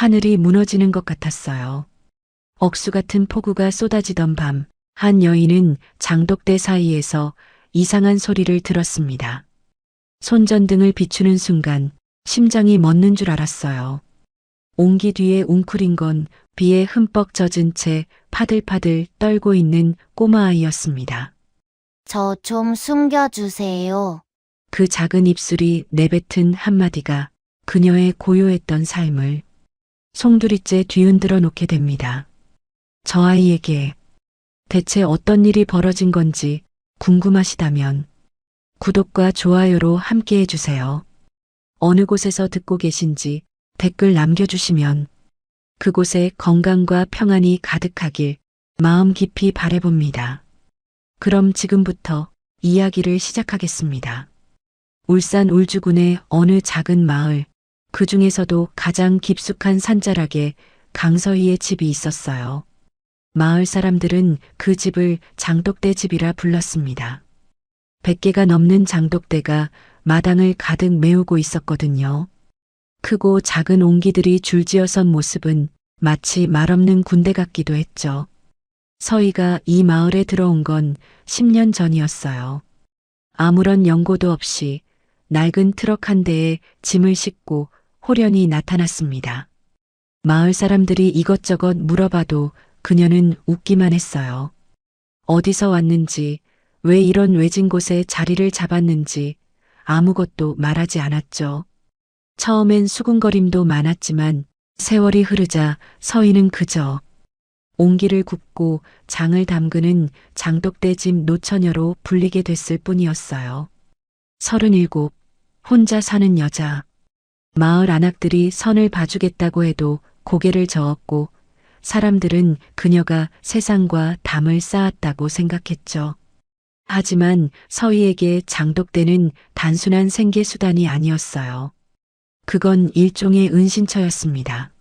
하늘이 무너지는 것 같았어요. 억수 같은 폭우가 쏟아지던 밤, 한 여인은 장독대 사이에서 이상한 소리를 들었습니다. 손전등을 비추는 순간 심장이 멎는 줄 알았어요. 옹기 뒤에 웅크린 건 비에 흠뻑 젖은 채 파들파들 떨고 있는 꼬마 아이였습니다. 저 좀 숨겨주세요. 그 작은 입술이 내뱉은 한마디가 그녀의 고요했던 삶을 송두리째 뒤흔들어 놓게 됩니다. 저 아이에게 대체 어떤 일이 벌어진 건지 궁금하시다면 구독과 좋아요로 함께 해주세요. 어느 곳에서 듣고 계신지 댓글 남겨주시면 그곳에 건강과 평안이 가득하길 마음 깊이 바라봅니다. 그럼 지금부터 이야기를 시작하겠습니다. 울산 울주군의 어느 작은 마을, 그 중에서도 가장 깊숙한 산자락에 강서희의 집이 있었어요. 마을 사람들은 그 집을 장독대 집이라 불렀습니다. 100개가 넘는 장독대가 마당을 가득 메우고 있었거든요. 크고 작은 옹기들이 줄지어 선 모습은 마치 말없는 군대 같기도 했죠. 서희가 이 마을에 들어온 건 10년 전이었어요. 아무런 연고도 없이 낡은 트럭 한 대에 짐을 싣고 호련히 나타났습니다. 마을 사람들이 이것저것 물어봐도 그녀는 웃기만 했어요. 어디서 왔는지, 왜 이런 외진 곳에 자리를 잡았는지 아무것도 말하지 않았죠. 처음엔 수군거림도 많았지만 세월이 흐르자 서희는 그저 옹기를 굽고 장을 담그는 장독대 집 노처녀로 불리게 됐을 뿐이었어요. 37, 혼자 사는 여자. 마을 안악들이 선을 봐주겠다고 해도 고개를 저었고 사람들은 그녀가 세상과 담을 쌓았다고 생각했죠. 하지만 서희에게 장독대는 단순한 생계수단이 아니었어요. 그건 일종의 은신처였습니다.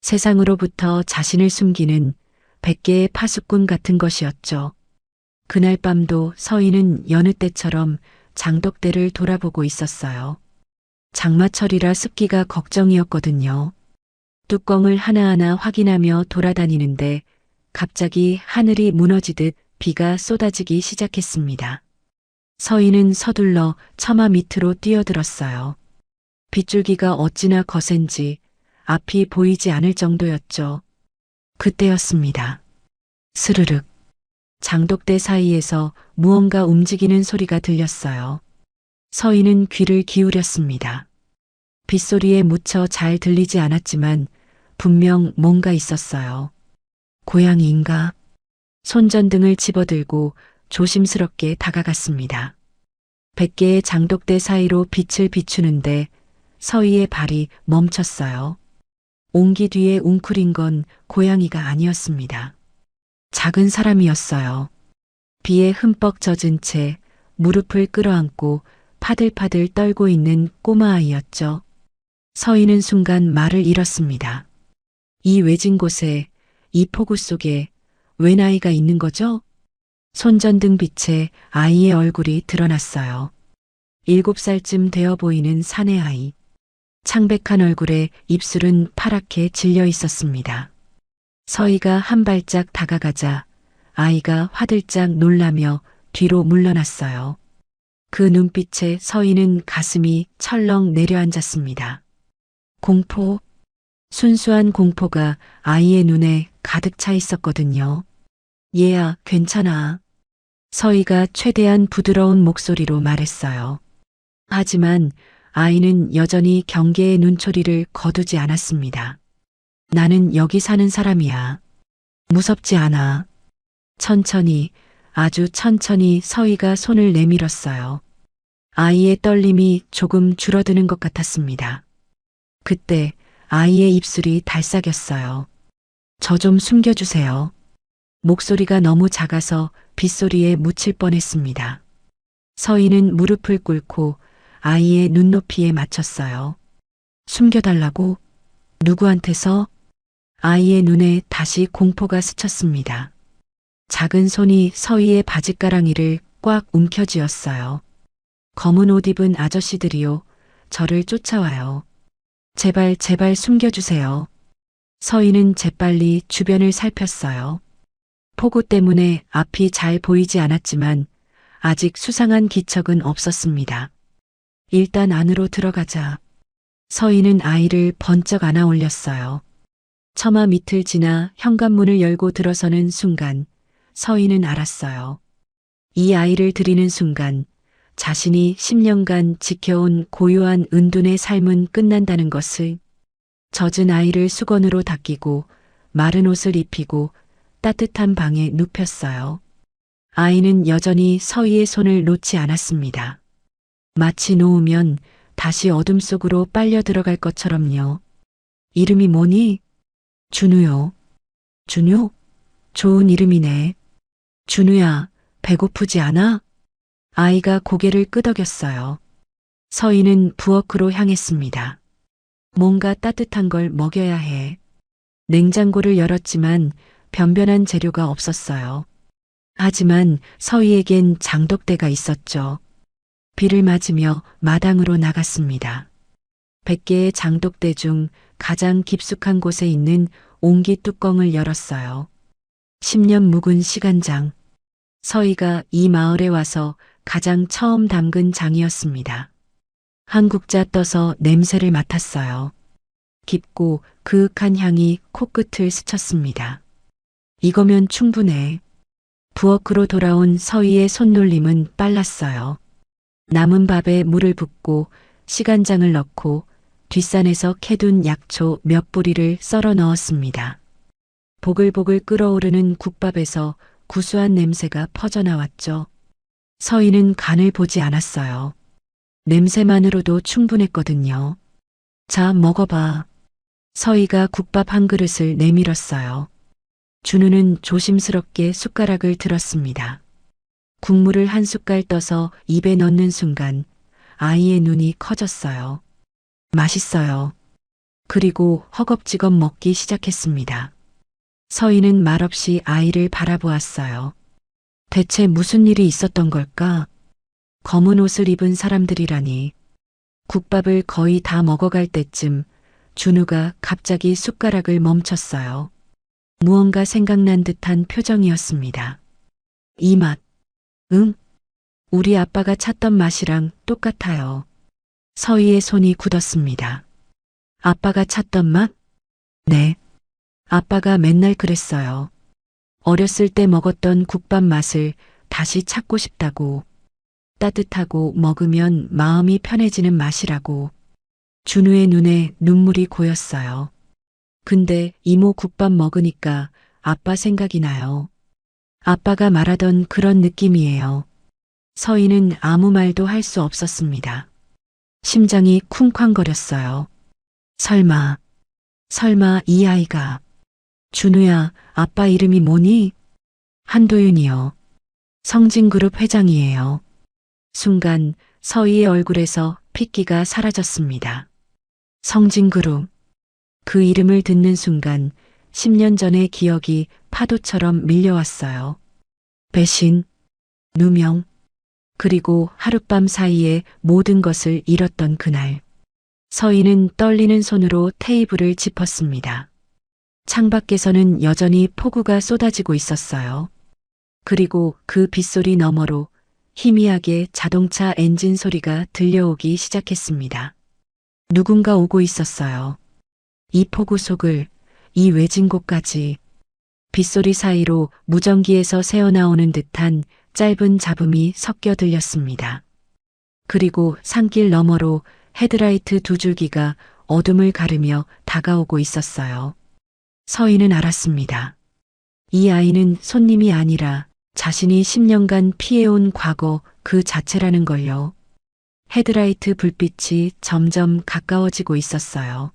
세상으로부터 자신을 숨기는 100개의 파수꾼 같은 것이었죠. 그날 밤도 서희는 여느 때처럼 장독대를 돌아보고 있었어요. 장마철이라 습기가 걱정이었거든요. 뚜껑을 하나하나 확인하며 돌아다니는데 갑자기 하늘이 무너지듯 비가 쏟아지기 시작했습니다. 서희는 서둘러 처마 밑으로 뛰어들었어요. 빗줄기가 어찌나 거센지 앞이 보이지 않을 정도였죠. 그때였습니다. 스르륵. 장독대 사이에서 무언가 움직이는 소리가 들렸어요. 서희는 귀를 기울였습니다. 빗소리에 무쳐 잘 들리지 않았지만 분명 뭔가 있었어요. 고양이인가? 손전등을 집어들고 조심스럽게 다가갔습니다. 100개의 장독대 사이로 빛을 비추는데 서희의 발이 멈췄어요. 옹기 뒤에 웅크린 건 고양이가 아니었습니다. 작은 사람이었어요. 비에 흠뻑 젖은 채 무릎을 끌어안고 파들파들 떨고 있는 꼬마 아이였죠. 서희는 순간 말을 잃었습니다. 이 외진 곳에, 이 폭우 속에 웬 아이가 있는 거죠? 손전등 빛에 아이의 얼굴이 드러났어요. 7살쯤 되어 보이는 사내 아이. 창백한 얼굴에 입술은 파랗게 질려 있었습니다. 서희가 한 발짝 다가가자 아이가 화들짝 놀라며 뒤로 물러났어요. 그 눈빛에 서희는 가슴이 철렁 내려앉았습니다. 공포, 순수한 공포가 아이의 눈에 가득 차 있었거든요. 얘야, 괜찮아. 서희가 최대한 부드러운 목소리로 말했어요. 하지만 아이는 여전히 경계의 눈초리를 거두지 않았습니다. 나는 여기 사는 사람이야. 무섭지 않아. 천천히, 아주 천천히 서희가 손을 내밀었어요. 아이의 떨림이 조금 줄어드는 것 같았습니다. 그때 아이의 입술이 달싹였어요. 저 좀 숨겨주세요. 목소리가 너무 작아서 빗소리에 묻힐 뻔했습니다. 서희는 무릎을 꿇고 아이의 눈높이에 맞췄어요. 숨겨달라고? 누구한테서? 아이의 눈에 다시 공포가 스쳤습니다. 작은 손이 서희의 바짓가랑이를 꽉 움켜쥐었어요. 검은 옷 입은 아저씨들이요. 저를 쫓아와요. 제발 제발 숨겨주세요. 서희는 재빨리 주변을 살폈어요. 폭우 때문에 앞이 잘 보이지 않았지만 아직 수상한 기척은 없었습니다. 일단 안으로 들어가자. 서희는 아이를 번쩍 안아 올렸어요. 처마 밑을 지나 현관문을 열고 들어서는 순간 서희는 알았어요. 이 아이를 들이는 순간 자신이 10년간 지켜온 고요한 은둔의 삶은 끝난다는 것을. 젖은 아이를 수건으로 닦이고 마른 옷을 입히고 따뜻한 방에 눕혔어요. 아이는 여전히 서희의 손을 놓지 않았습니다. 마치 놓으면 다시 어둠 속으로 빨려 들어갈 것처럼요. 이름이 뭐니? 준우요. 준우? 좋은 이름이네. 준우야, 배고프지 않아? 아이가 고개를 끄덕였어요. 서희는 부엌으로 향했습니다. 뭔가 따뜻한 걸 먹여야 해. 냉장고를 열었지만 변변한 재료가 없었어요. 하지만 서희에겐 장독대가 있었죠. 비를 맞으며 마당으로 나갔습니다. 100개의 장독대 중 가장 깊숙한 곳에 있는 옹기 뚜껑을 열었어요. 10년 묵은 시간장. 서희가 이 마을에 와서 가장 처음 담근 장이었습니다. 한 국자 떠서 냄새를 맡았어요. 깊고 그윽한 향이 코끝을 스쳤습니다. 이거면 충분해. 부엌으로 돌아온 서희의 손놀림은 빨랐어요. 남은 밥에 물을 붓고 시간장을 넣고 뒷산에서 캐둔 약초 몇 뿌리를 썰어 넣었습니다. 보글보글 끓어오르는 국밥에서 구수한 냄새가 퍼져나왔죠. 서희는 간을 보지 않았어요. 냄새만으로도 충분했거든요. 자, 먹어봐. 서희가 국밥 한 그릇을 내밀었어요. 준우는 조심스럽게 숟가락을 들었습니다. 국물을 한 숟갈 떠서 입에 넣는 순간 아이의 눈이 커졌어요. 맛있어요. 그리고 허겁지겁 먹기 시작했습니다. 서희는 말없이 아이를 바라보았어요. 대체 무슨 일이 있었던 걸까? 검은 옷을 입은 사람들이라니. 국밥을 거의 다 먹어갈 때쯤 준우가 갑자기 숟가락을 멈췄어요. 무언가 생각난 듯한 표정이었습니다. 이 맛. 응? 우리 아빠가 찾던 맛이랑 똑같아요. 서희의 손이 굳었습니다. 아빠가 찾던 맛? 네. 아빠가 맨날 그랬어요. 어렸을 때 먹었던 국밥 맛을 다시 찾고 싶다고. 따뜻하고 먹으면 마음이 편해지는 맛이라고. 준우의 눈에 눈물이 고였어요. 근데 이모 국밥 먹으니까 아빠 생각이 나요. 아빠가 말하던 그런 느낌이에요. 서희는 아무 말도 할 수 없었습니다. 심장이 쿵쾅거렸어요. 설마 이 아이가. 준우야, 아빠 이름이 뭐니? 한도윤이요. 성진그룹 회장이에요. 순간 서희의 얼굴에서 핏기가 사라졌습니다. 성진그룹. 그 이름을 듣는 순간 10년 전의 기억이 파도처럼 밀려왔어요. 배신, 누명, 그리고 하룻밤 사이에 모든 것을 잃었던 그날. 서희는 떨리는 손으로 테이블을 짚었습니다. 창밖에서는 여전히 폭우가 쏟아지고 있었어요. 그리고 그 빗소리 너머로 희미하게 자동차 엔진 소리가 들려오기 시작했습니다. 누군가 오고 있었어요. 이 폭우 속을, 이 외진 곳까지. 빗소리 사이로 무전기에서 새어나오는 듯한 짧은 잡음이 섞여 들렸습니다. 그리고 산길 너머로 헤드라이트 두 줄기가 어둠을 가르며 다가오고 있었어요. 서희는 알았습니다. 이 아이는 손님이 아니라 자신이 10년간 피해온 과거 그 자체라는 걸요. 헤드라이트 불빛이 점점 가까워지고 있었어요.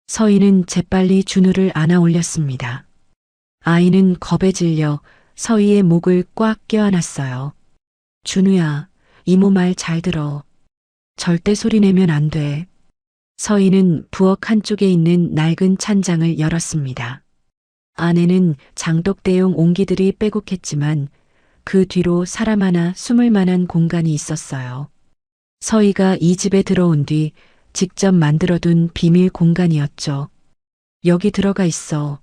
서희는 재빨리 준우를 안아 올렸습니다. 아이는 겁에 질려 서희의 목을 꽉 껴안았어요. 준우야, 이모 말 잘 들어. 절대 소리 내면 안 돼. 서희는 부엌 한쪽에 있는 낡은 찬장을 열었습니다. 안에는 장독대용 옹기들이 빼곡했지만 그 뒤로 사람 하나 숨을 만한 공간이 있었어요. 서희가 이 집에 들어온 뒤 직접 만들어둔 비밀 공간이었죠. 여기 들어가 있어.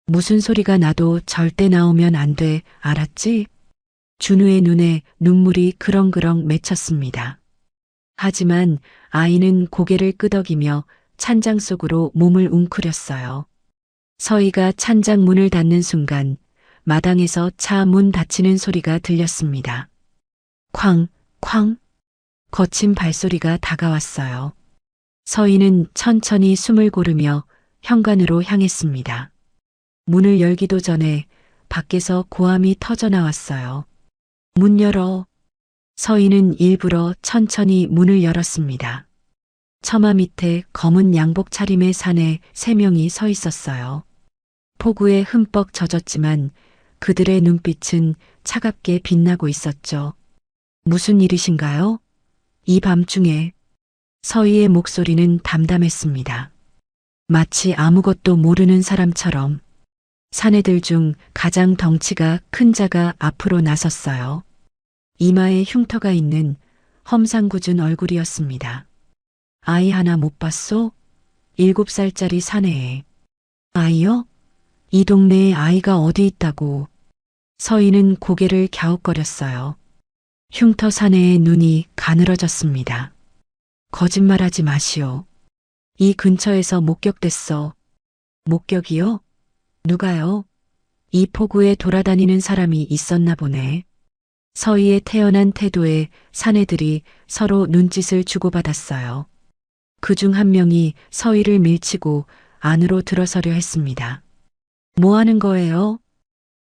무슨 소리가 나도 절대 나오면 안 돼. 알았지? 준우의 눈에 눈물이 그렁그렁 맺혔습니다. 하지만 아이는 고개를 끄덕이며 찬장 속으로 몸을 웅크렸어요. 서희가 찬장 문을 닫는 순간 마당에서 차 문 닫히는 소리가 들렸습니다. 쾅, 쾅. 거친 발소리가 다가왔어요. 서희는 천천히 숨을 고르며 현관으로 향했습니다. 문을 열기도 전에 밖에서 고함이 터져 나왔어요. 문 열어. 서희는 일부러 천천히 문을 열었습니다. 처마 밑에 검은 양복 차림의 산에 3명이 서 있었어요. 폭우에 흠뻑 젖었지만 그들의 눈빛은 차갑게 빛나고 있었죠. 무슨 일이신가요? 이 밤중에 서희의 목소리는 담담했습니다. 마치 아무것도 모르는 사람처럼. 사내들 중 가장 덩치가 큰 자가 앞으로 나섰어요. 이마에 흉터가 있는 험상궂은 얼굴이었습니다. 아이 하나 못 봤소? 7살짜리 사내에. 아이요? 이 동네에 아이가 어디 있다고. 서희는 고개를 갸웃거렸어요. 흉터 사내의 눈이 가늘어졌습니다. 거짓말하지 마시오. 이 근처에서 목격됐어. 목격이요? 누가요? 이 폭우에 돌아다니는 사람이 있었나 보네. 서희의 태연한 태도에 사내들이 서로 눈짓을 주고받았어요. 그중 한 명이 서희를 밀치고 안으로 들어서려 했습니다. 뭐 하는 거예요?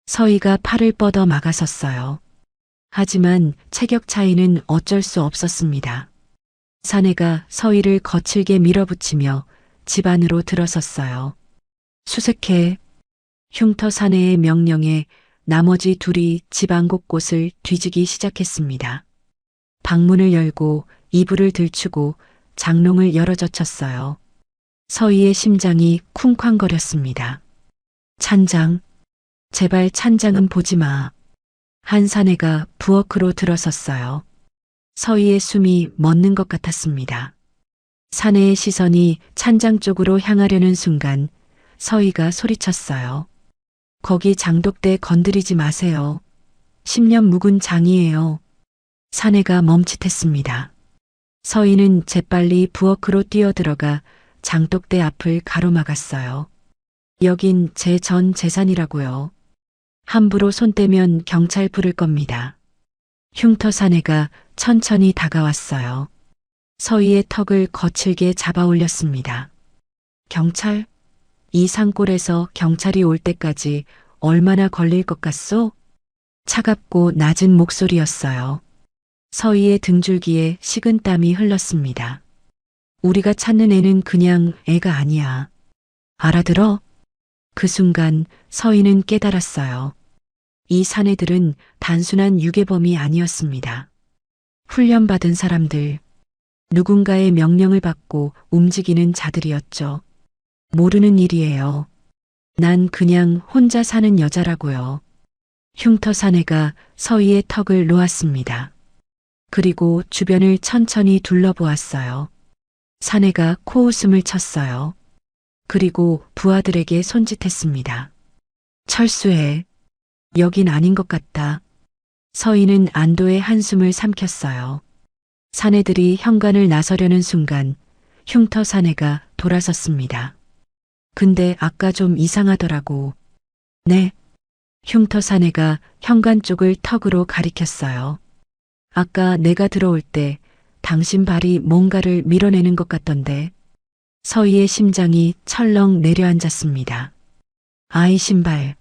서희가 팔을 뻗어 막아섰어요. 하지만 체격 차이는 어쩔 수 없었습니다. 사내가 서희를 거칠게 밀어붙이며 집 안으로 들어섰어요. 수색해. 흉터 사내의 명령에 나머지 둘이 집 안 곳곳을 뒤지기 시작했습니다. 방문을 열고 이불을 들추고 장롱을 열어젖혔어요. 서희의 심장이 쿵쾅거렸습니다. 찬장. 제발 찬장은 보지 마. 한 사내가 부엌으로 들어섰어요. 서희의 숨이 멎는 것 같았습니다. 사내의 시선이 찬장 쪽으로 향하려는 순간 서희가 소리쳤어요. 거기 장독대 건드리지 마세요. 10년 묵은 장이에요. 사내가 멈칫했습니다. 서희는 재빨리 부엌으로 뛰어들어가 장독대 앞을 가로막았어요. 여긴 제 전 재산이라고요. 함부로 손 떼면 경찰 부를 겁니다. 흉터 사내가 천천히 다가왔어요. 서희의 턱을 거칠게 잡아 올렸습니다. 경찰? 이 산골에서 경찰이 올 때까지 얼마나 걸릴 것 같소? 차갑고 낮은 목소리였어요. 서희의 등줄기에 식은땀이 흘렀습니다. 우리가 찾는 애는 그냥 애가 아니야. 알아들어? 그 순간 서희는 깨달았어요. 이 사내들은 단순한 유괴범이 아니었습니다. 훈련받은 사람들, 누군가의 명령을 받고 움직이는 자들이었죠. 모르는 일이에요. 난 그냥 혼자 사는 여자라고요. 흉터 사내가 서희의 턱을 놓았습니다. 그리고 주변을 천천히 둘러보았어요. 사내가 코웃음을 쳤어요. 그리고 부하들에게 손짓했습니다. 철수해. 여긴 아닌 것 같다. 서희는 안도의 한숨을 삼켰어요. 사내들이 현관을 나서려는 순간 흉터 사내가 돌아섰습니다. 근데 아까 좀 이상하더라고. 네. 흉터 사내가 현관 쪽을 턱으로 가리켰어요. 아까 내가 들어올 때 당신 발이 뭔가를 밀어내는 것 같던데. 서희의 심장이 철렁 내려앉았습니다. 아이 신발.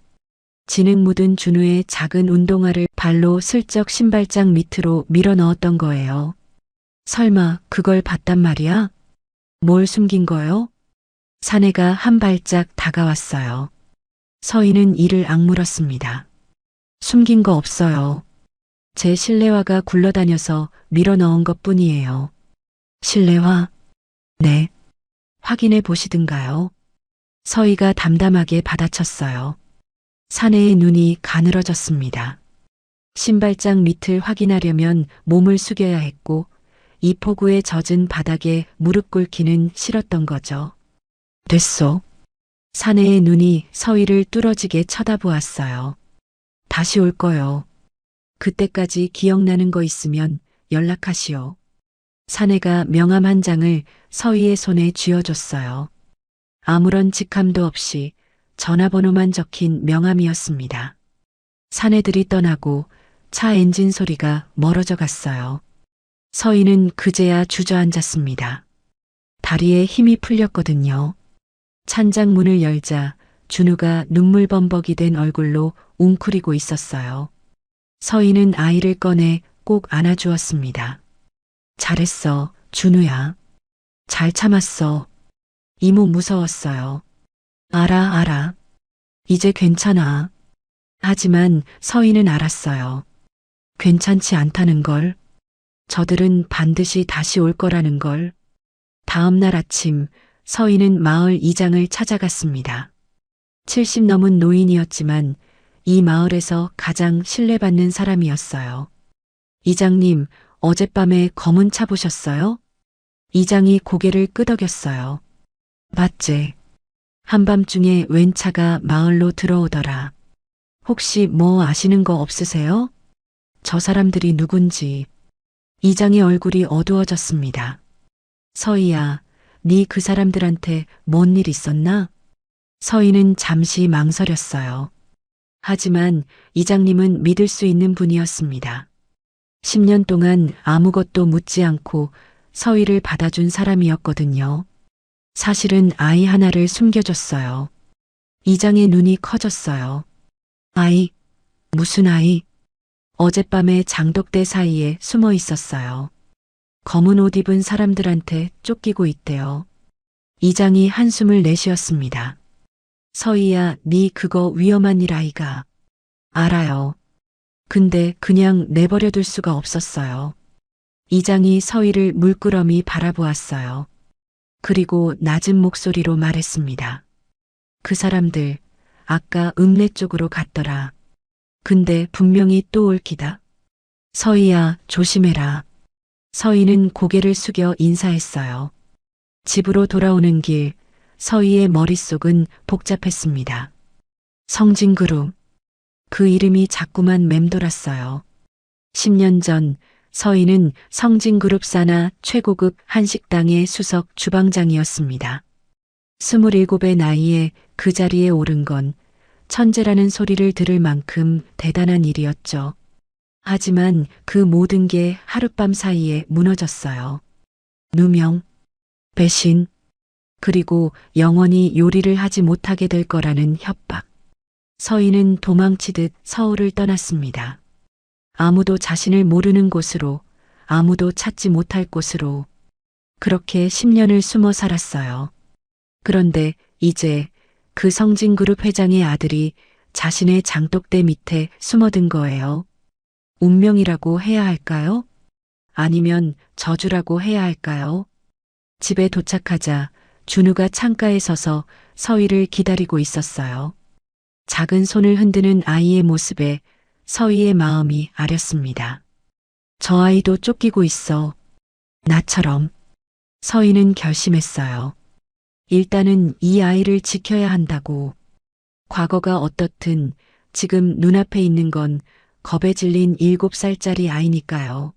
진흙 묻은 준우의 작은 운동화를 발로 슬쩍 신발장 밑으로 밀어 넣었던 거예요. 설마 그걸 봤단 말이야? 뭘 숨긴 거요? 사내가 한 발짝 다가왔어요. 서희는 이를 악물었습니다. 숨긴 거 없어요. 제 실내화가 굴러다녀서 밀어 넣은 것 뿐이에요. 실내화? 네. 확인해 보시든가요. 서희가 담담하게 받아쳤어요. 사내의 눈이 가늘어졌습니다. 신발장 밑을 확인하려면 몸을 숙여야 했고 이 폭우에 젖은 바닥에 무릎 꿇기는 싫었던 거죠. 됐소. 사내의 눈이 서희를 뚫어지게 쳐다보았어요. 다시 올 거요. 그때까지 기억나는 거 있으면 연락하시오. 사내가 명함 한 장을 서희의 손에 쥐어줬어요. 아무런 직함도 없이 전화번호만 적힌 명함이었습니다. 사내들이 떠나고 차 엔진 소리가 멀어져 갔어요. 서희는 그제야 주저앉았습니다. 다리에 힘이 풀렸거든요. 찬장 문을 열자 준우가 눈물범벅이 된 얼굴로 웅크리고 있었어요. 서희는 아이를 꺼내 꼭 안아주었습니다. 잘했어, 준우야. 잘 참았어. 이모 무서웠어요. 알아. 이제 괜찮아. 하지만 서희는 알았어요. 괜찮지 않다는 걸. 저들은 반드시 다시 올 거라는 걸. 다음 날 아침 서희는 마을 이장을 찾아갔습니다. 70 넘은 노인이었지만 이 마을에서 가장 신뢰받는 사람이었어요. 이장님, 어젯밤에 검은 차 보셨어요? 이장이 고개를 끄덕였어요. 맞제. 한밤중에 웬 차가 마을로 들어오더라. 혹시 뭐 아시는 거 없으세요? 저 사람들이 누군지. 이장의 얼굴이 어두워졌습니다. 서희야, 네 그 사람들한테 뭔 일 있었나? 서희는 잠시 망설였어요. 하지만 이장님은 믿을 수 있는 분이었습니다. 10년 동안 아무것도 묻지 않고 서희를 받아준 사람이었거든요. 사실은 아이 하나를 숨겨줬어요. 이장의 눈이 커졌어요. 아이? 무슨 아이? 어젯밤에 장독대 사이에 숨어 있었어요. 검은 옷 입은 사람들한테 쫓기고 있대요. 이장이 한숨을 내쉬었습니다. 서희야, 네 그거 위험한 일 아이가. 알아요. 근데 그냥 내버려둘 수가 없었어요. 이장이 서희를 물끄러미 바라보았어요. 그리고 낮은 목소리로 말했습니다. 그 사람들 아까 읍내 쪽으로 갔더라. 근데 분명히 또 올 기다. 서희야, 조심해라. 서희는 고개를 숙여 인사했어요. 집으로 돌아오는 길 서희의 머릿속은 복잡했습니다. 성진그룹. 그 이름이 자꾸만 맴돌았어요. 10년 전 서희는 성진그룹 산하 최고급 한식당의 수석 주방장이었습니다. 27의 나이에 그 자리에 오른 건 천재라는 소리를 들을 만큼 대단한 일이었죠. 하지만 그 모든 게 하룻밤 사이에 무너졌어요. 누명, 배신, 그리고 영원히 요리를 하지 못하게 될 거라는 협박. 서희는 도망치듯 서울을 떠났습니다. 아무도 자신을 모르는 곳으로, 아무도 찾지 못할 곳으로. 그렇게 10년을 숨어 살았어요. 그런데 이제 그 성진그룹 회장의 아들이 자신의 장독대 밑에 숨어든 거예요. 운명이라고 해야 할까요? 아니면 저주라고 해야 할까요? 집에 도착하자 준우가 창가에 서서 서희를 기다리고 있었어요. 작은 손을 흔드는 아이의 모습에 서희의 마음이 아렸습니다. 저 아이도 쫓기고 있어. 나처럼. 서희는 결심했어요. 일단은 이 아이를 지켜야 한다고. 과거가 어떻든 지금 눈앞에 있는 건 겁에 질린 7살짜리 아이니까요.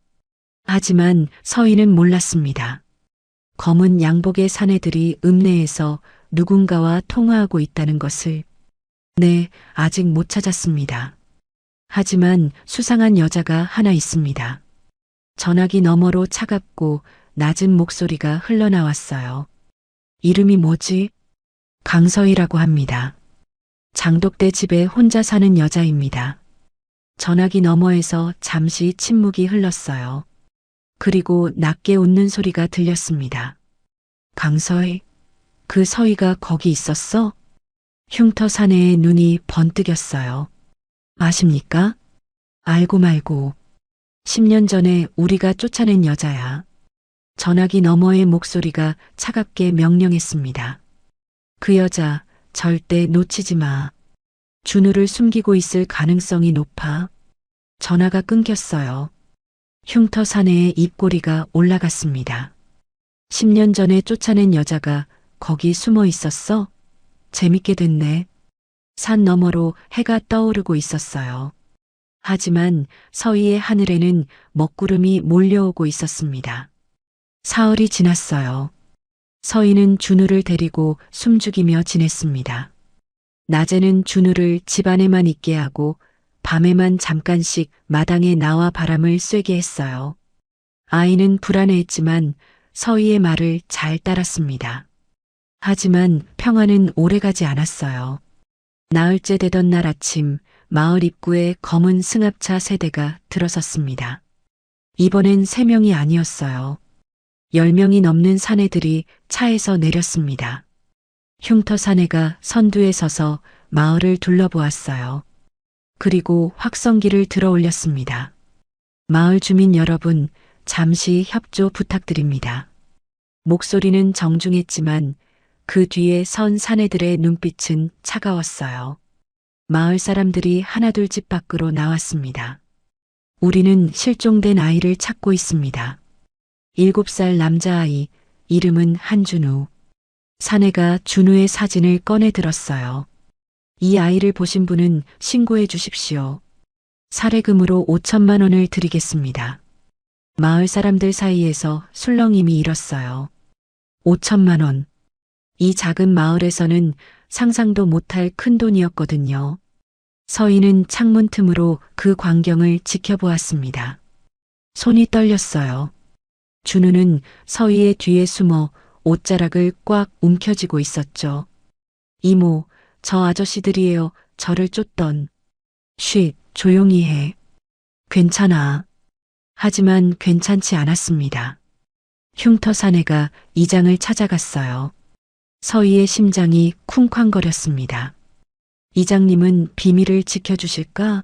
하지만 서희는 몰랐습니다. 검은 양복의 사내들이 읍내에서 누군가와 통화하고 있다는 것을. 네, 아직 못 찾았습니다. 하지만 수상한 여자가 하나 있습니다. 전화기 너머로 차갑고 낮은 목소리가 흘러나왔어요. 이름이 뭐지? 강서희라고 합니다. 장독대 집에 혼자 사는 여자입니다. 전화기 너머에서 잠시 침묵이 흘렀어요. 그리고 낮게 웃는 소리가 들렸습니다. 강서희? 그 서희가 거기 있었어? 흉터 사내의 눈이 번뜩였어요. 아십니까? 알고 말고. 10년 전에 우리가 쫓아낸 여자야. 전화기 너머의 목소리가 차갑게 명령했습니다. 그 여자 절대 놓치지 마. 준우를 숨기고 있을 가능성이 높아. 전화가 끊겼어요. 흉터 사내의 입꼬리가 올라갔습니다. 10년 전에 쫓아낸 여자가 거기 숨어 있었어? 재밌게 됐네. 산 너머로 해가 떠오르고 있었어요. 하지만 서위의 하늘에는 먹구름이 몰려오고 있었습니다. 사흘이 지났어요. 서희는 준우를 데리고 숨죽이며 지냈습니다. 낮에는 준우를 집 안에만 있게 하고 밤에만 잠깐씩 마당에 나와 바람을 쐬게 했어요. 아이는 불안해했지만 서희의 말을 잘 따랐습니다. 하지만 평화는 오래가지 않았어요. 나흘째 되던 날 아침 마을 입구에 검은 승합차 세대가 들어섰습니다. 이번엔 3명이 아니었어요. 10명이 넘는 사내들이 차에서 내렸습니다. 흉터 사내가 선두에 서서 마을을 둘러보았어요. 그리고 확성기를 들어 올렸습니다. 마을 주민 여러분, 잠시 협조 부탁드립니다. 목소리는 정중했지만 그 뒤에 선 사내들의 눈빛은 차가웠어요. 마을 사람들이 하나둘 집 밖으로 나왔습니다. 우리는 실종된 아이를 찾고 있습니다. 7살 남자아이, 이름은 한준우. 사내가 준우의 사진을 꺼내 들었어요. 이 아이를 보신 분은 신고해 주십시오. 살해금으로 5천만 원을 드리겠습니다. 마을 사람들 사이에서 술렁임이 일었어요. 5천만 원. 이 작은 마을에서는 상상도 못할 큰 돈이었거든요. 서희는 창문 틈으로 그 광경을 지켜보았습니다. 손이 떨렸어요. 준우는 서희의 뒤에 숨어 옷자락을 꽉 움켜쥐고 있었죠. 이모, 저 아저씨들이에요. 저를 쫓던. 쉿, 조용히 해. 괜찮아. 하지만 괜찮지 않았습니다. 흉터 사내가 이장을 찾아갔어요. 서희의 심장이 쿵쾅거렸습니다. 이장님은 비밀을 지켜주실까?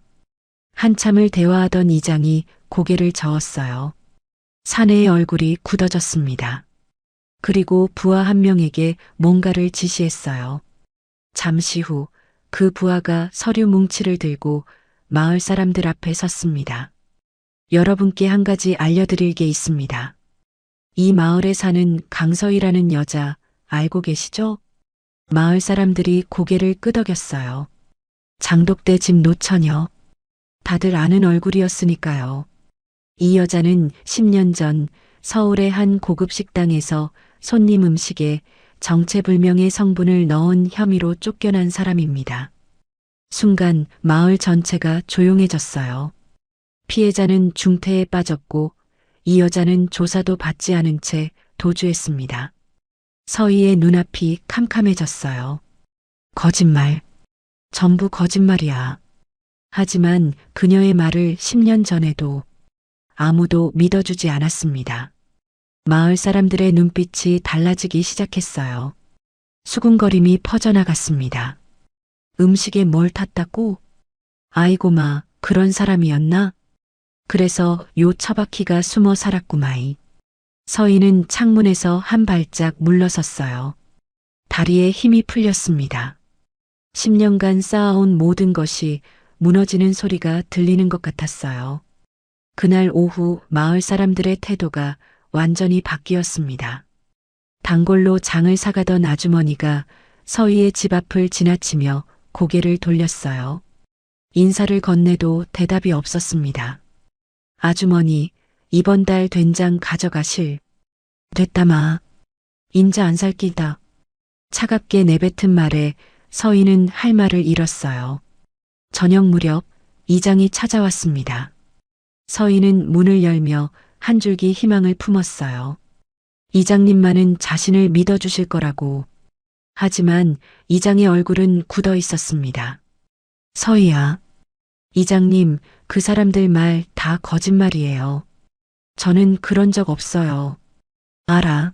한참을 대화하던 이장이 고개를 저었어요. 사내의 얼굴이 굳어졌습니다. 그리고 부하 한 명에게 뭔가를 지시했어요. 잠시 후 그 부하가 서류 뭉치를 들고 마을 사람들 앞에 섰습니다. 여러분께 한 가지 알려드릴 게 있습니다. 이 마을에 사는 강서희라는 여자 알고 계시죠? 마을 사람들이 고개를 끄덕였어요. 장독대 집 노처녀. 다들 아는 얼굴이었으니까요. 이 여자는 10년 전 서울의 한 고급 식당에서 손님 음식에 정체불명의 성분을 넣은 혐의로 쫓겨난 사람입니다. 순간 마을 전체가 조용해졌어요. 피해자는 중태에 빠졌고 이 여자는 조사도 받지 않은 채 도주했습니다. 서희의 눈앞이 캄캄해졌어요. 거짓말. 전부 거짓말이야. 하지만 그녀의 말을 10년 전에도 아무도 믿어주지 않았습니다. 마을 사람들의 눈빛이 달라지기 시작했어요. 수군거림이 퍼져나갔습니다. 음식에 뭘 탔다고? 아이고 마, 그런 사람이었나? 그래서 요 처바퀴가 숨어 살았구마이. 서희는 창문에서 한 발짝 물러섰어요. 다리에 힘이 풀렸습니다. 10년간 쌓아온 모든 것이 무너지는 소리가 들리는 것 같았어요. 그날 오후 마을 사람들의 태도가 완전히 바뀌었습니다. 단골로 장을 사가던 아주머니가 서희의 집 앞을 지나치며 고개를 돌렸어요. 인사를 건네도 대답이 없었습니다. 아주머니, 이번 달 된장 가져가실. 됐다마. 인자 안 살 끼다. 차갑게 내뱉은 말에 서희는 할 말을 잃었어요. 저녁 무렵 이장이 찾아왔습니다. 서희는 문을 열며 한 줄기 희망을 품었어요. 이장님만은 자신을 믿어주실 거라고. 하지만 이장의 얼굴은 굳어 있었습니다. 서희야. 이장님, 그 사람들 말 다 거짓말이에요. 저는 그런 적 없어요. 알아.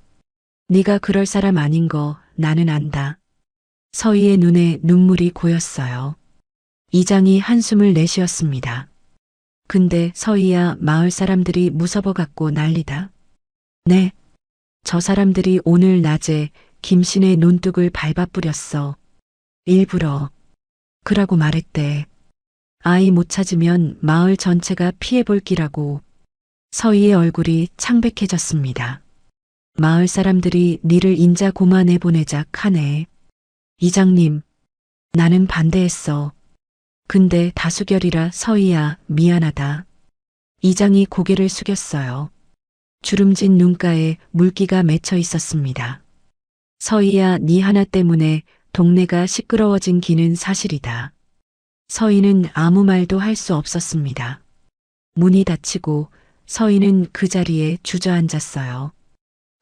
네가 그럴 사람 아닌 거 나는 안다. 서희의 눈에 눈물이 고였어요. 이장이 한숨을 내쉬었습니다. 근데 서희야, 마을 사람들이 무서워 갖고 난리다. 네. 저 사람들이 오늘 낮에 김신의 논둑을 밟아 뿌렸어. 일부러. 그라고 말했대. 아이 못 찾으면 마을 전체가 피해볼 기라고. 서희의 얼굴이 창백해졌습니다. 마을 사람들이 니를 인자 고만해 보내자 하네. 이장님, 나는 반대했어. 근데 다수결이라 서희야, 미안하다. 이장이 고개를 숙였어요. 주름진 눈가에 물기가 맺혀 있었습니다. 서희야, 네 하나 때문에 동네가 시끄러워진 기는 사실이다. 서희는 아무 말도 할 수 없었습니다. 문이 닫히고 서희는 그 자리에 주저앉았어요.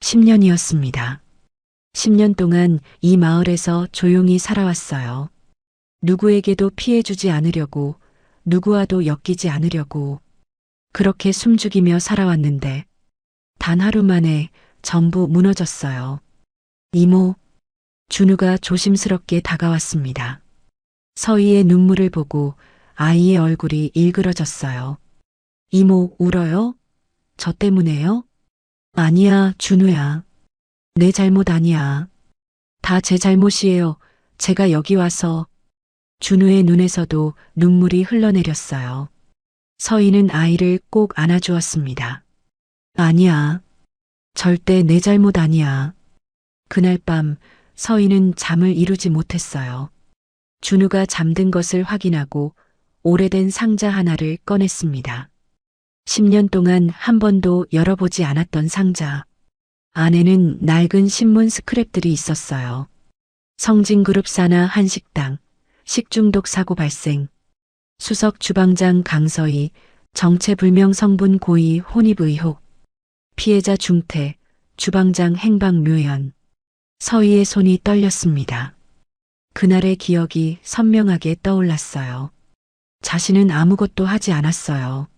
10년이었습니다. 10년 동안 이 마을에서 조용히 살아왔어요. 누구에게도 피해주지 않으려고, 누구와도 엮이지 않으려고, 그렇게 숨죽이며 살아왔는데, 단 하루 만에 전부 무너졌어요. 이모, 준우가 조심스럽게 다가왔습니다. 서희의 눈물을 보고 아이의 얼굴이 일그러졌어요. 이모, 울어요? 저 때문에요? 아니야, 준우야. 내 잘못 아니야. 다 제 잘못이에요. 제가 여기 와서. 준우의 눈에서도 눈물이 흘러내렸어요. 서희는 아이를 꼭 안아주었습니다. 아니야. 절대 내 잘못 아니야. 그날 밤 서희는 잠을 이루지 못했어요. 준우가 잠든 것을 확인하고 오래된 상자 하나를 꺼냈습니다. 10년 동안 한 번도 열어보지 않았던 상자. 안에는 낡은 신문 스크랩들이 있었어요. 성진그룹 산하 한식당, 식중독 사고 발생, 수석 주방장 강서희, 정체불명 성분 고의 혼입 의혹, 피해자 중태, 주방장 행방 묘연. 서희의 손이 떨렸습니다. 그날의 기억이 선명하게 떠올랐어요. 자신은 아무것도 하지 않았어요.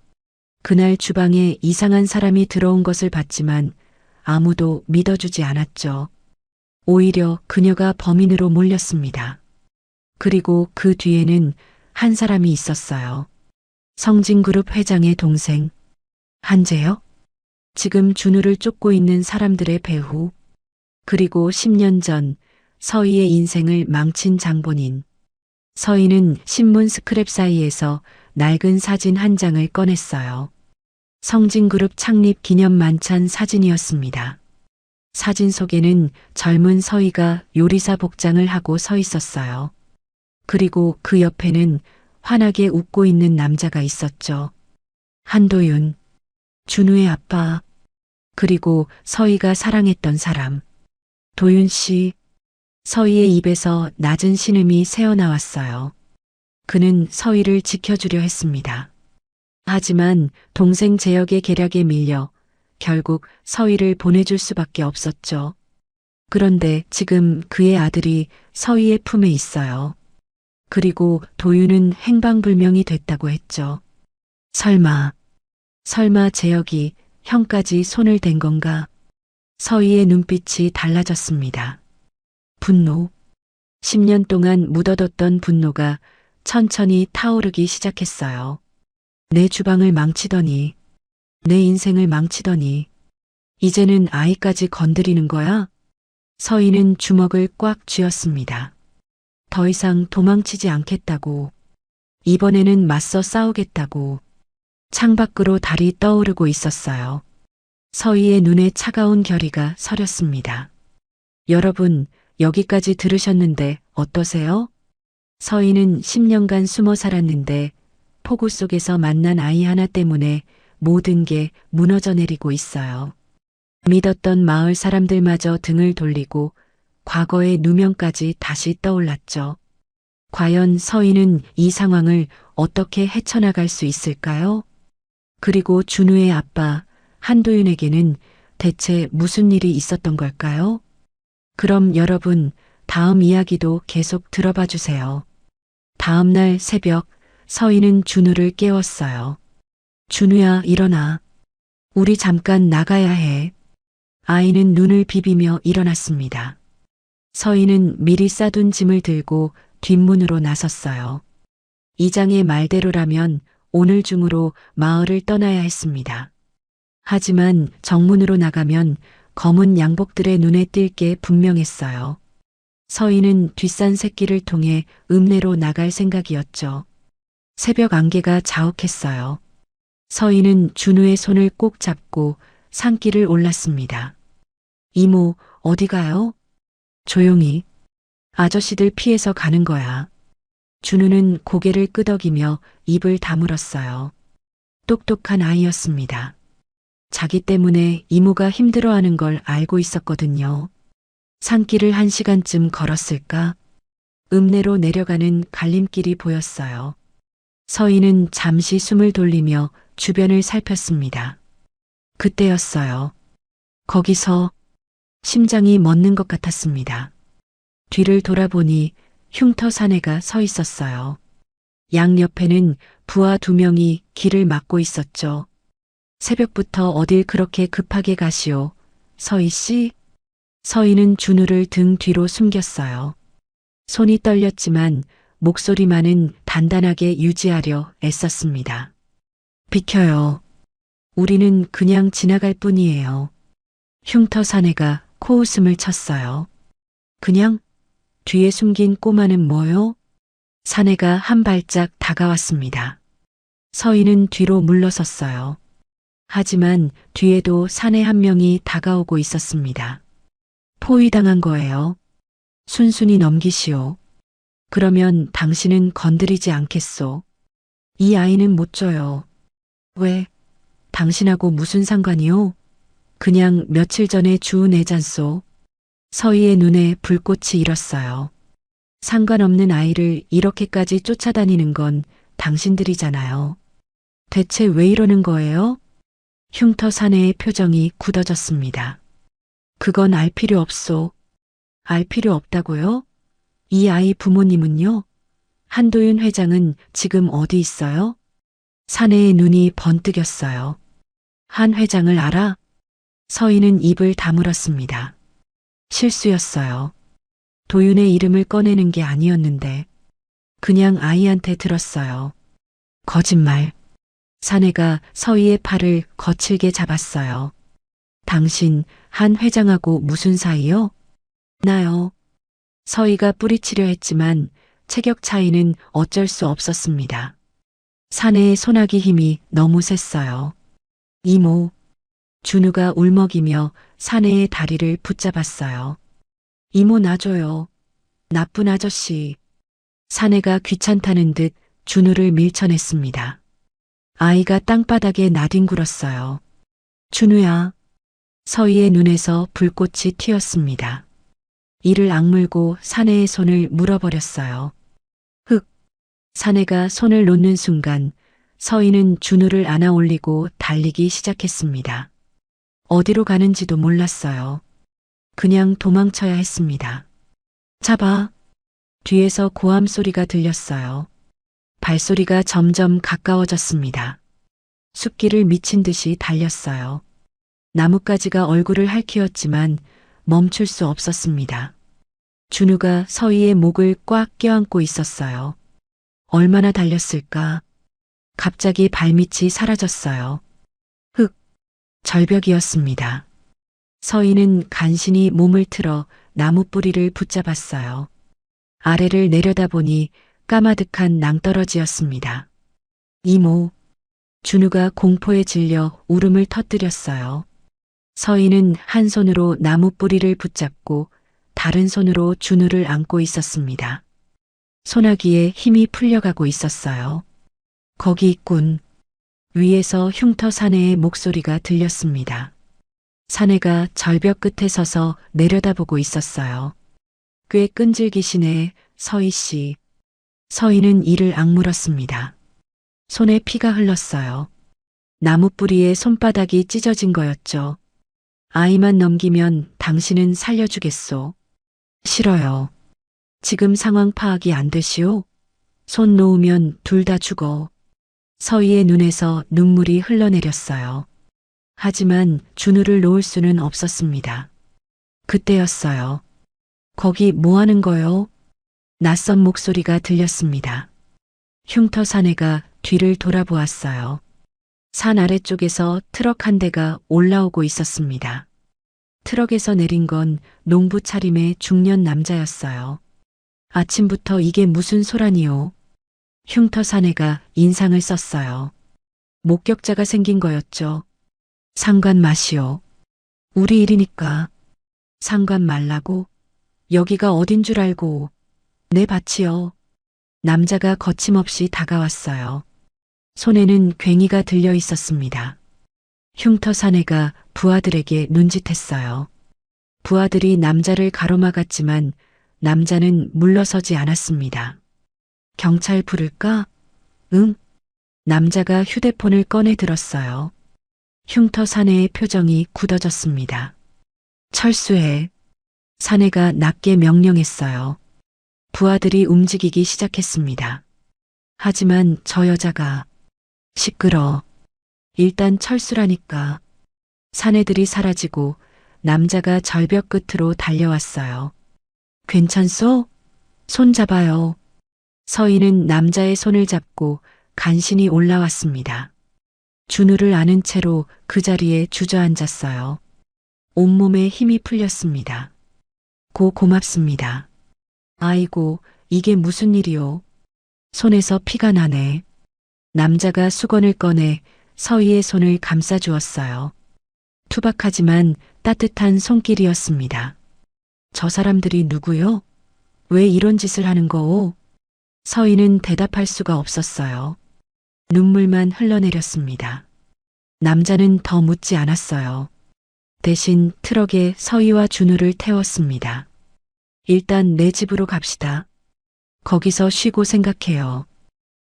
그날 주방에 이상한 사람이 들어온 것을 봤지만 아무도 믿어주지 않았죠. 오히려 그녀가 범인으로 몰렸습니다. 그리고 그 뒤에는 한 사람이 있었어요. 성진그룹 회장의 동생, 한재혁? 지금 준우를 쫓고 있는 사람들의 배후. 그리고 10년 전 서희의 인생을 망친 장본인. 서희는 신문 스크랩 사이에서 낡은 사진 한 장을 꺼냈어요. 성진그룹 창립 기념 만찬 사진이었습니다. 사진 속에는 젊은 서희가 요리사 복장을 하고 서 있었어요. 그리고 그 옆에는 환하게 웃고 있는 남자가 있었죠. 한도윤, 준우의 아빠, 그리고 서희가 사랑했던 사람. 도윤 씨, 서희의 입에서 낮은 신음이 새어나왔어요. 그는 서희를 지켜주려 했습니다. 하지만 동생 재혁의 계략에 밀려 결국 서희를 보내줄 수밖에 없었죠. 그런데 지금 그의 아들이 서희의 품에 있어요. 그리고 도윤은 행방불명이 됐다고 했죠. 설마 재혁이 형까지 손을 댄 건가? 서희의 눈빛이 달라졌습니다. 분노. 10년 동안 묻어뒀던 분노가 천천히 타오르기 시작했어요. 내 주방을 망치더니, 내 인생을 망치더니, 이제는 아이까지 건드리는 거야? 서희는 주먹을 꽉 쥐었습니다. 더 이상 도망치지 않겠다고, 이번에는 맞서 싸우겠다고, 창밖으로 달이 떠오르고 있었어요. 서희의 눈에 차가운 결의가 서렸습니다. 여러분, 여기까지 들으셨는데 어떠세요? 서희는 10년간 숨어 살았는데 폭우 속에서 만난 아이 하나 때문에 모든 게 무너져 내리고 있어요. 믿었던 마을 사람들마저 등을 돌리고 과거의 누명까지 다시 떠올랐죠. 과연 서희는 이 상황을 어떻게 헤쳐나갈 수 있을까요? 그리고 준우의 아빠 한도윤에게는 대체 무슨 일이 있었던 걸까요? 그럼 여러분, 다음 이야기도 계속 들어봐 주세요. 다음 날 새벽, 서희는 준우를 깨웠어요. 준우야, 일어나. 우리 잠깐 나가야 해. 아이는 눈을 비비며 일어났습니다. 서희는 미리 싸둔 짐을 들고 뒷문으로 나섰어요. 이장의 말대로라면 오늘 중으로 마을을 떠나야 했습니다. 하지만 정문으로 나가면 검은 양복들의 눈에 띌 게 분명했어요. 서희는 뒷산 새길을 통해 읍내로 나갈 생각이었죠. 새벽 안개가 자욱했어요. 서희는 준우의 손을 꼭 잡고 산길을 올랐습니다. 이모, 어디 가요? 조용히. 아저씨들 피해서 가는 거야. 준우는 고개를 끄덕이며 입을 다물었어요. 똑똑한 아이였습니다. 자기 때문에 이모가 힘들어하는 걸 알고 있었거든요. 산길을 1시간쯤 걸었을까? 읍내로 내려가는 갈림길이 보였어요. 서희는 잠시 숨을 돌리며 주변을 살폈습니다. 그때였어요. 거기서 심장이 멎는 것 같았습니다. 뒤를 돌아보니 흉터 사내가 서 있었어요. 양옆에는 부하 2명이 길을 막고 있었죠. 새벽부터 어딜 그렇게 급하게 가시오, 서희 씨? 서희는 준우를 등 뒤로 숨겼어요. 손이 떨렸지만 목소리만은 단단하게 유지하려 애썼습니다. 비켜요. 우리는 그냥 지나갈 뿐이에요. 흉터 사내가 코웃음을 쳤어요. 그냥? 뒤에 숨긴 꼬마는 뭐요? 사내가 한 발짝 다가왔습니다. 서희는 뒤로 물러섰어요. 하지만 뒤에도 사내 한 명이 다가오고 있었습니다. 포위당한 거예요. 순순히 넘기시오. 그러면 당신은 건드리지 않겠소. 이 아이는 못 줘요. 왜? 당신하고 무슨 상관이요? 그냥 며칠 전에 주운 애잔소. 서희의 눈에 불꽃이 일었어요. 상관없는 아이를 이렇게까지 쫓아다니는 건 당신들이잖아요. 대체 왜 이러는 거예요? 흉터 사내의 표정이 굳어졌습니다. 그건 알 필요 없소. 알 필요 없다고요? 이 아이 부모님은요? 한도윤 회장은 지금 어디 있어요? 사내의 눈이 번뜩였어요. 한 회장을 알아? 서희는 입을 다물었습니다. 실수였어요. 도윤의 이름을 꺼내는 게 아니었는데 그냥 아이한테 들었어요. 거짓말. 사내가 서희의 팔을 거칠게 잡았어요. 당신 한 회장하고 무슨 사이요? 나요. 서희가 뿌리치려 했지만 체격 차이는 어쩔 수 없었습니다. 사내의 손아귀 힘이 너무 셌어요. 이모. 준우가 울먹이며 사내의 다리를 붙잡았어요. 이모 놔줘요. 나쁜 아저씨. 사내가 귀찮다는 듯 준우를 밀쳐냈습니다. 아이가 땅바닥에 나뒹굴었어요. 준우야. 서희의 눈에서 불꽃이 튀었습니다. 이를 악물고 사내의 손을 물어버렸어요. 흑. 사내가 손을 놓는 순간 서희는 준우를 안아 올리고 달리기 시작했습니다. 어디로 가는지도 몰랐어요. 그냥 도망쳐야 했습니다. 잡아. 뒤에서 고함 소리가 들렸어요. 발소리가 점점 가까워졌습니다. 숲길을 미친 듯이 달렸어요. 나뭇가지가 얼굴을 핥히었지만 멈출 수 없었습니다. 준우가 서희의 목을 꽉 껴안고 있었어요. 얼마나 달렸을까? 갑자기 발밑이 사라졌어요. 흙, 절벽이었습니다. 서희는 간신히 몸을 틀어 나무 뿌리를 붙잡았어요. 아래를 내려다보니 까마득한 낭떠러지였습니다. 이모. 준우가 공포에 질려 울음을 터뜨렸어요. 서희는 한 손으로 나무 뿌리를 붙잡고 다른 손으로 준우를 안고 있었습니다. 소나기에 힘이 풀려가고 있었어요. 거기 있군. 위에서 흉터 사내의 목소리가 들렸습니다. 사내가 절벽 끝에 서서 내려다보고 있었어요. 꽤 끈질기시네, 서희 씨. 서희는 이를 악물었습니다. 손에 피가 흘렀어요. 나무 뿌리에 손바닥이 찢어진 거였죠. 아이만 넘기면 당신은 살려주겠소. 싫어요. 지금 상황 파악이 안 되시오? 손 놓으면 둘 다 죽어. 서희의 눈에서 눈물이 흘러내렸어요. 하지만 준우를 놓을 수는 없었습니다. 그때였어요. 거기 뭐 하는 거요? 낯선 목소리가 들렸습니다. 흉터 사내가 뒤를 돌아보았어요. 산 아래쪽에서 트럭 한 대가 올라오고 있었습니다. 트럭에서 내린 건 농부 차림의 중년 남자였어요. 아침부터 이게 무슨 소란이요? 흉터 사내가 인상을 썼어요. 목격자가 생긴 거였죠. 상관 마시오. 우리 일이니까. 상관 말라고? 여기가 어딘 줄 알고. 내 밭이요. 남자가 거침없이 다가왔어요. 손에는 괭이가 들려 있었습니다. 흉터 사내가 부하들에게 눈짓했어요. 부하들이 남자를 가로막았지만 남자는 물러서지 않았습니다. 경찰 부를까? 응. 남자가 휴대폰을 꺼내 들었어요. 흉터 사내의 표정이 굳어졌습니다. 철수해. 사내가 낮게 명령했어요. 부하들이 움직이기 시작했습니다. 하지만 저 여자가 시끄러. 일단 철수라니까. 사내들이 사라지고 남자가 절벽 끝으로 달려왔어요. 괜찮소? 손 잡아요. 서인은 남자의 손을 잡고 간신히 올라왔습니다. 준우를 아는 채로 그 자리에 주저앉았어요. 온몸에 힘이 풀렸습니다. 고맙습니다. 아이고, 이게 무슨 일이오? 손에서 피가 나네. 남자가 수건을 꺼내 서희의 손을 감싸주었어요. 투박하지만 따뜻한 손길이었습니다. 저 사람들이 누구요? 왜 이런 짓을 하는 거오? 서희는 대답할 수가 없었어요. 눈물만 흘러내렸습니다. 남자는 더 묻지 않았어요. 대신 트럭에 서희와 준우를 태웠습니다. 일단 내 집으로 갑시다. 거기서 쉬고 생각해요.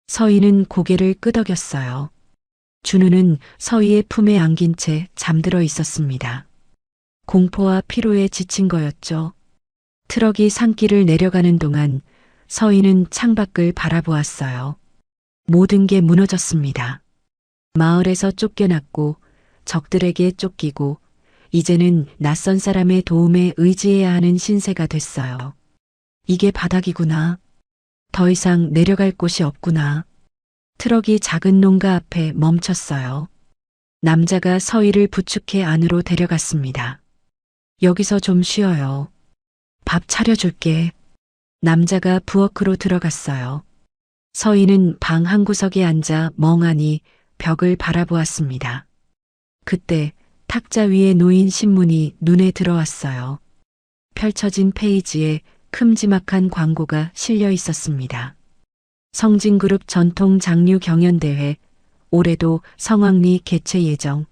서희는 고개를 끄덕였어요. 준우는 서희의 품에 안긴 채 잠들어 있었습니다. 공포와 피로에 지친 거였죠. 트럭이 산길을 내려가는 동안 서희는 창밖을 바라보았어요. 모든 게 무너졌습니다. 마을에서 쫓겨났고 적들에게 쫓기고 이제는 낯선 사람의 도움에 의지해야 하는 신세가 됐어요. 이게 바닥이구나. 더 이상 내려갈 곳이 없구나. 트럭이 작은 농가 앞에 멈췄어요. 남자가 서희를 부축해 안으로 데려갔습니다. 여기서 좀 쉬어요. 밥 차려줄게. 남자가 부엌으로 들어갔어요. 서희는 방 한구석에 앉아 멍하니 벽을 바라보았습니다. 그때 탁자 위에 놓인 신문이 눈에 들어왔어요. 펼쳐진 페이지에 큼지막한 광고가 실려 있었습니다. 성진그룹 전통 장류 경연대회, 올해도 성황리 개최 예정.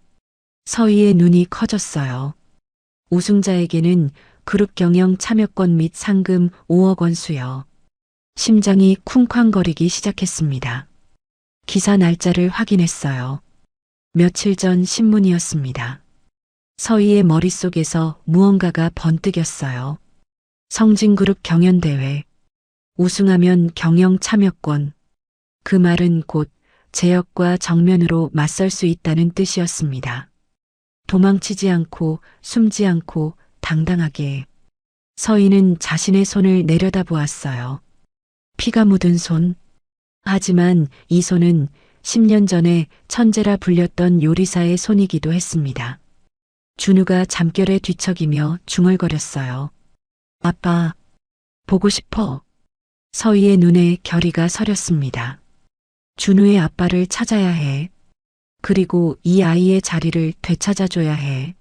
서희의 눈이 커졌어요. 우승자에게는 그룹 경영 참여권 및 상금 5억 원 수여. 심장이 쿵쾅거리기 시작했습니다. 기사 날짜를 확인했어요. 며칠 전 신문이었습니다. 서희의 머릿속에서 무언가가 번뜩였어요. 성진그룹 경연대회. 우승하면 경영 참여권. 그 말은 곧 제역과 정면으로 맞설 수 있다는 뜻이었습니다. 도망치지 않고 숨지 않고 당당하게. 서희는 자신의 손을 내려다보았어요. 피가 묻은 손. 하지만 이 손은 10년 전에 천재라 불렸던 요리사의 손이기도 했습니다. 준우가 잠결에 뒤척이며 중얼거렸어요. 아빠, 보고 싶어. 서희의 눈에 결의가 서렸습니다. 준우의 아빠를 찾아야 해. 그리고 이 아이의 자리를 되찾아줘야 해.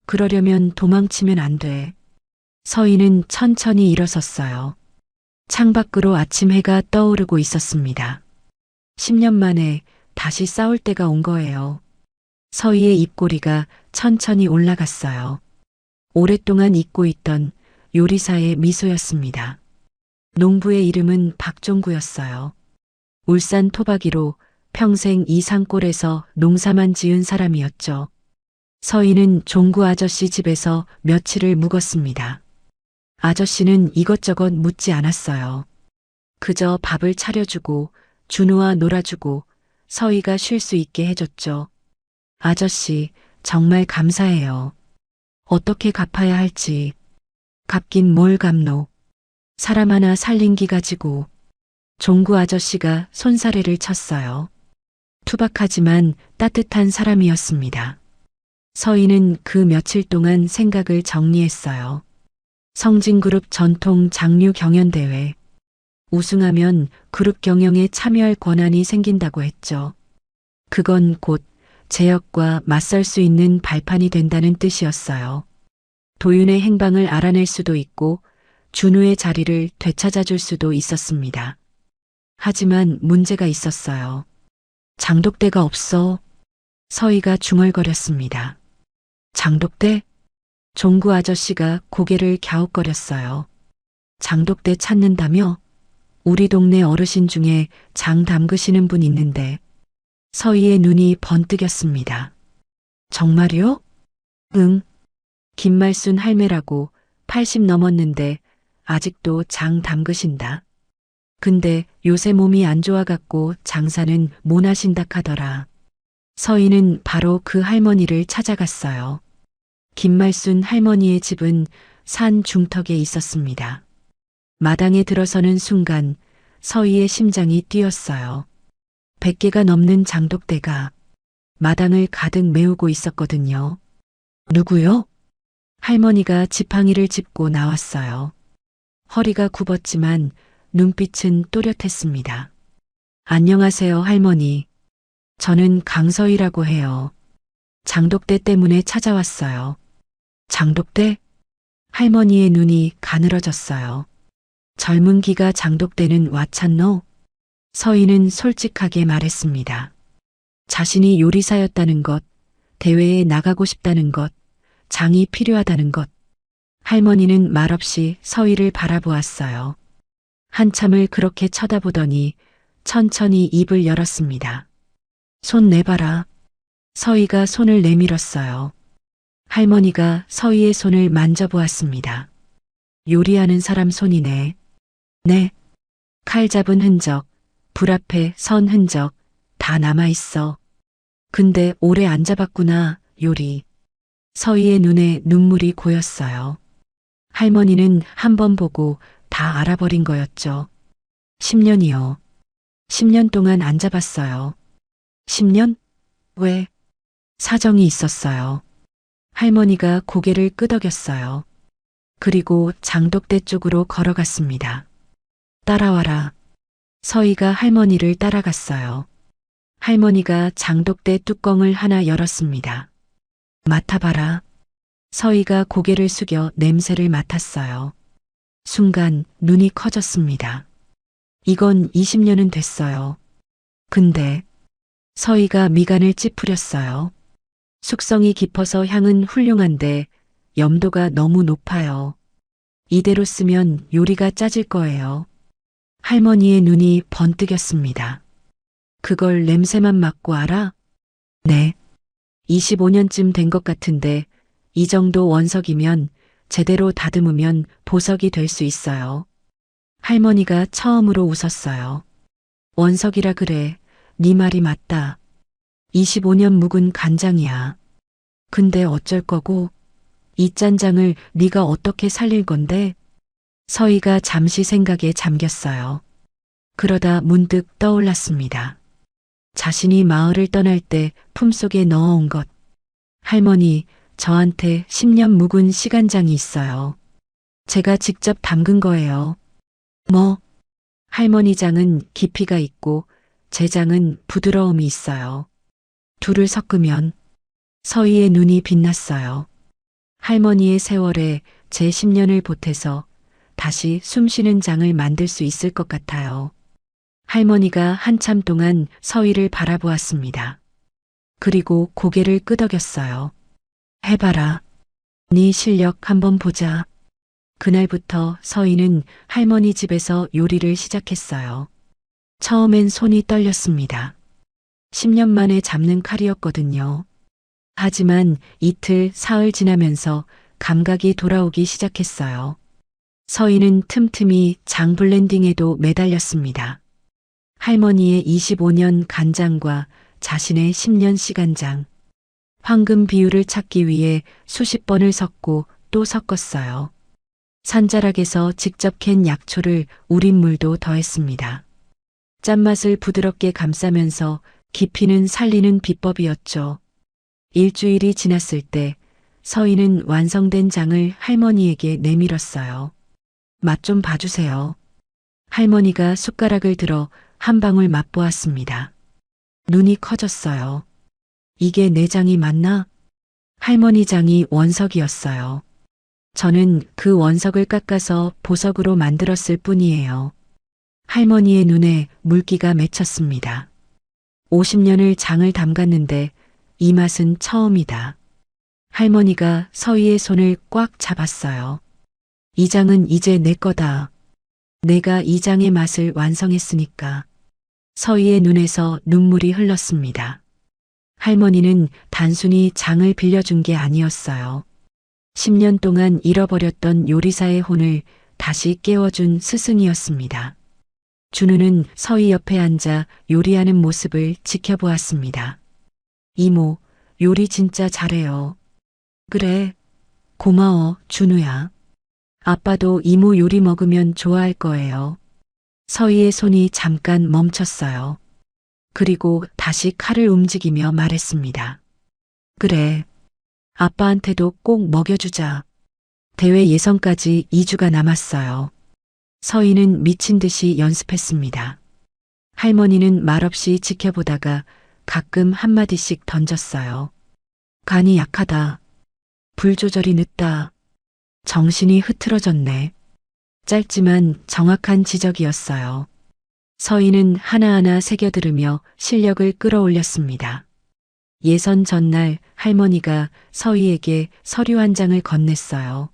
그러려면 도망치면 안 돼. 서희는 천천히 일어섰어요. 창밖으로 아침 해가 떠오르고 있었습니다. 10년 만에 다시 싸울 때가 온 거예요. 서희의 입꼬리가 천천히 올라갔어요. 오랫동안 잊고 있던 요리사의 미소였습니다. 농부의 이름은 박종구였어요. 울산 토박이로 평생 이 산골에서 농사만 지은 사람이었죠. 서희는 종구 아저씨 집에서 며칠을 묵었습니다. 아저씨는 이것저것 묻지 않았어요. 그저 밥을 차려주고 준우와 놀아주고 서희가 쉴 수 있게 해줬죠. 아저씨, 정말 감사해요. 어떻게 갚아야 할지. 갚긴 뭘 갚노. 사람 하나 살린 기 가지고. 종구 아저씨가 손사래를 쳤어요. 투박하지만 따뜻한 사람이었습니다. 서희는 그 며칠 동안 생각을 정리했어요. 성진그룹 전통 장류 경연대회. 우승하면 그룹 경영에 참여할 권한이 생긴다고 했죠. 그건 곧 제역과 맞설 수 있는 발판이 된다는 뜻이었어요. 도윤의 행방을 알아낼 수도 있고 준우의 자리를 되찾아줄 수도 있었습니다. 하지만 문제가 있었어요. 장독대가 없어. 서희가 중얼거렸습니다. 장독대? 종구 아저씨가 고개를 갸웃거렸어요. 장독대 찾는다며? 우리 동네 어르신 중에 장 담그시는 분 있는데. 서희의 눈이 번뜩였습니다. 정말요? 응. 김말순 할매라고 80 넘었는데 아직도 장 담그신다. 근데 요새 몸이 안 좋아갖고 장사는 못 하신다 카더라. 서희는 바로 그 할머니를 찾아갔어요. 김말순 할머니의 집은 산 중턱에 있었습니다. 마당에 들어서는 순간 서희의 심장이 뛰었어요. 100개가 넘는 장독대가 마당을 가득 메우고 있었거든요. 누구요? 할머니가 지팡이를 짚고 나왔어요. 허리가 굽었지만 눈빛은 또렷했습니다. 안녕하세요, 할머니. 저는 강서희라고 해요. 장독대 때문에 찾아왔어요. 장독대? 할머니의 눈이 가늘어졌어요. 젊은 기가 장독대는 와찬노? 서희는 솔직하게 말했습니다. 자신이 요리사였다는 것, 대회에 나가고 싶다는 것, 장이 필요하다는 것. 할머니는 말없이 서희를 바라보았어요. 한참을 그렇게 쳐다보더니 천천히 입을 열었습니다. 손 내봐라. 서희가 손을 내밀었어요. 할머니가 서희의 손을 만져보았습니다. 요리하는 사람 손이네. 네. 칼 잡은 흔적, 불 앞에 선 흔적 다 남아있어. 근데 오래 안 잡았구나, 요리. 서희의 눈에 눈물이 고였어요. 할머니는 한 번 보고 다 알아버린 거였죠. 10년이요. 10년 동안 안 잡았어요. 10년? 왜? 사정이 있었어요. 할머니가 고개를 끄덕였어요. 그리고 장독대 쪽으로 걸어갔습니다. 따라와라. 서희가 할머니를 따라갔어요. 할머니가 장독대 뚜껑을 하나 열었습니다. 맡아봐라. 서희가 고개를 숙여 냄새를 맡았어요. 순간 눈이 커졌습니다. 이건 20년은 됐어요. 근데 서희가 미간을 찌푸렸어요. 숙성이 깊어서 향은 훌륭한데 염도가 너무 높아요. 이대로 쓰면 요리가 짜질 거예요. 할머니의 눈이 번뜩였습니다. 그걸 냄새만 맡고 알아? 네. 25년쯤 된 것 같은데 이 정도 원석이면 제대로 다듬으면 보석이 될 수 있어요. 할머니가 처음으로 웃었어요. 원석이라 그래. 네 말이 맞다. 25년 묵은 간장이야. 근데 어쩔 거고? 이 짠장을 네가 어떻게 살릴 건데? 서희가 잠시 생각에 잠겼어요. 그러다 문득 떠올랐습니다. 자신이 마을을 떠날 때 품속에 넣어온 것. 할머니, 저한테 10년 묵은 시간장이 있어요. 제가 직접 담근 거예요. 뭐? 할머니 장은 깊이가 있고 제 장은 부드러움이 있어요. 둘을 섞으면 서희의 눈이 빛났어요. 할머니의 세월에 제 10년을 보태서 다시 숨쉬는 장을 만들 수 있을 것 같아요. 할머니가 한참 동안 서희를 바라보았습니다. 그리고 고개를 끄덕였어요. 해봐라. 네 실력 한번 보자. 그날부터 서희는 할머니 집에서 요리를 시작했어요. 처음엔 손이 떨렸습니다. 10년 만에 잡는 칼이었거든요. 하지만 이틀, 사흘 지나면서 감각이 돌아오기 시작했어요. 서희는 틈틈이 장 블렌딩에도 매달렸습니다. 할머니의 25년 간장과 자신의 10년 시간장. 황금 비율을 찾기 위해 수십 번을 섞고 또 섞었어요. 산자락에서 직접 캔 약초를 우린 물도 더했습니다. 짠맛을 부드럽게 감싸면서 깊이는 살리는 비법이었죠. 일주일이 지났을 때 서희는 완성된 장을 할머니에게 내밀었어요. 맛 좀 봐주세요. 할머니가 숟가락을 들어 한 방울 맛보았습니다. 눈이 커졌어요. 이게 내 장이 맞나? 할머니 장이 원석이었어요. 저는 그 원석을 깎아서 보석으로 만들었을 뿐이에요. 할머니의 눈에 물기가 맺혔습니다. 50년을 장을 담갔는데 이 맛은 처음이다. 할머니가 서희의 손을 꽉 잡았어요. 이 장은 이제 내 거다. 내가 이 장의 맛을 완성했으니까. 서희의 눈에서 눈물이 흘렀습니다. 할머니는 단순히 장을 빌려준 게 아니었어요. 10년 동안 잃어버렸던 요리사의 혼을 다시 깨워준 스승이었습니다. 준우는 서희 옆에 앉아 요리하는 모습을 지켜보았습니다. 이모, 요리 진짜 잘해요. 그래, 고마워, 준우야. 아빠도 이모 요리 먹으면 좋아할 거예요. 서희의 손이 잠깐 멈췄어요. 그리고 다시 칼을 움직이며 말했습니다. 그래, 아빠한테도 꼭 먹여주자. 대회 예선까지 2주가 남았어요. 서희는 미친 듯이 연습했습니다. 할머니는 말없이 지켜보다가 가끔 한마디씩 던졌어요. 간이 약하다. 불 조절이 늦다. 정신이 흐트러졌네. 짧지만 정확한 지적이었어요. 서희는 하나하나 새겨들으며 실력을 끌어올렸습니다. 예선 전날 할머니가 서희에게 서류 한 장을 건넸어요.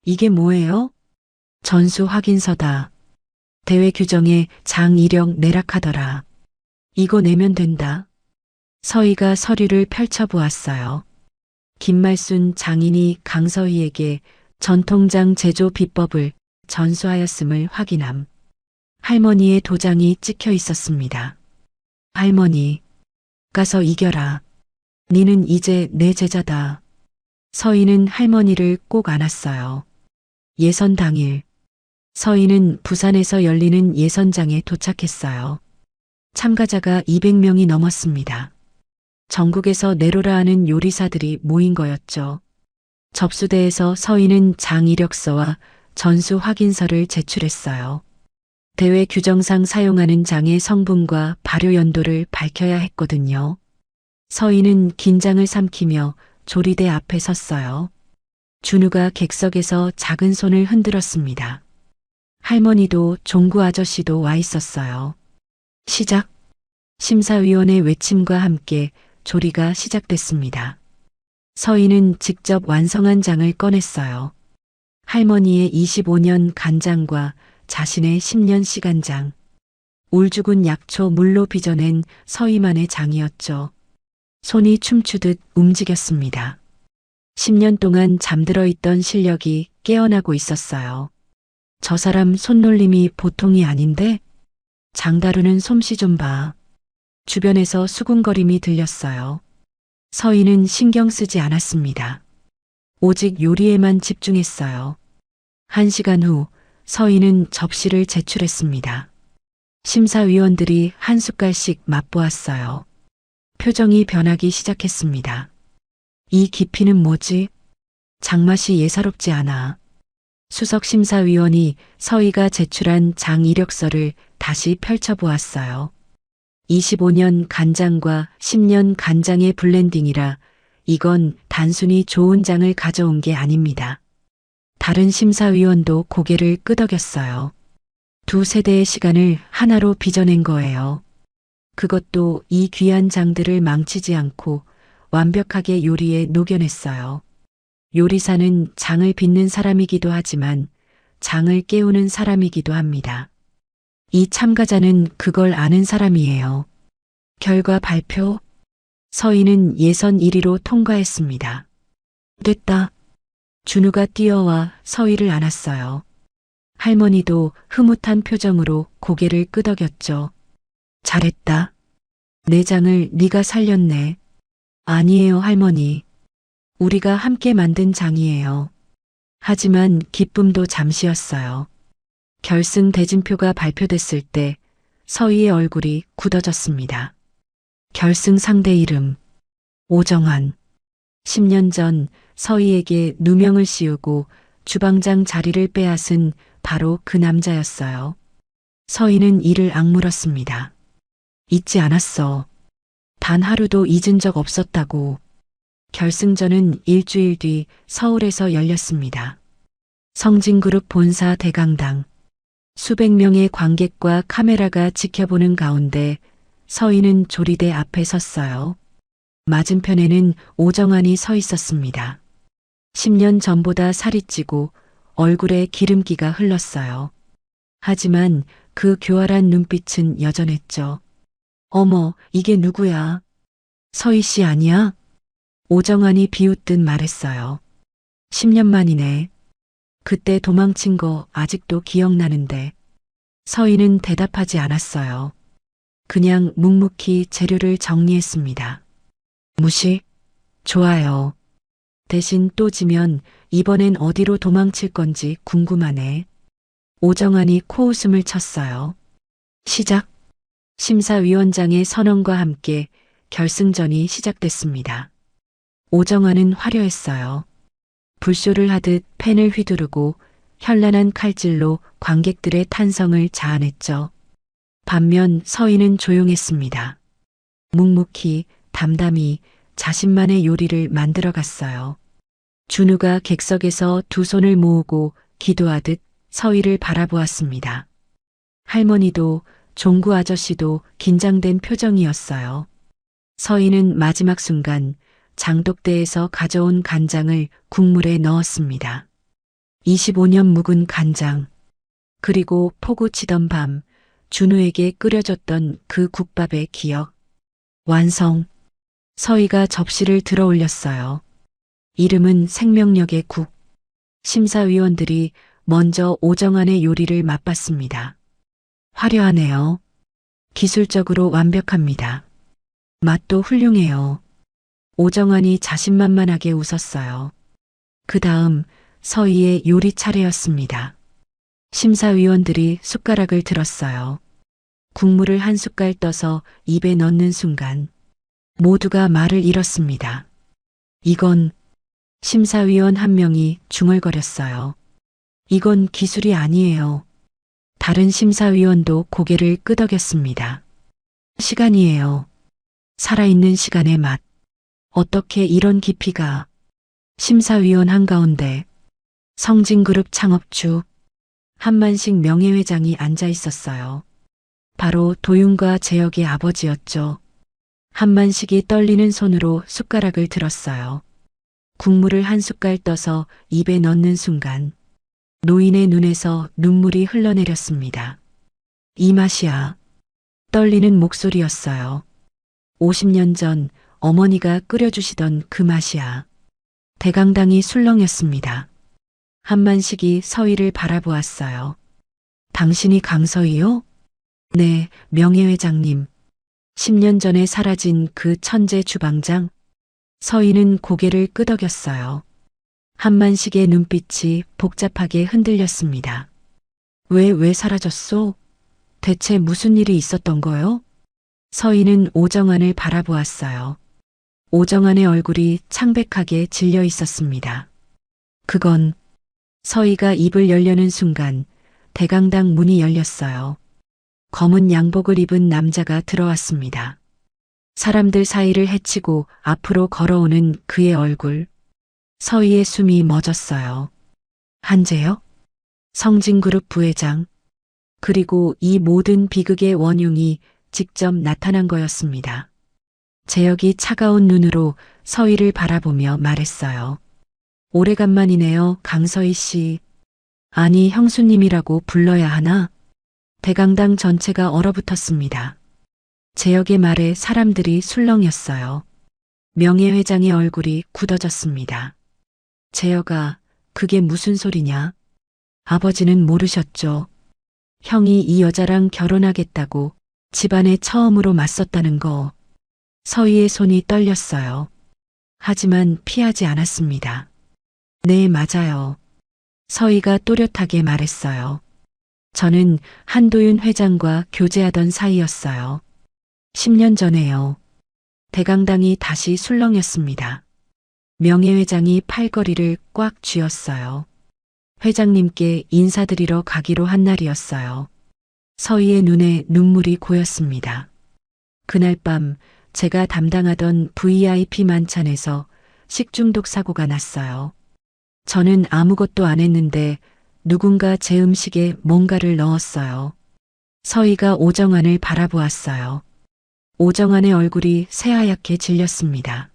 이게 뭐예요? 전수 확인서다. 대회 규정에 장 이력 내락하더라. 이거 내면 된다. 서희가 서류를 펼쳐보았어요. 김말순 장인이 강서희에게 전통장 제조 비법을 전수하였음을 확인함. 할머니의 도장이 찍혀 있었습니다. 할머니, 가서 이겨라. 니는 이제 내 제자다. 서희는 할머니를 꼭 안았어요. 예선 당일, 서희는 부산에서 열리는 예선장에 도착했어요. 참가자가 200명이 넘었습니다. 전국에서 내로라 하는 요리사들이 모인 거였죠. 접수대에서 서희는 장 이력서와 전수 확인서를 제출했어요. 대회 규정상 사용하는 장의 성분과 발효 연도를 밝혀야 했거든요. 서희는 긴장을 삼키며 조리대 앞에 섰어요. 준우가 객석에서 작은 손을 흔들었습니다. 할머니도 종구 아저씨도 와 있었어요. 시작. 심사위원의 외침과 함께 조리가 시작됐습니다. 서희는 직접 완성한 장을 꺼냈어요. 할머니의 25년 간장과 자신의 10년 시간장. 울죽은 약초 물로 빚어낸 서희만의 장이었죠. 손이 춤추듯 움직였습니다. 10년 동안 잠들어 있던 실력이 깨어나고 있었어요. 저 사람 손놀림이 보통이 아닌데? 장다루는 솜씨 좀 봐. 주변에서 수군거림이 들렸어요. 서희는 신경 쓰지 않았습니다. 오직 요리에만 집중했어요. 1시간 후 서희는 접시를 제출했습니다. 심사위원들이 한 숟갈씩 맛보았어요. 표정이 변하기 시작했습니다. 이 깊이는 뭐지? 장맛이 예사롭지 않아. 수석 심사위원이 서희가 제출한 장 이력서를 다시 펼쳐보았어요. 25년 간장과 10년 간장의 블렌딩이라 이건 단순히 좋은 장을 가져온 게 아닙니다. 다른 심사위원도 고개를 끄덕였어요. 두 세대의 시간을 하나로 빚어낸 거예요. 그것도 이 귀한 장들을 망치지 않고 완벽하게 요리에 녹여냈어요. 요리사는 장을 빚는 사람이기도 하지만 장을 깨우는 사람이기도 합니다. 이 참가자는 그걸 아는 사람이에요. 결과 발표. 서희는 예선 1위로 통과했습니다. 됐다. 준우가 뛰어와 서희를 안았어요. 할머니도 흐뭇한 표정으로 고개를 끄덕였죠. 잘했다. 내 장을 네가 살렸네. 아니에요, 할머니. 우리가 함께 만든 장이에요. 하지만 기쁨도 잠시였어요. 결승 대진표가 발표됐을 때 서희의 얼굴이 굳어졌습니다. 결승 상대 이름 오정환. 10년 전 서희에게 누명을 씌우고 주방장 자리를 빼앗은 바로 그 남자였어요. 서희는 이를 악물었습니다. 잊지 않았어. 단 하루도 잊은 적 없었다고. 결승전은 일주일 뒤 서울에서 열렸습니다. 성진그룹 본사 대강당. 수백 명의 관객과 카메라가 지켜보는 가운데 서희는 조리대 앞에 섰어요. 맞은편에는 오정환이 서 있었습니다. 10년 전보다 살이 찌고 얼굴에 기름기가 흘렀어요. 하지만 그 교활한 눈빛은 여전했죠. 어머, 이게 누구야? 서희 씨 아니야? 오정환이 비웃듯 말했어요. 10년 만이네. 그때 도망친 거 아직도 기억나는데. 서희는 대답하지 않았어요. 그냥 묵묵히 재료를 정리했습니다. 무시? 좋아요. 대신 또 지면 이번엔 어디로 도망칠 건지 궁금하네. 오정환이 코웃음을 쳤어요. 시작. 심사위원장의 선언과 함께 결승전이 시작됐습니다. 오정환은 화려했어요. 불쇼를 하듯 펜을 휘두르고 현란한 칼질로 관객들의 탄성을 자아냈죠. 반면 서희는 조용했습니다. 묵묵히 담담히 자신만의 요리를 만들어갔어요. 준우가 객석에서 두 손을 모으고 기도하듯 서희를 바라보았습니다. 할머니도 종구 아저씨도 긴장된 표정이었어요. 서희는 마지막 순간 장독대에서 가져온 간장을 국물에 넣었습니다. 25년 묵은 간장. 그리고 포구 치던 밤 준우에게 끓여줬던 그 국밥의 기억. 완성. 서희가 접시를 들어 올렸어요. 이름은 생명력의 국. 심사위원들이 먼저 오정환의 요리를 맛봤습니다. 화려하네요. 기술적으로 완벽합니다. 맛도 훌륭해요. 오정환이 자신만만하게 웃었어요. 그 다음 서희의 요리 차례였습니다. 심사위원들이 숟가락을 들었어요. 국물을 한 숟갈 떠서 입에 넣는 순간 모두가 말을 잃었습니다. 이건 심사위원 한 명이 중얼거렸어요. 이건 기술이 아니에요. 다른 심사위원도 고개를 끄덕였습니다. 시간이에요. 살아있는 시간의 맛. 어떻게 이런 깊이가. 심사위원 한가운데 성진그룹 창업주 한만식 명예회장이 앉아 있었어요. 바로 도윤과 재혁의 아버지였죠. 한만식이 떨리는 손으로 숟가락을 들었어요. 국물을 한 숟갈 떠서 입에 넣는 순간 노인의 눈에서 눈물이 흘러내렸습니다. 이 맛이야. 떨리는 목소리였어요. 50년 전 어머니가 끓여주시던 그 맛이야. 대강당이 술렁였습니다. 한만식이 서희를 바라보았어요. 당신이 강서희요? 네, 명예회장님. 10년 전에 사라진 그 천재 주방장? 서희는 고개를 끄덕였어요. 한만식의 눈빛이 복잡하게 흔들렸습니다. 왜 사라졌소? 대체 무슨 일이 있었던 거요? 서희는 오정환을 바라보았어요. 오정환의 얼굴이 창백하게 질려 있었습니다. 그건 서희가 입을 열려는 순간 대강당 문이 열렸어요. 검은 양복을 입은 남자가 들어왔습니다. 사람들 사이를 헤치고 앞으로 걸어오는 그의 얼굴. 서희의 숨이 멎었어요. 한재혁? 성진그룹 부회장. 그리고 이 모든 비극의 원흉이 직접 나타난 거였습니다. 재혁이 차가운 눈으로 서희를 바라보며 말했어요. 오래간만이네요, 강서희 씨. 아니, 형수님이라고 불러야 하나? 대강당 전체가 얼어붙었습니다. 재혁의 말에 사람들이 술렁였어요. 명예회장의 얼굴이 굳어졌습니다. 재혁아, 그게 무슨 소리냐? 아버지는 모르셨죠. 형이 이 여자랑 결혼하겠다고 집안에 처음으로 맞섰다는 거. 서희의 손이 떨렸어요. 하지만 피하지 않았습니다. 네, 맞아요. 서희가 또렷하게 말했어요. 저는 한도윤 회장과 교제하던 사이였어요. 10년 전에요. 대강당이 다시 술렁였습니다. 명예회장이 팔걸이를 꽉 쥐었어요. 회장님께 인사드리러 가기로 한 날이었어요. 서희의 눈에 눈물이 고였습니다. 그날 밤 제가 담당하던 VIP 만찬에서 식중독 사고가 났어요. 저는 아무것도 안 했는데 누군가 제 음식에 뭔가를 넣었어요. 서희가 오정환을 바라보았어요. 오정환의 얼굴이 새하얗게 질렸습니다.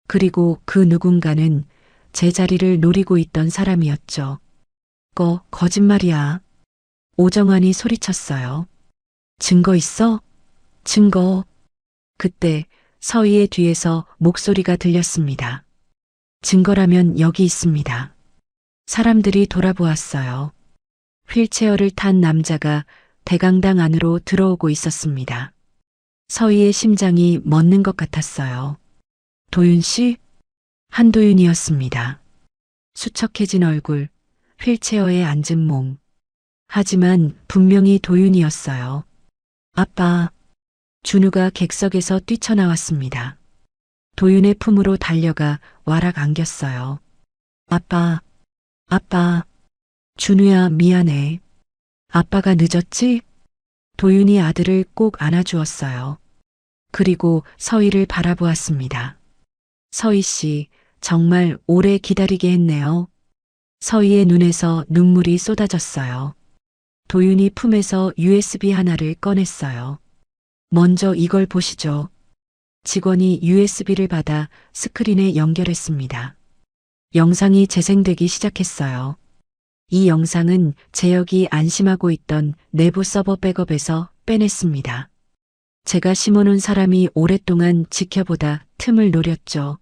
그리고 그 누군가는 제 자리를 노리고 있던 사람이었죠. 거짓말이야. 오정환이 소리쳤어요. 증거 있어? 증거. 그때 서희의 뒤에서 목소리가 들렸습니다. 증거라면 여기 있습니다. 사람들이 돌아보았어요. 휠체어를 탄 남자가 대강당 안으로 들어오고 있었습니다. 서희의 심장이 멎는 것 같았어요. 도윤 씨? 한도윤이었습니다. 수척해진 얼굴, 휠체어에 앉은 몸. 하지만 분명히 도윤이었어요. 아빠. 준우가 객석에서 뛰쳐나왔습니다. 도윤의 품으로 달려가 와락 안겼어요. 아빠. 준우야, 미안해. 아빠가 늦었지? 도윤이 아들을 꼭 안아주었어요. 그리고 서희를 바라보았습니다. 서희 씨, 정말 오래 기다리게 했네요. 서희의 눈에서 눈물이 쏟아졌어요. 도윤이 품에서 USB 하나를 꺼냈어요. 먼저 이걸 보시죠. 직원이 USB를 받아 스크린에 연결했습니다. 영상이 재생되기 시작했어요. 이 영상은 재혁이 안심하고 있던 내부 서버 백업에서 빼냈습니다. 제가 심어놓은 사람이 오랫동안 지켜보다 틈을 노렸죠.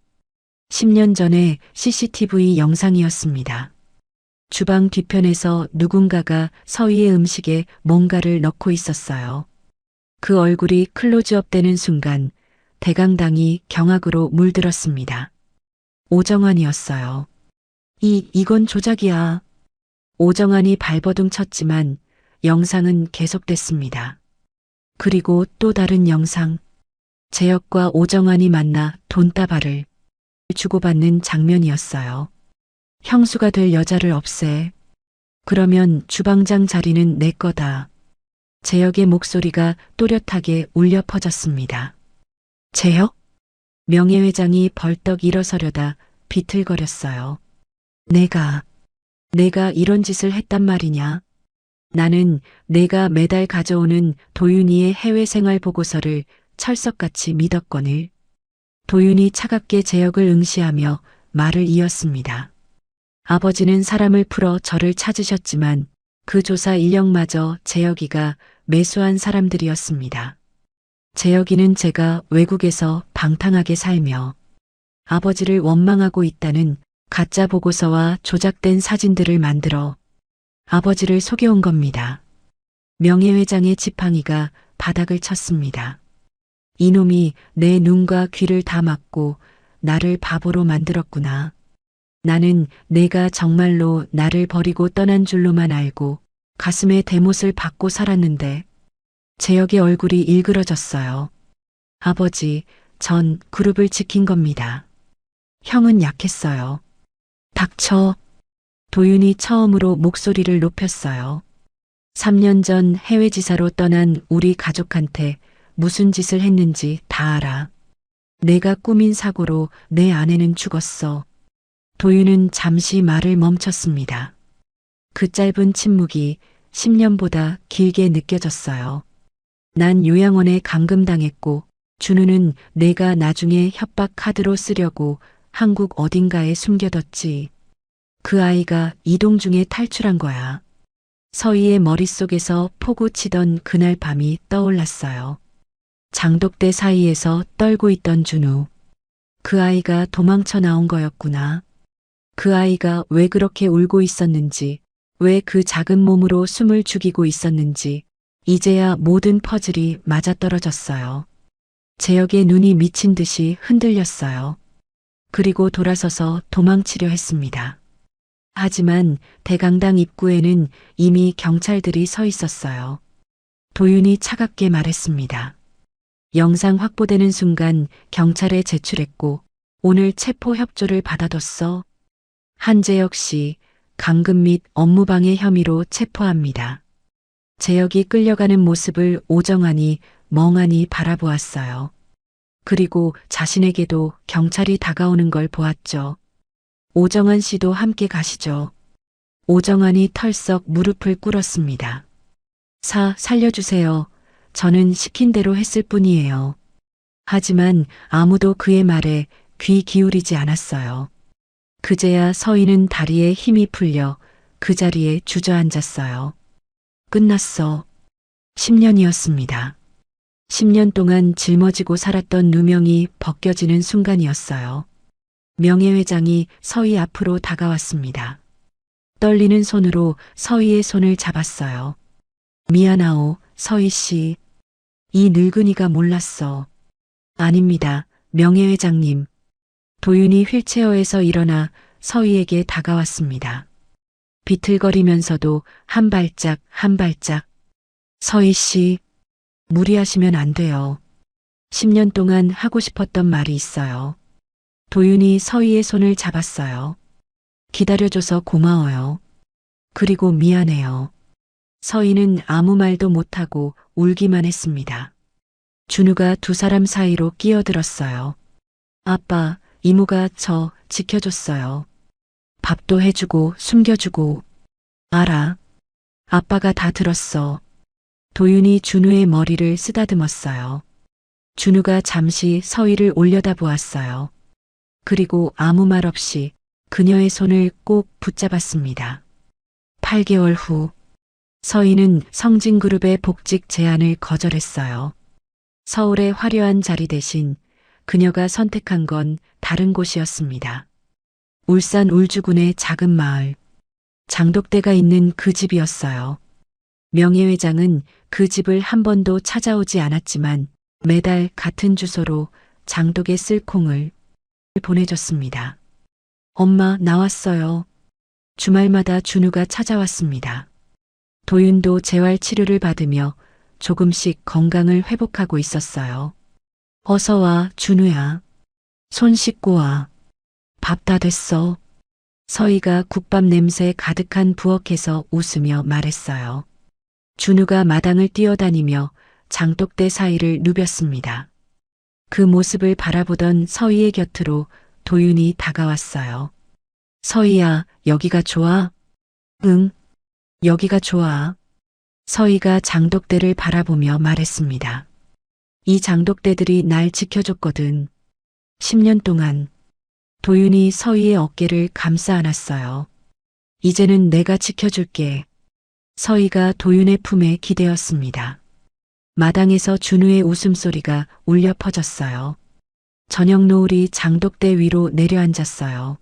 10년 전에 CCTV 영상이었습니다. 주방 뒤편에서 누군가가 서희의 음식에 뭔가를 넣고 있었어요. 그 얼굴이 클로즈업 되는 순간 대강당이 경악으로 물들었습니다. 오정환이었어요. 이건 조작이야. 오정환이 발버둥 쳤지만 영상은 계속됐습니다. 그리고 또 다른 영상. 재혁과 오정환이 만나 돈다발을 주고받는 장면이었어요. 형수가 될 여자를 없애. 그러면 주방장 자리는 내 거다. 재혁의 목소리가 또렷하게 울려 퍼졌습니다. 재혁? 명예회장이 벌떡 일어서려다 비틀거렸어요. 내가 이런 짓을 했단 말이냐? 나는 내가 매달 가져오는 도윤이의 해외 생활 보고서를 철석같이 믿었거늘. 도윤이 차갑게 재혁을 응시하며 말을 이었습니다. 아버지는 사람을 풀어 저를 찾으셨지만 그 조사 인력마저 재혁이가 매수한 사람들이었습니다. 재혁이는 제가 외국에서 방탕하게 살며 아버지를 원망하고 있다는 가짜 보고서와 조작된 사진들을 만들어 아버지를 속여온 겁니다. 명예회장의 지팡이가 바닥을 쳤습니다. 이놈이 내 눈과 귀를 다 막고 나를 바보로 만들었구나. 나는 내가 정말로 나를 버리고 떠난 줄로만 알고 가슴에 대못을 받고 살았는데 재혁의 얼굴이 일그러졌어요. 아버지, 전 그룹을 지킨 겁니다. 형은 약했어요. 닥쳐. 도윤이 처음으로 목소리를 높였어요. 3년 전 해외지사로 떠난 우리 가족한테 무슨 짓을 했는지 다 알아. 내가 꾸민 사고로 내 아내는 죽었어. 도윤은 잠시 말을 멈췄습니다. 그 짧은 침묵이 10년보다 길게 느껴졌어요. 난 요양원에 감금당했고 준우는 내가 나중에 협박 카드로 쓰려고 한국 어딘가에 숨겨뒀지. 그 아이가 이동 중에 탈출한 거야. 서희의 머릿속에서 포구 치던 그날 밤이 떠올랐어요. 장독대 사이에서 떨고 있던 준우. 그 아이가 도망쳐 나온 거였구나. 그 아이가 왜 그렇게 울고 있었는지, 왜 그 작은 몸으로 숨을 죽이고 있었는지, 이제야 모든 퍼즐이 맞아떨어졌어요. 재혁의 눈이 미친 듯이 흔들렸어요. 그리고 돌아서서 도망치려 했습니다. 하지만 대강당 입구에는 이미 경찰들이 서 있었어요. 도윤이 차갑게 말했습니다. 영상 확보되는 순간 경찰에 제출했고 오늘 체포 협조를 받아뒀어. 한재혁 씨 감금 및 업무방해 혐의로 체포합니다. 재혁이 끌려가는 모습을 오정환이 멍하니 바라보았어요. 그리고 자신에게도 경찰이 다가오는 걸 보았죠. 오정환 씨도 함께 가시죠. 오정환이 털썩 무릎을 꿇었습니다. 살려주세요. 저는 시킨 대로 했을 뿐이에요. 하지만 아무도 그의 말에 귀 기울이지 않았어요. 그제야 서희는 다리에 힘이 풀려 그 자리에 주저앉았어요. 끝났어. 10년이었습니다. 10년 동안 짊어지고 살았던 누명이 벗겨지는 순간이었어요. 명예회장이 서희 앞으로 다가왔습니다. 떨리는 손으로 서희의 손을 잡았어요. 미안하오, 서희 씨. 이 늙은이가 몰랐어. 아닙니다, 명예회장님. 도윤이 휠체어에서 일어나 서희에게 다가왔습니다. 비틀거리면서도 한 발짝 한 발짝. 서희 씨, 무리하시면 안 돼요. 10년 동안 하고 싶었던 말이 있어요. 도윤이 서희의 손을 잡았어요. 기다려줘서 고마워요. 그리고 미안해요. 서희는 아무 말도 못하고 울기만 했습니다. 준우가 두 사람 사이로 끼어들었어요. 아빠, 이모가 저 지켜줬어요. 밥도 해주고 숨겨주고. 알아. 아빠가 다 들었어. 도윤이 준우의 머리를 쓰다듬었어요. 준우가 잠시 서희를 올려다보았어요. 그리고 아무 말 없이 그녀의 손을 꼭 붙잡았습니다. 8개월 후 서희는 성진그룹의 복직 제안을 거절했어요. 서울의 화려한 자리 대신 그녀가 선택한 건 다른 곳이었습니다. 울산 울주군의 작은 마을, 장독대가 있는 그 집이었어요. 명예회장은 그 집을 한 번도 찾아오지 않았지만 매달 같은 주소로 장독에 쓸 콩을 보내줬습니다. 엄마, 나왔어요. 주말마다 준우가 찾아왔습니다. 도윤도 재활 치료를 받으며 조금씩 건강을 회복하고 있었어요. 어서 와, 준우야. 손 씻고 와. 밥 다 됐어. 서희가 국밥 냄새 가득한 부엌에서 웃으며 말했어요. 준우가 마당을 뛰어다니며 장독대 사이를 누볐습니다. 그 모습을 바라보던 서희의 곁으로 도윤이 다가왔어요. 서희야, 여기가 좋아? 응, 여기가 좋아. 서희가 장독대를 바라보며 말했습니다. 이 장독대들이 날 지켜줬거든. 10년 동안. 도윤이 서희의 어깨를 감싸 안았어요. 이제는 내가 지켜줄게. 서희가 도윤의 품에 기대었습니다. 마당에서 준우의 웃음소리가 울려 퍼졌어요. 저녁 노을이 장독대 위로 내려앉았어요.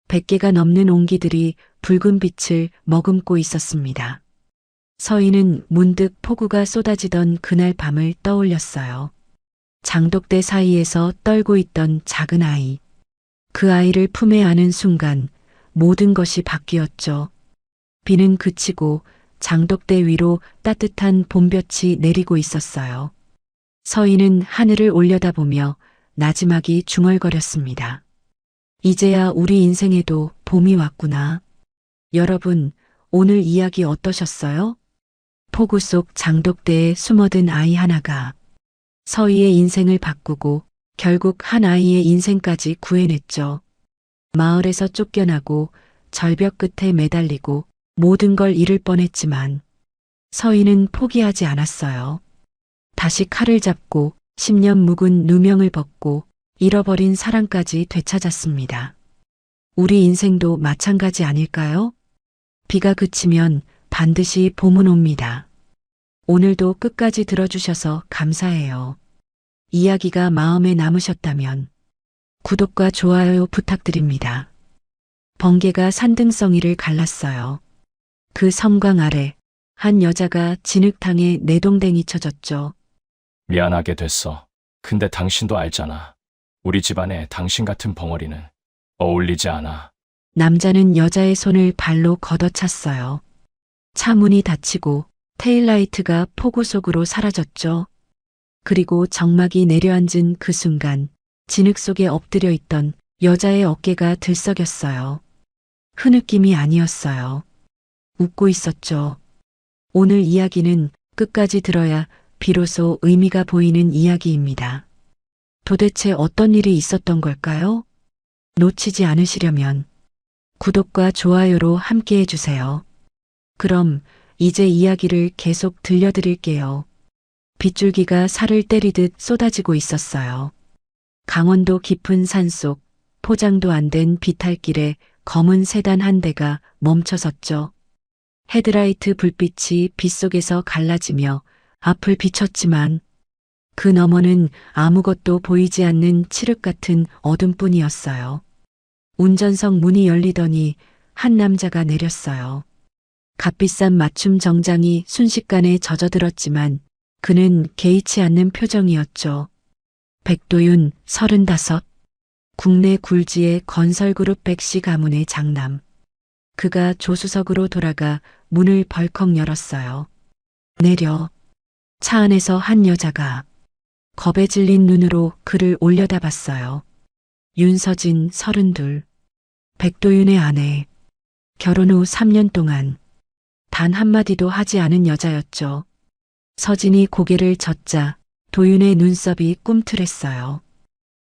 100개가 넘는 옹기들이 붉은 빛을 머금고 있었습니다. 서희는 문득 폭우가 쏟아지던 그날 밤을 떠올렸어요. 장독대 사이에서 떨고 있던 작은 아이. 그 아이를 품에 안은 순간 모든 것이 바뀌었죠. 비는 그치고 장독대 위로 따뜻한 봄볕이 내리고 있었어요. 서희는 하늘을 올려다보며 나지막이 중얼거렸습니다. 이제야 우리 인생에도 봄이 왔구나. 여러분, 오늘 이야기 어떠셨어요? 폭우 속 장독대에 숨어든 아이 하나가 서희의 인생을 바꾸고 결국 한 아이의 인생까지 구해냈죠. 마을에서 쫓겨나고 절벽 끝에 매달리고 모든 걸 잃을 뻔했지만 서희는 포기하지 않았어요. 다시 칼을 잡고 10년 묵은 누명을 벗고 잃어버린 사랑까지 되찾았습니다. 우리 인생도 마찬가지 아닐까요? 비가 그치면 반드시 봄은 옵니다. 오늘도 끝까지 들어주셔서 감사해요. 이야기가 마음에 남으셨다면 구독과 좋아요 부탁드립니다. 번개가 산등성이를 갈랐어요. 그 섬광 아래 한 여자가 진흙탕에 내동댕이 쳐졌죠. 미안하게 됐어. 근데 당신도 알잖아. 우리 집안에 당신 같은 벙어리는 어울리지 않아. 남자는 여자의 손을 발로 걷어찼어요. 차 문이 닫히고 테일라이트가 폭우 속으로 사라졌죠. 그리고 정막이 내려앉은 그 순간 진흙 속에 엎드려 있던 여자의 어깨가 들썩였어요. 흐느낌이 아니었어요. 웃고 있었죠. 오늘 이야기는 끝까지 들어야 비로소 의미가 보이는 이야기입니다. 도대체 어떤 일이 있었던 걸까요? 놓치지 않으시려면 구독과 좋아요로 함께 해주세요. 그럼 이제 이야기를 계속 들려드릴게요. 빗줄기가 살을 때리듯 쏟아지고 있었어요. 강원도 깊은 산속 포장도 안 된 비탈길에 검은 세단 한 대가 멈춰섰죠. 헤드라이트 불빛이 빗속에서 갈라지며 앞을 비췄지만 그 너머는 아무것도 보이지 않는 칠흑 같은 어둠뿐이었어요. 운전석 문이 열리더니 한 남자가 내렸어요. 값비싼 맞춤 정장이 순식간에 젖어들었지만 그는 개의치 않는 표정이었죠. 백도윤 35. 국내 굴지의 건설그룹 백씨 가문의 장남. 그가 조수석으로 돌아가 문을 벌컥 열었어요. 내려. 차 안에서 한 여자가 겁에 질린 눈으로 그를 올려다봤어요. 윤서진 32. 백도윤의 아내. 결혼 후 3년 동안 단 한마디도 하지 않은 여자였죠. 서진이 고개를 젓자 도윤의 눈썹이 꿈틀했어요.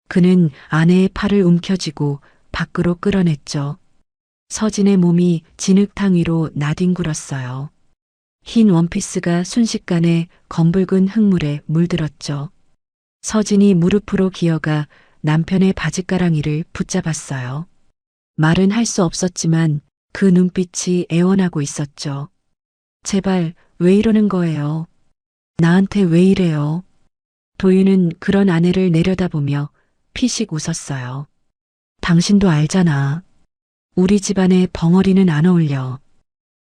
그는 아내의 팔을 움켜쥐고 밖으로 끌어냈죠. 서진의 몸이 진흙탕 위로 나뒹굴었어요. 흰 원피스가 순식간에 검붉은 흙물에 물들었죠. 서진이 무릎으로 기어가 남편의 바짓가랑이를 붙잡았어요. 말은 할 수 없었지만 그 눈빛이 애원하고 있었죠. 제발 왜 이러는 거예요? 나한테 왜 이래요? 도윤은 그런 아내를 내려다보며 피식 웃었어요. 당신도 알잖아. 우리 집안에 벙어리는 안 어울려.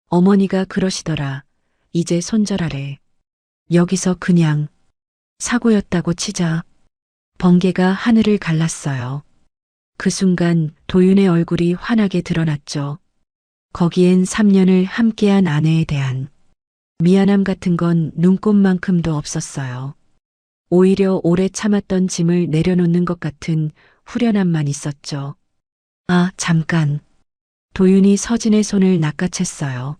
어머니가 그러시더라. 이제 손절하래. 여기서 그냥 사고였다고 치자. 번개가 하늘을 갈랐어요. 그 순간 도윤의 얼굴이 환하게 드러났죠. 거기엔 3년을 함께한 아내에 대한 미안함 같은 건 눈꼽만큼도 없었어요. 오히려 오래 참았던 짐을 내려놓는 것 같은 후련함만 있었죠. 아, 잠깐. 도윤이 서진의 손을 낚아챘어요.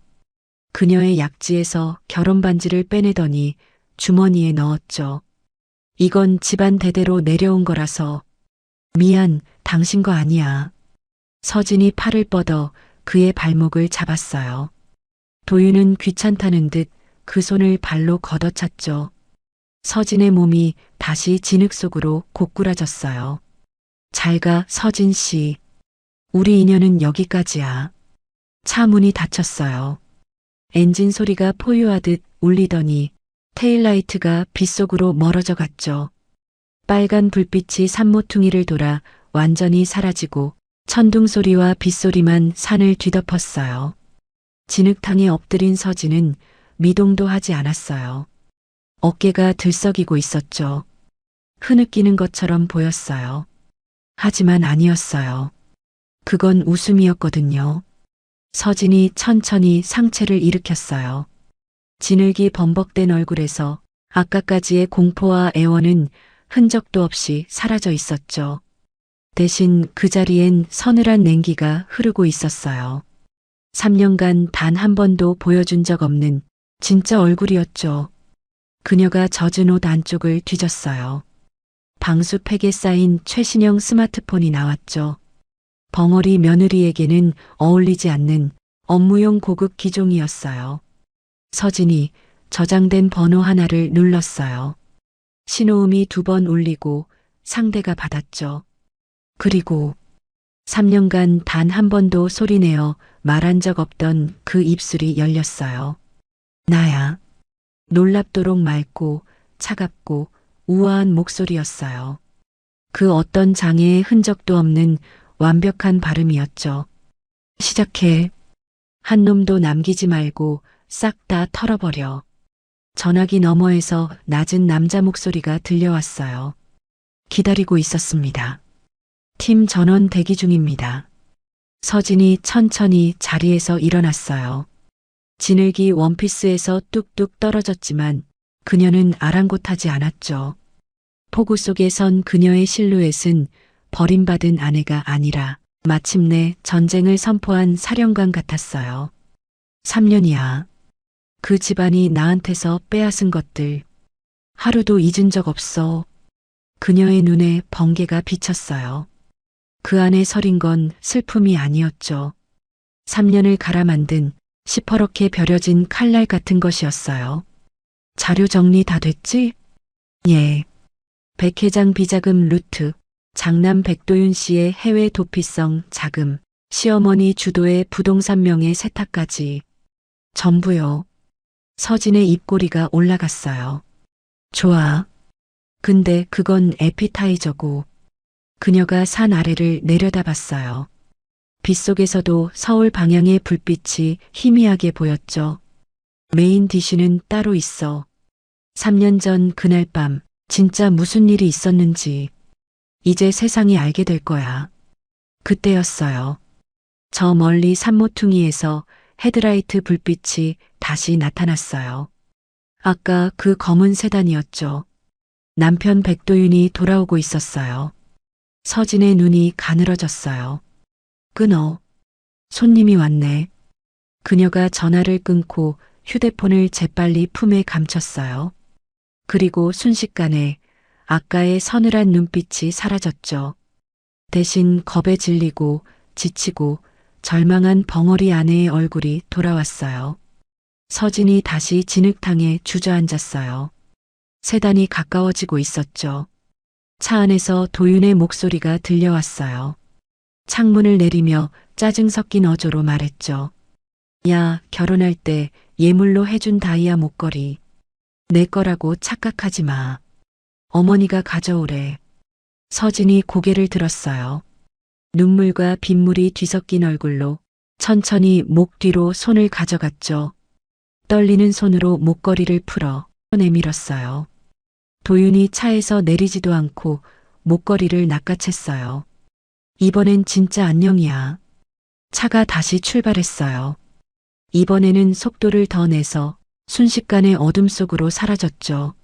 그녀의 약지에서 결혼 반지를 빼내더니 주머니에 넣었죠. 이건 집안 대대로 내려온 거라서. 미안, 당신 거 아니야. 서진이 팔을 뻗어 그의 발목을 잡았어요. 도윤은 귀찮다는 듯 그 손을 발로 걷어찼죠. 서진의 몸이 다시 진흙 속으로 고꾸라졌어요. 잘 가, 서진 씨. 우리 인연은 여기까지야. 차 문이 닫혔어요. 엔진 소리가 포효하듯 울리더니 테일라이트가 빗속으로 멀어져 갔죠. 빨간 불빛이 산모퉁이를 돌아 완전히 사라지고 천둥 소리와 빗소리만 산을 뒤덮었어요. 진흙탕에 엎드린 서진은 미동도 하지 않았어요. 어깨가 들썩이고 있었죠. 흐느끼는 것처럼 보였어요. 하지만 아니었어요. 그건 웃음이었거든요. 서진이 천천히 상체를 일으켰어요. 진흙이 범벅된 얼굴에서 아까까지의 공포와 애원은 흔적도 없이 사라져 있었죠. 대신 그 자리엔 서늘한 냉기가 흐르고 있었어요. 3년간 단 한 번도 보여준 적 없는 진짜 얼굴이었죠. 그녀가 젖은 옷 안쪽을 뒤졌어요. 방수팩에 쌓인 최신형 스마트폰이 나왔죠. 벙어리 며느리에게는 어울리지 않는 업무용 고급 기종이었어요. 서진이 저장된 번호 하나를 눌렀어요. 신호음이 2번 울리고 상대가 받았죠. 그리고 3년간 단 한 번도 소리내어 말한 적 없던 그 입술이 열렸어요. 나야. 놀랍도록 맑고 차갑고 우아한 목소리였어요. 그 어떤 장애의 흔적도 없는 완벽한 발음이었죠. 시작해. 한 놈도 남기지 말고 싹 다 털어버려. 전화기 너머에서 낮은 남자 목소리가 들려왔어요. 기다리고 있었습니다. 팀 전원 대기 중입니다. 서진이 천천히 자리에서 일어났어요. 진흙이 원피스에서 뚝뚝 떨어졌지만 그녀는 아랑곳하지 않았죠. 폭우 속에 선 그녀의 실루엣은 버림받은 아내가 아니라 마침내 전쟁을 선포한 사령관 같았어요. 3년이야. 그 집안이 나한테서 빼앗은 것들. 하루도 잊은 적 없어. 그녀의 눈에 번개가 비쳤어요. 그 안에 서린 건 슬픔이 아니었죠. 3년을 갈아 만든 시퍼렇게 벼려진 칼날 같은 것이었어요. 자료 정리 다 됐지? 예. 백회장 비자금 루트, 장남 백도윤 씨의 해외 도피성 자금, 시어머니 주도의 부동산 명의 세탁까지. 전부요. 서진의 입꼬리가 올라갔어요. 좋아. 근데 그건 에피타이저고. 그녀가 산 아래를 내려다봤어요. 빗속에서도 서울 방향의 불빛이 희미하게 보였죠. 메인 디쉬는 따로 있어. 3년 전 그날 밤 진짜 무슨 일이 있었는지 이제 세상이 알게 될 거야. 그때였어요. 저 멀리 산모퉁이에서 헤드라이트 불빛이 다시 나타났어요. 아까 그 검은 세단이었죠. 남편 백도윤이 돌아오고 있었어요. 서진의 눈이 가늘어졌어요. 끊어. 손님이 왔네. 그녀가 전화를 끊고 휴대폰을 재빨리 품에 감췄어요. 그리고 순식간에 아까의 서늘한 눈빛이 사라졌죠. 대신 겁에 질리고 지치고 절망한 벙어리 아내의 얼굴이 돌아왔어요. 서진이 다시 진흙탕에 주저앉았어요. 세단이 가까워지고 있었죠. 차 안에서 도윤의 목소리가 들려왔어요. 창문을 내리며 짜증 섞인 어조로 말했죠. 야, 결혼할 때 예물로 해준 다이아 목걸이. 내 거라고 착각하지 마. 어머니가 가져오래. 서진이 고개를 들었어요. 눈물과 빗물이 뒤섞인 얼굴로 천천히 목 뒤로 손을 가져갔죠. 떨리는 손으로 목걸이를 풀어 내밀었어요. 도윤이 차에서 내리지도 않고 목걸이를 낚아챘어요. 이번엔 진짜 안녕이야. 차가 다시 출발했어요. 이번에는 속도를 더 내서 순식간에 어둠 속으로 사라졌죠.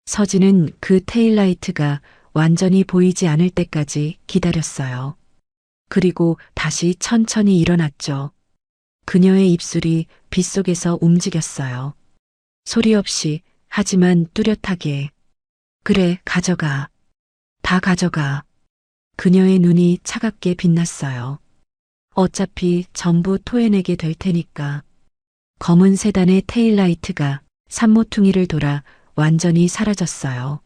서진은 그 테일라이트가 완전히 보이지 않을 때까지 기다렸어요. 그리고 다시 천천히 일어났죠. 그녀의 입술이 빗속에서 움직였어요. 소리 없이 하지만 뚜렷하게. 그래, 가져가. 다 가져가. 그녀의 눈이 차갑게 빛났어요. 어차피 전부 토해내게 될 테니까. 검은 세단의 테일라이트가 산모퉁이를 돌아 완전히 사라졌어요.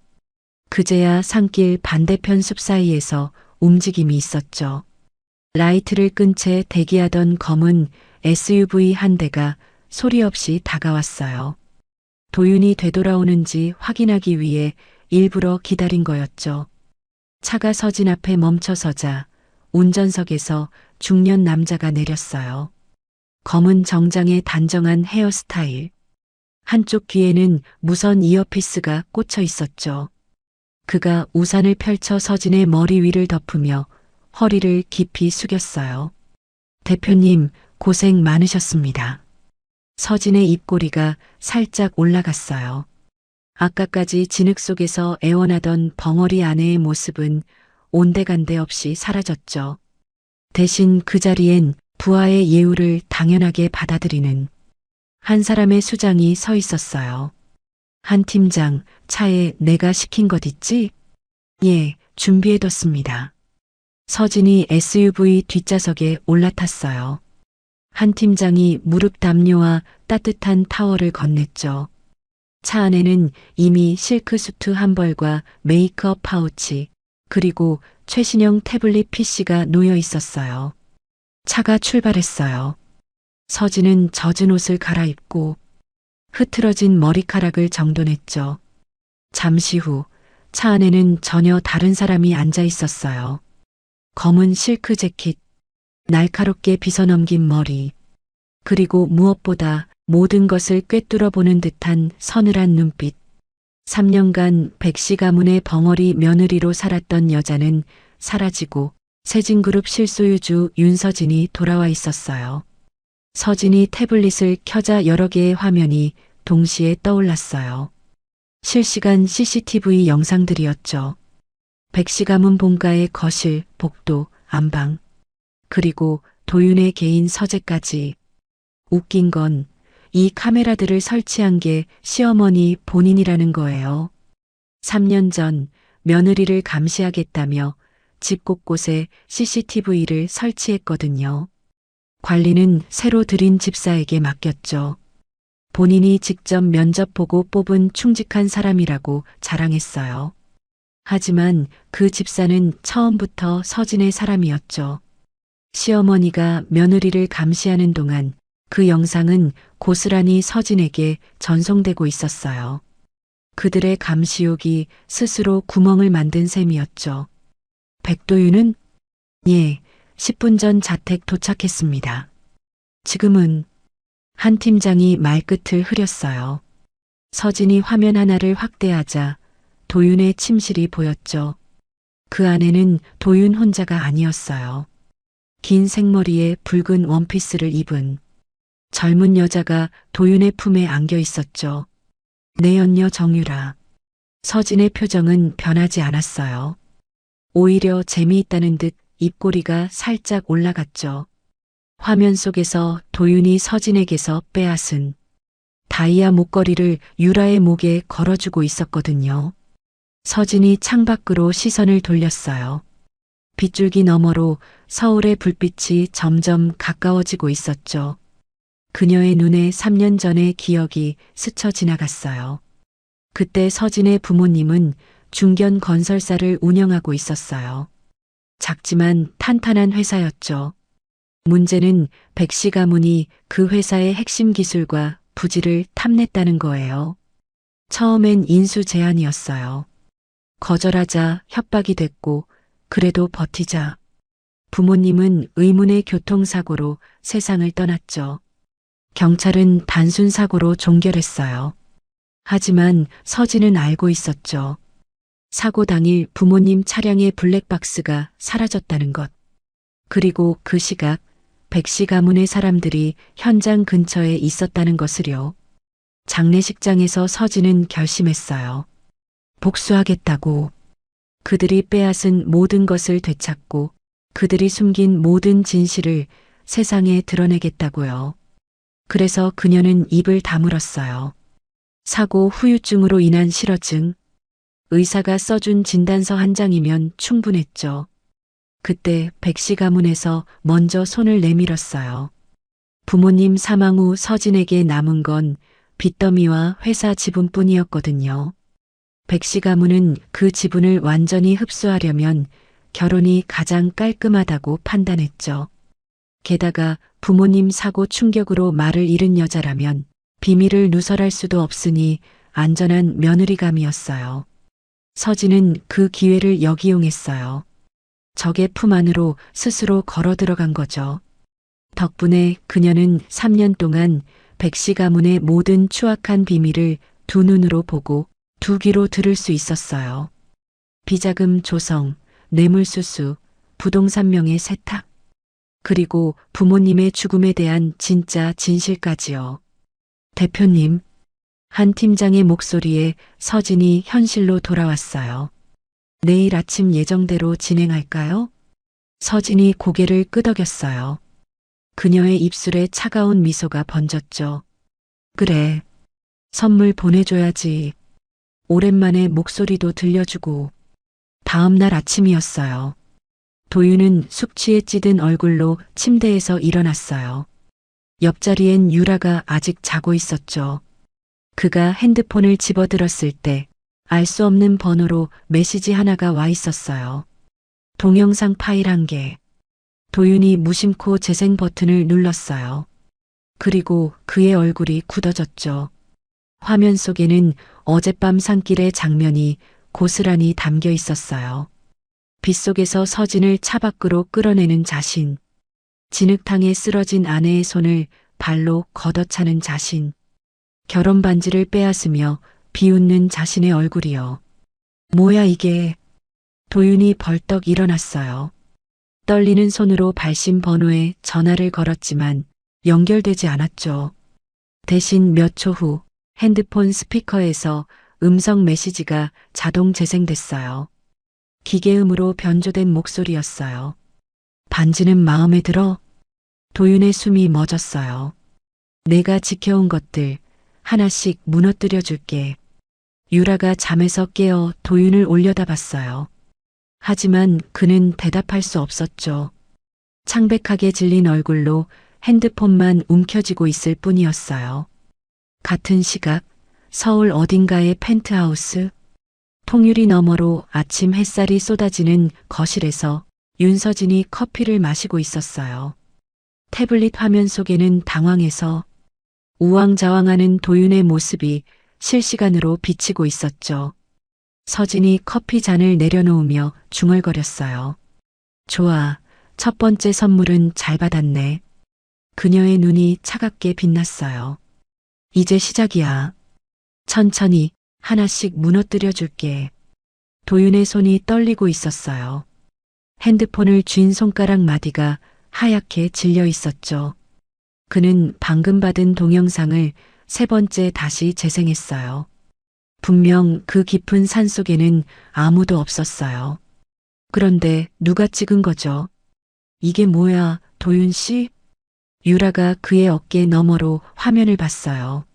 그제야 산길 반대편 숲 사이에서 움직임이 있었죠. 라이트를 끈 채 대기하던 검은 SUV 한 대가 소리 없이 다가왔어요. 도윤이 되돌아오는지 확인하기 위해 일부러 기다린 거였죠. 차가 서진 앞에 멈춰서자 운전석에서 중년 남자가 내렸어요. 검은 정장에 단정한 헤어스타일. 한쪽 귀에는 무선 이어피스가 꽂혀 있었죠. 그가 우산을 펼쳐 서진의 머리 위를 덮으며 허리를 깊이 숙였어요. 대표님, 고생 많으셨습니다. 서진의 입꼬리가 살짝 올라갔어요. 아까까지 진흙 속에서 애원하던 벙어리 아내의 모습은 온데간데 없이 사라졌죠. 대신 그 자리엔 부하의 예우를 당연하게 받아들이는 한 사람의 수장이 서 있었어요. 한 팀장, 차에 내가 시킨 것 있지? 예, 준비해뒀습니다. 서진이 SUV 뒷좌석에 올라탔어요. 한 팀장이 무릎 담요와 따뜻한 타월을 건넸죠. 차 안에는 이미 실크 수트 한 벌과 메이크업 파우치, 그리고 최신형 태블릿 PC가 놓여 있었어요. 차가 출발했어요. 서진은 젖은 옷을 갈아입고 흐트러진 머리카락을 정돈했죠. 잠시 후 차 안에는 전혀 다른 사람이 앉아 있었어요. 검은 실크 재킷, 날카롭게 빗어넘긴 머리, 그리고 무엇보다 모든 것을 꿰뚫어 보는 듯한 서늘한 눈빛. 3년간 백씨 가문의 벙어리 며느리로 살았던 여자는 사라지고 세진그룹 실소유주 윤서진이 돌아와 있었어요. 서진이 태블릿을 켜자 여러 개의 화면이 동시에 떠올랐어요. 실시간 CCTV 영상들이었죠. 백씨 가문 본가의 거실, 복도, 안방, 그리고 도윤의 개인 서재까지. 웃긴 건 이 카메라들을 설치한 게 시어머니 본인이라는 거예요. 3년 전 며느리를 감시하겠다며 집 곳곳에 CCTV를 설치했거든요. 관리는 새로 들인 집사에게 맡겼죠. 본인이 직접 면접 보고 뽑은 충직한 사람이라고 자랑했어요. 하지만 그 집사는 처음부터 서진의 사람이었죠. 시어머니가 며느리를 감시하는 동안 그 영상은 고스란히 서진에게 전송되고 있었어요. 그들의 감시욕이 스스로 구멍을 만든 셈이었죠. 백도윤은 10분 전 자택 도착했습니다. 지금은 한 팀장이 말끝을 흐렸어요. 서진이 화면 하나를 확대하자 도윤의 침실이 보였죠. 그 안에는 도윤 혼자가 아니었어요. 긴 생머리에 붉은 원피스를 입은 젊은 여자가 도윤의 품에 안겨 있었죠. 내 연녀 정유라. 서진의 표정은 변하지 않았어요. 오히려 재미있다는 듯 입꼬리가 살짝 올라갔죠. 화면 속에서 도윤이 서진에게서 빼앗은 다이아 목걸이를 유라의 목에 걸어주고 있었거든요. 서진이 창밖으로 시선을 돌렸어요. 빗줄기 너머로 서울의 불빛이 점점 가까워지고 있었죠. 그녀의 눈에 3년 전의 기억이 스쳐 지나갔어요. 그때 서진의 부모님은 중견 건설사를 운영하고 있었어요. 작지만 탄탄한 회사였죠. 문제는 백씨 가문이 그 회사의 핵심 기술과 부지를 탐냈다는 거예요. 처음엔 인수 제안이었어요. 거절하자 협박이 됐고 그래도 버티자 부모님은 의문의 교통사고로 세상을 떠났죠. 경찰은 단순 사고로 종결했어요. 하지만 서진은 알고 있었죠. 사고 당일 부모님 차량의 블랙박스가 사라졌다는 것. 그리고 그 시각 백씨 가문의 사람들이 현장 근처에 있었다는 것을요. 장례식장에서 서진은 결심했어요. 복수하겠다고. 그들이 빼앗은 모든 것을 되찾고 그들이 숨긴 모든 진실을 세상에 드러내겠다고요. 그래서 그녀는 입을 다물었어요. 사고 후유증으로 인한 실어증, 의사가 써준 진단서 한 장이면 충분했죠. 그때 백씨 가문에서 먼저 손을 내밀었어요. 부모님 사망 후 서진에게 남은 건 빚더미와 회사 지분뿐이었거든요. 백씨 가문은 그 지분을 완전히 흡수하려면 결혼이 가장 깔끔하다고 판단했죠. 게다가 부모님 사고 충격으로 말을 잃은 여자라면 비밀을 누설할 수도 없으니 안전한 며느리감이었어요. 서진은 그 기회를 역이용했어요. 적의 품 안으로 스스로 걸어 들어간 거죠. 덕분에 그녀는 3년 동안 백씨 가문의 모든 추악한 비밀을 두 눈으로 보고 두 귀로 들을 수 있었어요. 비자금 조성, 뇌물수수, 부동산 명의 세탁, 그리고 부모님의 죽음에 대한 진짜 진실까지요. 대표님, 한 팀장의 목소리에 서진이 현실로 돌아왔어요. 내일 아침 예정대로 진행할까요? 서진이 고개를 끄덕였어요. 그녀의 입술에 차가운 미소가 번졌죠. 그래, 선물 보내줘야지. 오랜만에 목소리도 들려주고. 다음 날 아침이었어요. 도윤은 숙취에 찌든 얼굴로 침대에서 일어났어요. 옆자리엔 유라가 아직 자고 있었죠. 그가 핸드폰을 집어들었을 때 알 수 없는 번호로 메시지 하나가 와 있었어요. 동영상 파일 1개. 도윤이 무심코 재생 버튼을 눌렀어요. 그리고 그의 얼굴이 굳어졌죠. 화면 속에는 어젯밤 산길의 장면이 고스란히 담겨 있었어요. 빗속에서 서진을 차 밖으로 끌어내는 자신, 진흙탕에 쓰러진 아내의 손을 발로 걷어차는 자신, 결혼 반지를 빼앗으며 비웃는 자신의 얼굴이요. 뭐야 이게. 도윤이 벌떡 일어났어요. 떨리는 손으로 발신 번호에 전화를 걸었지만 연결되지 않았죠. 대신 몇 초 후 핸드폰 스피커에서 음성 메시지가 자동 재생됐어요. 기계음으로 변조된 목소리였어요. 반지는 마음에 들어? 도윤의 숨이 멎었어요. 내가 지켜온 것들 하나씩 무너뜨려 줄게. 유라가 잠에서 깨어 도윤을 올려다봤어요. 하지만 그는 대답할 수 없었죠. 창백하게 질린 얼굴로 핸드폰만 움켜쥐고 있을 뿐이었어요. 같은 시각, 서울 어딘가의 펜트하우스, 통유리 너머로 아침 햇살이 쏟아지는 거실에서 윤서진이 커피를 마시고 있었어요. 태블릿 화면 속에는 당황해서 우왕좌왕하는 도윤의 모습이 실시간으로 비치고 있었죠. 서진이 커피 잔을 내려놓으며 중얼거렸어요. 좋아, 첫 번째 선물은 잘 받았네. 그녀의 눈이 차갑게 빛났어요. 이제 시작이야. 천천히 하나씩 무너뜨려 줄게. 도윤의 손이 떨리고 있었어요. 핸드폰을 쥔 손가락 마디가 하얗게 질려 있었죠. 그는 방금 받은 동영상을 세 번째 다시 재생했어요. 분명 그 깊은 산 속에는 아무도 없었어요. 그런데 누가 찍은 거죠? 이게 뭐야, 도윤 씨? 유라가 그의 어깨 너머로 화면을 봤어요.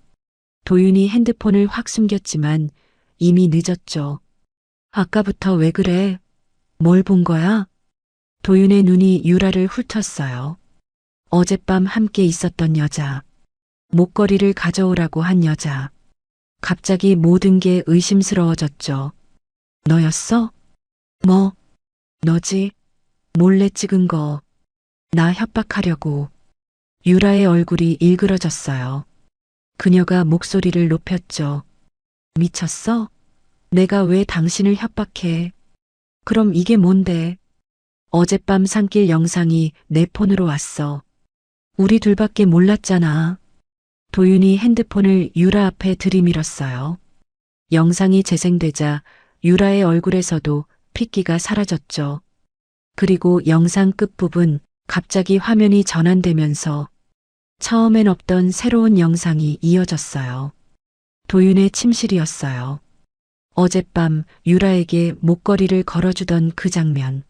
도윤이 핸드폰을 확 숨겼지만 이미 늦었죠. 아까부터 왜 그래? 뭘 본 거야? 도윤의 눈이 유라를 훑었어요. 어젯밤 함께 있었던 여자. 목걸이를 가져오라고 한 여자. 갑자기 모든 게 의심스러워졌죠. 너였어? 뭐? 너지? 몰래 찍은 거. 나 협박하려고. 유라의 얼굴이 일그러졌어요. 그녀가 목소리를 높였죠. 미쳤어? 내가 왜 당신을 협박해? 그럼 이게 뭔데? 어젯밤 산길 영상이 내 폰으로 왔어. 우리 둘밖에 몰랐잖아. 도윤이 핸드폰을 유라 앞에 들이밀었어요. 영상이 재생되자 유라의 얼굴에서도 핏기가 사라졌죠. 그리고 영상 끝부분 갑자기 화면이 전환되면서 처음엔 없던 새로운 영상이 이어졌어요. 도윤의 침실이었어요. 어젯밤 유라에게 목걸이를 걸어주던 그 장면.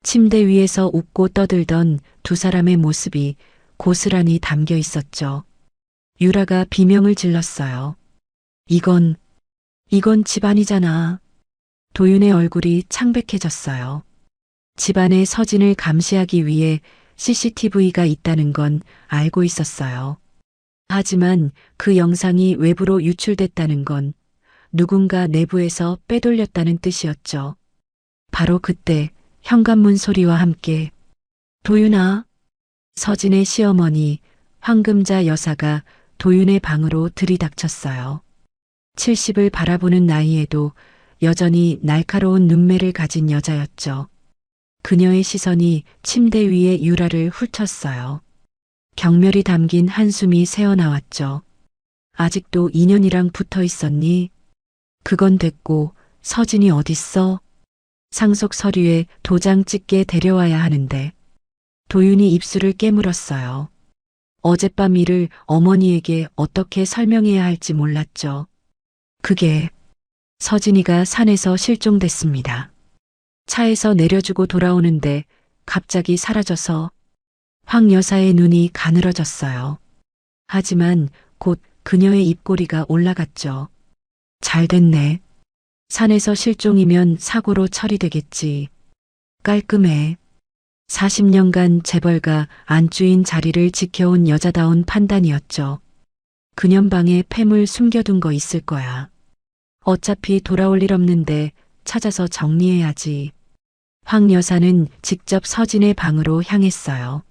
침대 위에서 웃고 떠들던 두 사람의 모습이 고스란히 담겨 있었죠. 유라가 비명을 질렀어요. 이건 집안이잖아. 도윤의 얼굴이 창백해졌어요. 집안의 서진을 감시하기 위해 CCTV가 있다는 건 알고 있었어요. 하지만 그 영상이 외부로 유출됐다는 건 누군가 내부에서 빼돌렸다는 뜻이었죠. 바로 그때 현관문 소리와 함께 도윤아, 서진의 시어머니 황금자 여사가 도윤의 방으로 들이닥쳤어요. 70을 바라보는 나이에도 여전히 날카로운 눈매를 가진 여자였죠. 그녀의 시선이 침대 위에 유라를 훑었어요. 경멸이 담긴 한숨이 새어나왔죠. 아직도 인연이랑 붙어 있었니? 그건 됐고 서진이 어딨어? 상속 서류에 도장 찍게 데려와야 하는데. 도윤이 입술을 깨물었어요. 어젯밤 일을 어머니에게 어떻게 설명해야 할지 몰랐죠. 그게 서진이가 산에서 실종됐습니다. 차에서 내려주고 돌아오는데 갑자기 사라져서 황 여사의 눈이 가늘어졌어요. 하지만 곧 그녀의 입꼬리가 올라갔죠. 잘 됐네. 산에서 실종이면 사고로 처리되겠지. 깔끔해. 40년간 재벌가 안주인 자리를 지켜온 여자다운 판단이었죠. 그년 방에 폐물 숨겨둔 거 있을 거야. 어차피 돌아올 일 없는데 찾아서 정리해야지. 황 여사는 직접 서진의 방으로 향했어요.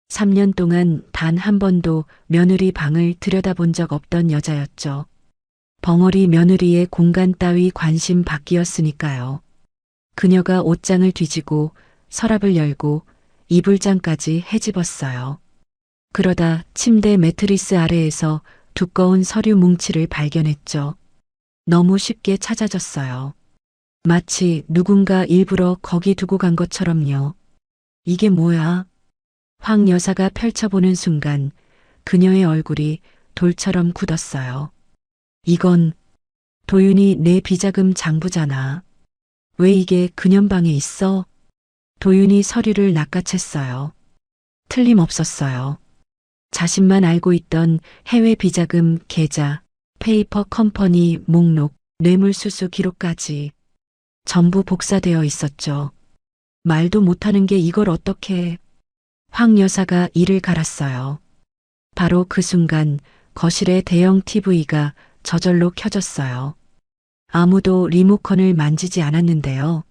3년 동안 단 한 번도 며느리 방을 들여다본 적 없던 여자였죠. 벙어리 며느리의 공간 따위 관심 밖이었으니까요. 그녀가 옷장을 뒤지고 서랍을 열고 이불장까지 헤집었어요. 그러다 침대 매트리스 아래에서 두꺼운 서류 뭉치를 발견했죠. 너무 쉽게 찾아졌어요. 마치 누군가 일부러 거기 두고 간 것처럼요. 이게 뭐야? 황 여사가 펼쳐보는 순간 그녀의 얼굴이 돌처럼 굳었어요. 이건 도윤이 내 비자금 장부잖아. 왜 이게 그년 방에 있어? 도윤이 서류를 낚아챘어요. 틀림없었어요. 자신만 알고 있던 해외 비자금 계좌, 페이퍼 컴퍼니 목록, 뇌물수수 기록까지 전부 복사되어 있었죠. 말도 못하는 게 이걸 어떻게... 황 여사가 이를 갈았어요. 바로 그 순간 거실의 대형 TV가 저절로 켜졌어요. 아무도 리모컨을 만지지 않았는데요.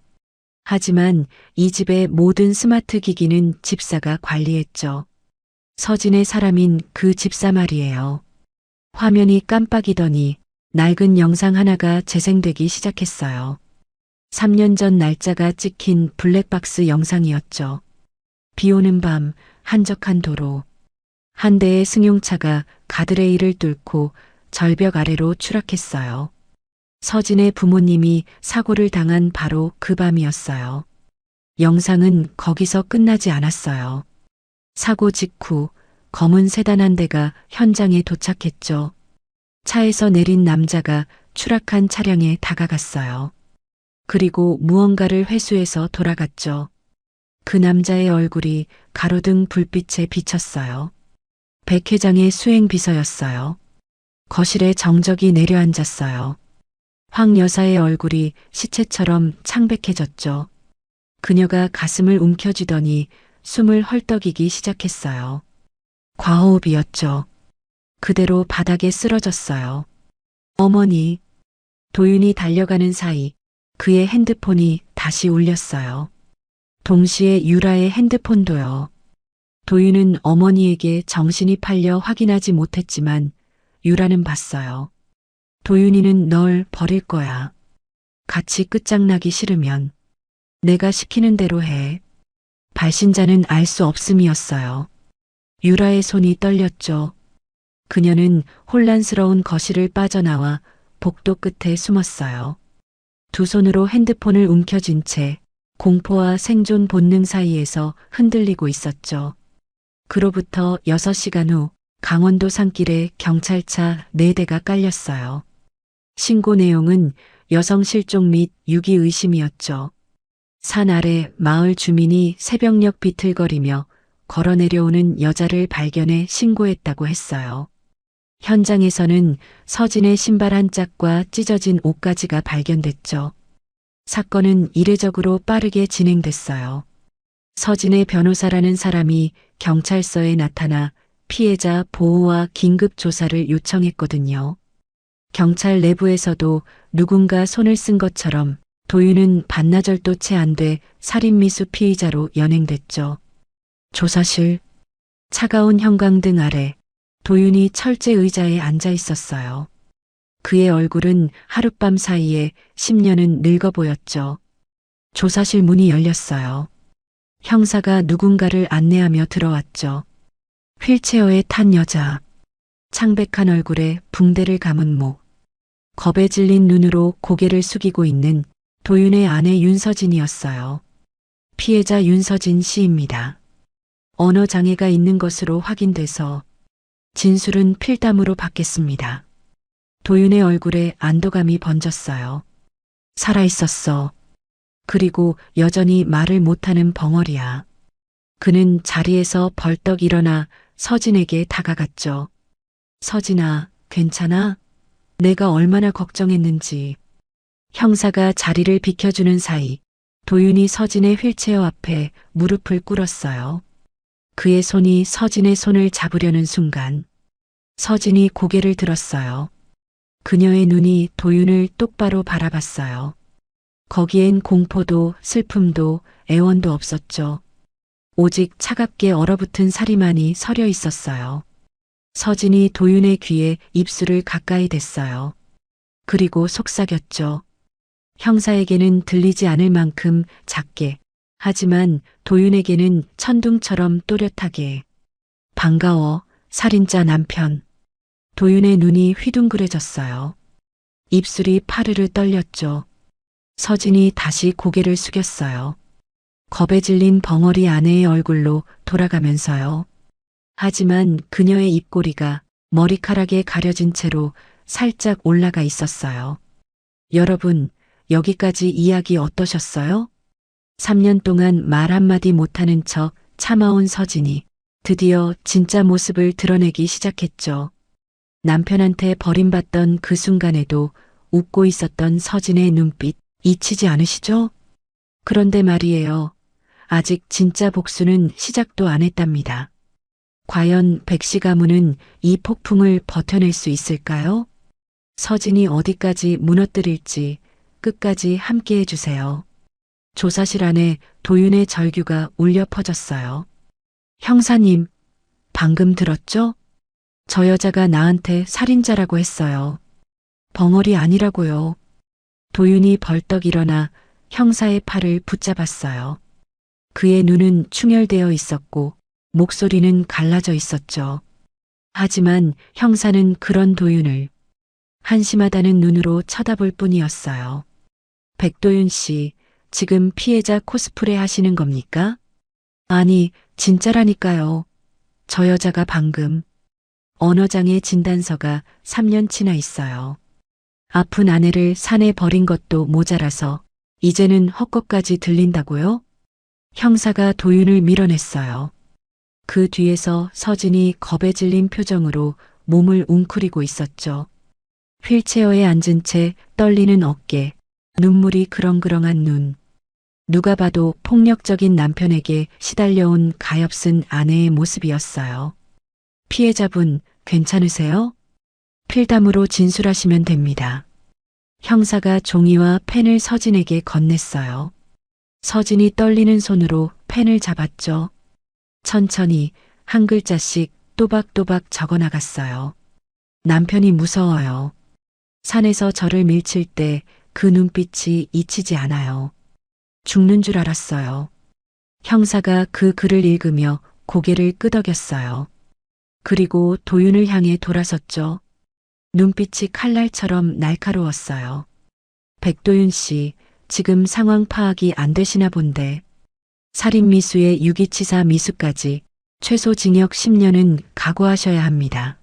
하지만 이 집의 모든 스마트 기기는 집사가 관리했죠. 서진의 사람인 그 집사 말이에요. 화면이 깜빡이더니 낡은 영상 하나가 재생되기 시작했어요. 3년 전 날짜가 찍힌 블랙박스 영상이었죠. 비 오는 밤, 한적한 도로. 한 대의 승용차가 가드레일을 뚫고 절벽 아래로 추락했어요. 서진의 부모님이 사고를 당한 바로 그 밤이었어요. 영상은 거기서 끝나지 않았어요. 사고 직후 검은 세단 한 대가 현장에 도착했죠. 차에서 내린 남자가 추락한 차량에 다가갔어요. 그리고 무언가를 회수해서 돌아갔죠. 그 남자의 얼굴이 가로등 불빛에 비쳤어요. 백 회장의 수행비서였어요. 거실에 정적이 내려앉았어요. 황 여사의 얼굴이 시체처럼 창백해졌죠. 그녀가 가슴을 움켜쥐더니 숨을 헐떡이기 시작했어요. 과호흡이었죠. 그대로 바닥에 쓰러졌어요. 어머니, 도윤이 달려가는 사이 그의 핸드폰이 다시 울렸어요. 동시에 유라의 핸드폰도요. 도윤은 어머니에게 정신이 팔려 확인하지 못했지만 유라는 봤어요. 도윤이는 널 버릴 거야. 같이 끝장나기 싫으면 내가 시키는 대로 해. 발신자는 알 수 없음이었어요. 유라의 손이 떨렸죠. 그녀는 혼란스러운 거실을 빠져나와 복도 끝에 숨었어요. 두 손으로 핸드폰을 움켜쥔 채 공포와 생존 본능 사이에서 흔들리고 있었죠. 그로부터 6시간 후 강원도 산길에 경찰차 4대가 깔렸어요. 신고 내용은 여성 실종 및 유기 의심이었죠. 산 아래 마을 주민이 새벽녘 비틀거리며 걸어 내려오는 여자를 발견해 신고했다고 했어요. 현장에서는 서진의 신발 한 짝과 찢어진 옷가지가 발견됐죠. 사건은 이례적으로 빠르게 진행됐어요. 서진의 변호사라는 사람이 경찰서에 나타나 피해자 보호와 긴급 조사를 요청했거든요. 경찰 내부에서도 누군가 손을 쓴 것처럼 도윤은 반나절도 채 안 돼 살인미수 피의자로 연행됐죠. 조사실, 차가운 형광등 아래 도윤이 철제 의자에 앉아 있었어요. 그의 얼굴은 하룻밤 사이에 10년은 늙어 보였죠. 조사실 문이 열렸어요. 형사가 누군가를 안내하며 들어왔죠. 휠체어에 탄 여자, 창백한 얼굴에 붕대를 감은 목, 겁에 질린 눈으로 고개를 숙이고 있는 도윤의 아내 윤서진이었어요. 피해자 윤서진 씨입니다. 언어 장애가 있는 것으로 확인돼서 진술은 필담으로 받겠습니다. 도윤의 얼굴에 안도감이 번졌어요. 살아있었어. 그리고 여전히 말을 못하는 벙어리야. 그는 자리에서 벌떡 일어나 서진에게 다가갔죠. 서진아, 괜찮아? 내가 얼마나 걱정했는지. 형사가 자리를 비켜주는 사이 도윤이 서진의 휠체어 앞에 무릎을 꿇었어요. 그의 손이 서진의 손을 잡으려는 순간 서진이 고개를 들었어요. 그녀의 눈이 도윤을 똑바로 바라봤어요. 거기엔 공포도 슬픔도 애원도 없었죠. 오직 차갑게 얼어붙은 살이만이 서려 있었어요. 서진이 도윤의 귀에 입술을 가까이 댔어요. 그리고 속삭였죠. 형사에게는 들리지 않을 만큼 작게, 하지만 도윤에게는 천둥처럼 또렷하게. 반가워, 살인자 남편. 도윤의 눈이 휘둥그레졌어요. 입술이 파르르 떨렸죠. 서진이 다시 고개를 숙였어요. 겁에 질린 벙어리 아내의 얼굴로 돌아가면서요. 하지만 그녀의 입꼬리가 머리카락에 가려진 채로 살짝 올라가 있었어요. 여러분, 여기까지 이야기 어떠셨어요? 3년 동안 말 한마디 못하는 척 참아온 서진이 드디어 진짜 모습을 드러내기 시작했죠. 남편한테 버림받던 그 순간에도 웃고 있었던 서진의 눈빛 잊히지 않으시죠? 그런데 말이에요. 아직 진짜 복수는 시작도 안 했답니다. 과연 백씨 가문은 이 폭풍을 버텨낼 수 있을까요? 서진이 어디까지 무너뜨릴지 끝까지 함께 해주세요. 조사실 안에 도윤의 절규가 울려 퍼졌어요. 형사님, 방금 들었죠? 저 여자가 나한테 살인자라고 했어요. 벙어리 아니라고요. 도윤이 벌떡 일어나 형사의 팔을 붙잡았어요. 그의 눈은 충혈되어 있었고 목소리는 갈라져 있었죠. 하지만 형사는 그런 도윤을 한심하다는 눈으로 쳐다볼 뿐이었어요. 백도윤 씨, 지금 피해자 코스프레 하시는 겁니까? 아니, 진짜라니까요. 저 여자가 방금 언어장애 진단서가 3년치나 있어요. 아픈 아내를 산에 버린 것도 모자라서 이제는 헛것까지 들린다고요? 형사가 도윤을 밀어냈어요. 그 뒤에서 서진이 겁에 질린 표정으로 몸을 웅크리고 있었죠. 휠체어에 앉은 채 떨리는 어깨, 눈물이 그렁그렁한 눈. 누가 봐도 폭력적인 남편에게 시달려온 가엾은 아내의 모습이었어요. 피해자분, 괜찮으세요? 필담으로 진술하시면 됩니다. 형사가 종이와 펜을 서진에게 건넸어요. 서진이 떨리는 손으로 펜을 잡았죠. 천천히 한 글자씩 또박또박 적어 나갔어요. 남편이 무서워요. 산에서 저를 밀칠 때 그 눈빛이 잊히지 않아요. 죽는 줄 알았어요. 형사가 그 글을 읽으며 고개를 끄덕였어요. 그리고 도윤을 향해 돌아섰죠. 눈빛이 칼날처럼 날카로웠어요. 백도윤 씨, 지금 상황 파악이 안 되시나 본데. 살인미수의 유기치사 미수까지 최소 징역 10년은 각오하셔야 합니다.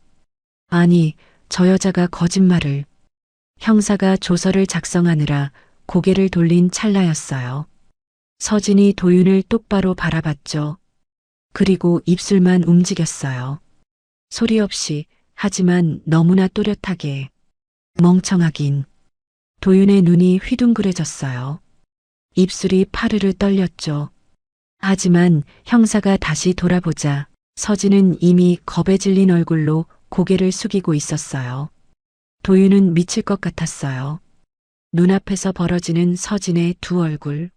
아니, 저 여자가 거짓말을. 형사가 조서를 작성하느라 고개를 돌린 찰나였어요. 서진이 도윤을 똑바로 바라봤죠. 그리고 입술만 움직였어요. 소리 없이, 하지만 너무나 또렷하게. 멍청하긴. 도윤의 눈이 휘둥그레졌어요. 입술이 파르르 떨렸죠. 하지만 형사가 다시 돌아보자 서진은 이미 겁에 질린 얼굴로 고개를 숙이고 있었어요. 도윤은 미칠 것 같았어요. 눈앞에서 벌어지는 서진의 두 얼굴.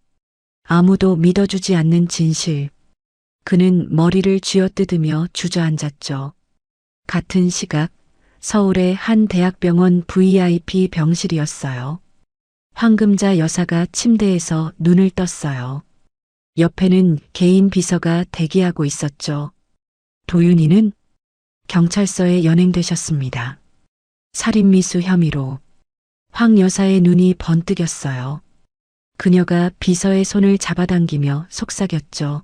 아무도 믿어주지 않는 진실. 그는 머리를 쥐어뜯으며 주저앉았죠. 같은 시각 서울의 한 대학병원 VIP 병실이었어요. 황금자 여사가 침대에서 눈을 떴어요. 옆에는 개인 비서가 대기하고 있었죠. 도윤이는 경찰서에 연행되셨습니다. 살인미수 혐의로. 황 여사의 눈이 번뜩였어요. 그녀가 비서의 손을 잡아당기며 속삭였죠.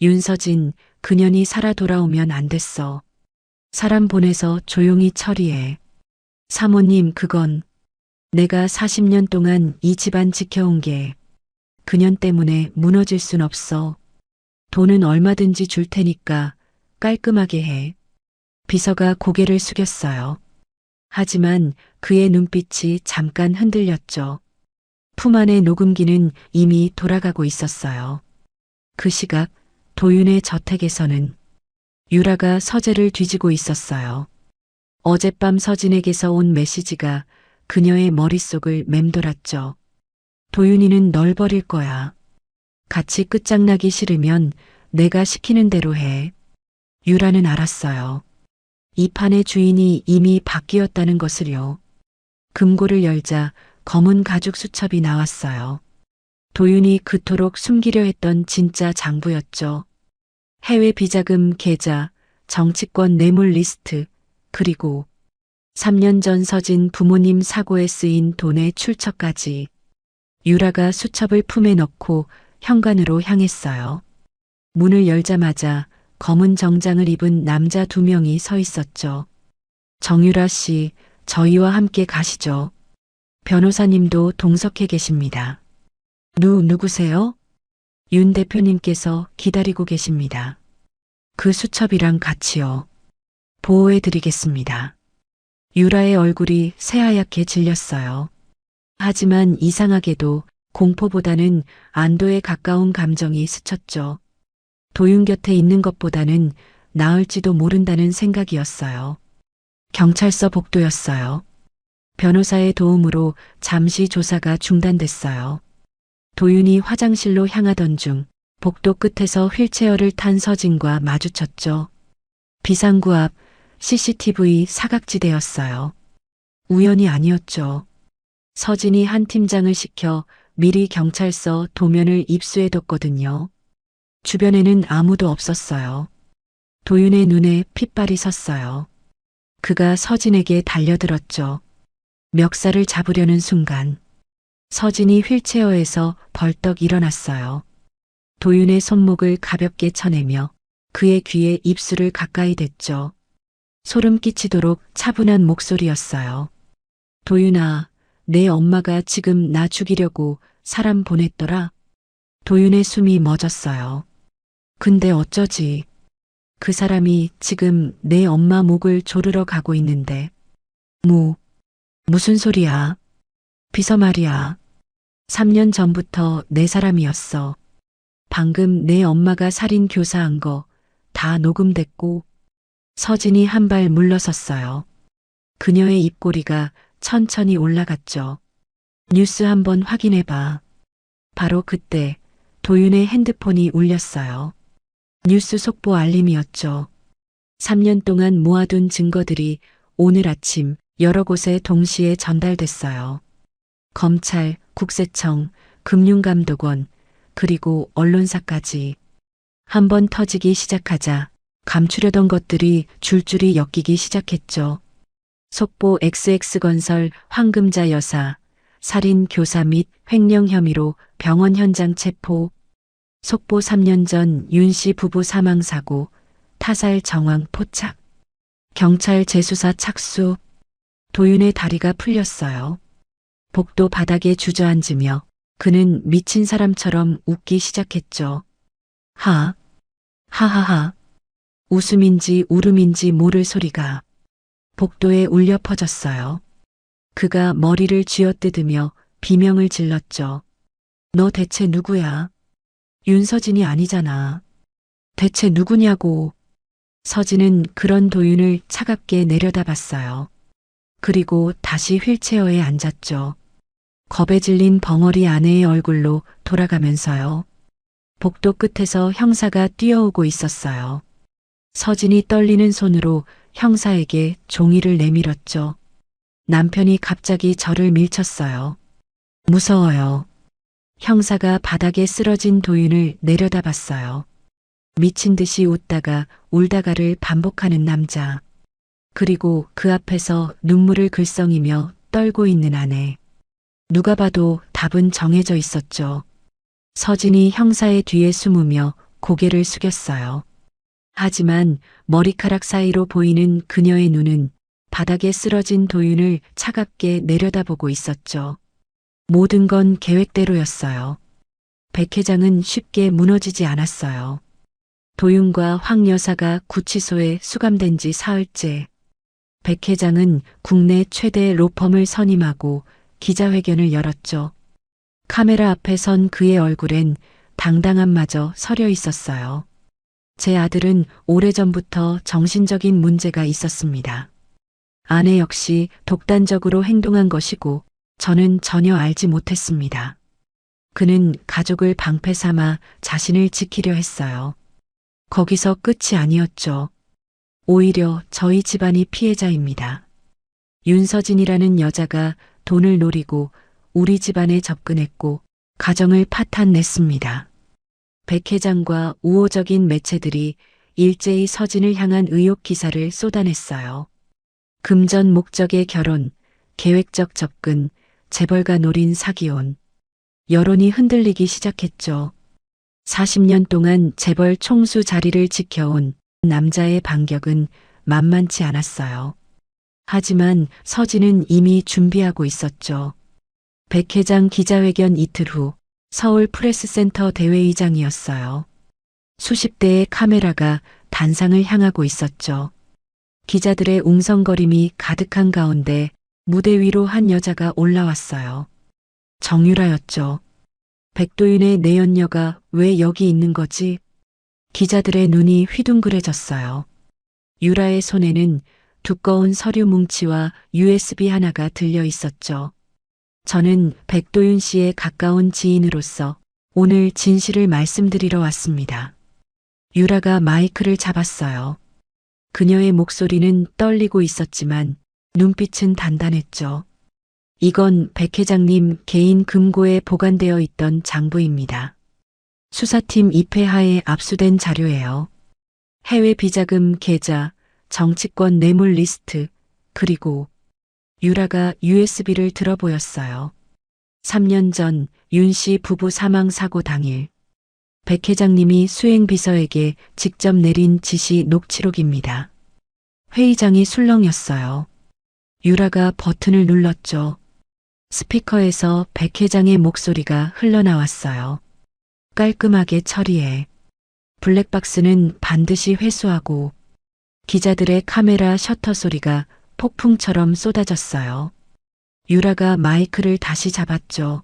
윤서진, 그년이 살아 돌아오면 안 됐어. 사람 보내서 조용히 처리해. 사모님, 그건 내가 40년 동안 이 집안 지켜온 게 그년 때문에 무너질 순 없어. 돈은 얼마든지 줄 테니까 깔끔하게 해. 비서가 고개를 숙였어요. 하지만 그의 눈빛이 잠깐 흔들렸죠. 품 안의 녹음기는 이미 돌아가고 있었어요. 그 시각 도윤의 저택에서는 유라가 서재를 뒤지고 있었어요. 어젯밤 서진에게서 온 메시지가 그녀의 머릿속을 맴돌았죠. 도윤이는 널 버릴 거야. 같이 끝장나기 싫으면 내가 시키는 대로 해. 유라는 알았어요. 이 판의 주인이 이미 바뀌었다는 것을요. 금고를 열자 검은 가죽 수첩이 나왔어요. 도윤이 그토록 숨기려 했던 진짜 장부였죠. 해외 비자금 계좌, 정치권 뇌물 리스트, 그리고 3년 전 서진 부모님 사고에 쓰인 돈의 출처까지. 유라가 수첩을 품에 넣고 현관으로 향했어요. 문을 열자마자 검은 정장을 입은 남자 2명이 서 있었죠. 정유라 씨, 저희와 함께 가시죠. 변호사님도 동석해 계십니다. 누구세요? 윤 대표님께서 기다리고 계십니다. 그 수첩이랑 같이요. 보호해 드리겠습니다. 유라의 얼굴이 새하얗게 질렸어요. 하지만 이상하게도 공포보다는 안도에 가까운 감정이 스쳤죠. 도윤 곁에 있는 것보다는 나을지도 모른다는 생각이었어요. 경찰서 복도였어요. 변호사의 도움으로 잠시 조사가 중단됐어요. 도윤이 화장실로 향하던 중 복도 끝에서 휠체어를 탄 서진과 마주쳤죠. 비상구 앞 CCTV 사각지대였어요. 우연이 아니었죠. 서진이 한 팀장을 시켜 미리 경찰서 도면을 입수해뒀거든요. 주변에는 아무도 없었어요. 도윤의 눈에 핏발이 섰어요. 그가 서진에게 달려들었죠. 멱살을 잡으려는 순간 서진이 휠체어에서 벌떡 일어났어요. 도윤의 손목을 가볍게 쳐내며 그의 귀에 입술을 가까이 댔죠. 소름 끼치도록 차분한 목소리였어요. 도윤아, 내 엄마가 지금 나 죽이려고 사람 보냈더라. 도윤의 숨이 멎었어요. 근데 어쩌지? 그 사람이 지금 내 엄마 목을 조르러 가고 있는데. 무슨 소리야? 비서 말이야. 3년 전부터 내 사람이었어. 방금 내 엄마가 살인 교사한 거 다 녹음됐고. 서진이 한 발 물러섰어요. 그녀의 입꼬리가 천천히 올라갔죠. 뉴스 한번 확인해봐. 바로 그때 도윤의 핸드폰이 울렸어요. 뉴스 속보 알림이었죠. 3년 동안 모아둔 증거들이 오늘 아침 여러 곳에 동시에 전달됐어요. 검찰, 국세청, 금융감독원, 그리고 언론사까지. 한번 터지기 시작하자 감추려던 것들이 줄줄이 엮이기 시작했죠. 속보 XX건설 황금자 여사, 살인 교사 및 횡령 혐의로 병원 현장 체포. 속보 3년 전 윤 씨 부부 사망 사고, 타살 정황 포착. 경찰 재수사 착수. 도윤의 다리가 풀렸어요. 복도 바닥에 주저앉으며 그는 미친 사람처럼 웃기 시작했죠. 하하하. 웃음인지 울음인지 모를 소리가 복도에 울려 퍼졌어요. 그가 머리를 쥐어뜯으며 비명을 질렀죠. 너 대체 누구야? 윤서진이 아니잖아. 대체 누구냐고. 서진은 그런 도윤을 차갑게 내려다봤어요. 그리고 다시 휠체어에 앉았죠. 겁에 질린 벙어리 아내의 얼굴로 돌아가면서요. 복도 끝에서 형사가 뛰어오고 있었어요. 서진이 떨리는 손으로 형사에게 종이를 내밀었죠. 남편이 갑자기 저를 밀쳤어요. 무서워요. 형사가 바닥에 쓰러진 도윤을 내려다봤어요. 미친 듯이 웃다가 울다가를 반복하는 남자. 그리고 그 앞에서 눈물을 글썽이며 떨고 있는 아내. 누가 봐도 답은 정해져 있었죠. 서진이 형사의 뒤에 숨으며 고개를 숙였어요. 하지만 머리카락 사이로 보이는 그녀의 눈은 바닥에 쓰러진 도윤을 차갑게 내려다보고 있었죠. 모든 건 계획대로였어요. 백 회장은 쉽게 무너지지 않았어요. 도윤과 황 여사가 구치소에 수감된 지 사흘째. 백 회장은 국내 최대 로펌을 선임하고 기자회견을 열었죠. 카메라 앞에 선 그의 얼굴엔 당당함마저 서려 있었어요. 제 아들은 오래전부터 정신적인 문제가 있었습니다. 아내 역시 독단적으로 행동한 것이고 저는 전혀 알지 못했습니다. 그는 가족을 방패 삼아 자신을 지키려 했어요. 거기서 끝이 아니었죠. 오히려 저희 집안이 피해자입니다. 윤서진이라는 여자가 돈을 노리고 우리 집안에 접근했고 가정을 파탄냈습니다. 백 회장과 우호적인 매체들이 일제히 서진을 향한 의혹 기사를 쏟아냈어요. 금전 목적의 결혼, 계획적 접근, 재벌가 노린 사기혼. 여론이 흔들리기 시작했죠. 40년 동안 재벌 총수 자리를 지켜온 남자의 반격은 만만치 않았어요. 하지만 서진은 이미 준비하고 있었죠. 백 회장 기자회견 이틀 후 서울 프레스센터 대회의장이었어요. 수십 대의 카메라가 단상을 향하고 있었죠. 기자들의 웅성거림이 가득한 가운데 무대 위로 한 여자가 올라왔어요. 정유라였죠. 백도윤의 내연녀가 왜 여기 있는 거지? 기자들의 눈이 휘둥그레졌어요. 유라의 손에는 두꺼운 서류 뭉치와 USB 하나가 들려 있었죠. 저는 백도윤 씨의 가까운 지인으로서 오늘 진실을 말씀드리러 왔습니다. 유라가 마이크를 잡았어요. 그녀의 목소리는 떨리고 있었지만 눈빛은 단단했죠. 이건 백 회장님 개인 금고에 보관되어 있던 장부입니다. 수사팀 입회하에 압수된 자료예요. 해외 비자금 계좌, 정치권 뇌물 리스트, 그리고 유라가 USB를 들어 보였어요. 3년 전 윤 씨 부부 사망 사고 당일 백 회장님이 수행비서에게 직접 내린 지시 녹취록입니다. 회의장이 술렁였어요. 유라가 버튼을 눌렀죠. 스피커에서 백 회장의 목소리가 흘러나왔어요. 깔끔하게 처리해. 블랙박스는 반드시 회수하고. 기자들의 카메라 셔터 소리가 폭풍처럼 쏟아졌어요. 유라가 마이크를 다시 잡았죠.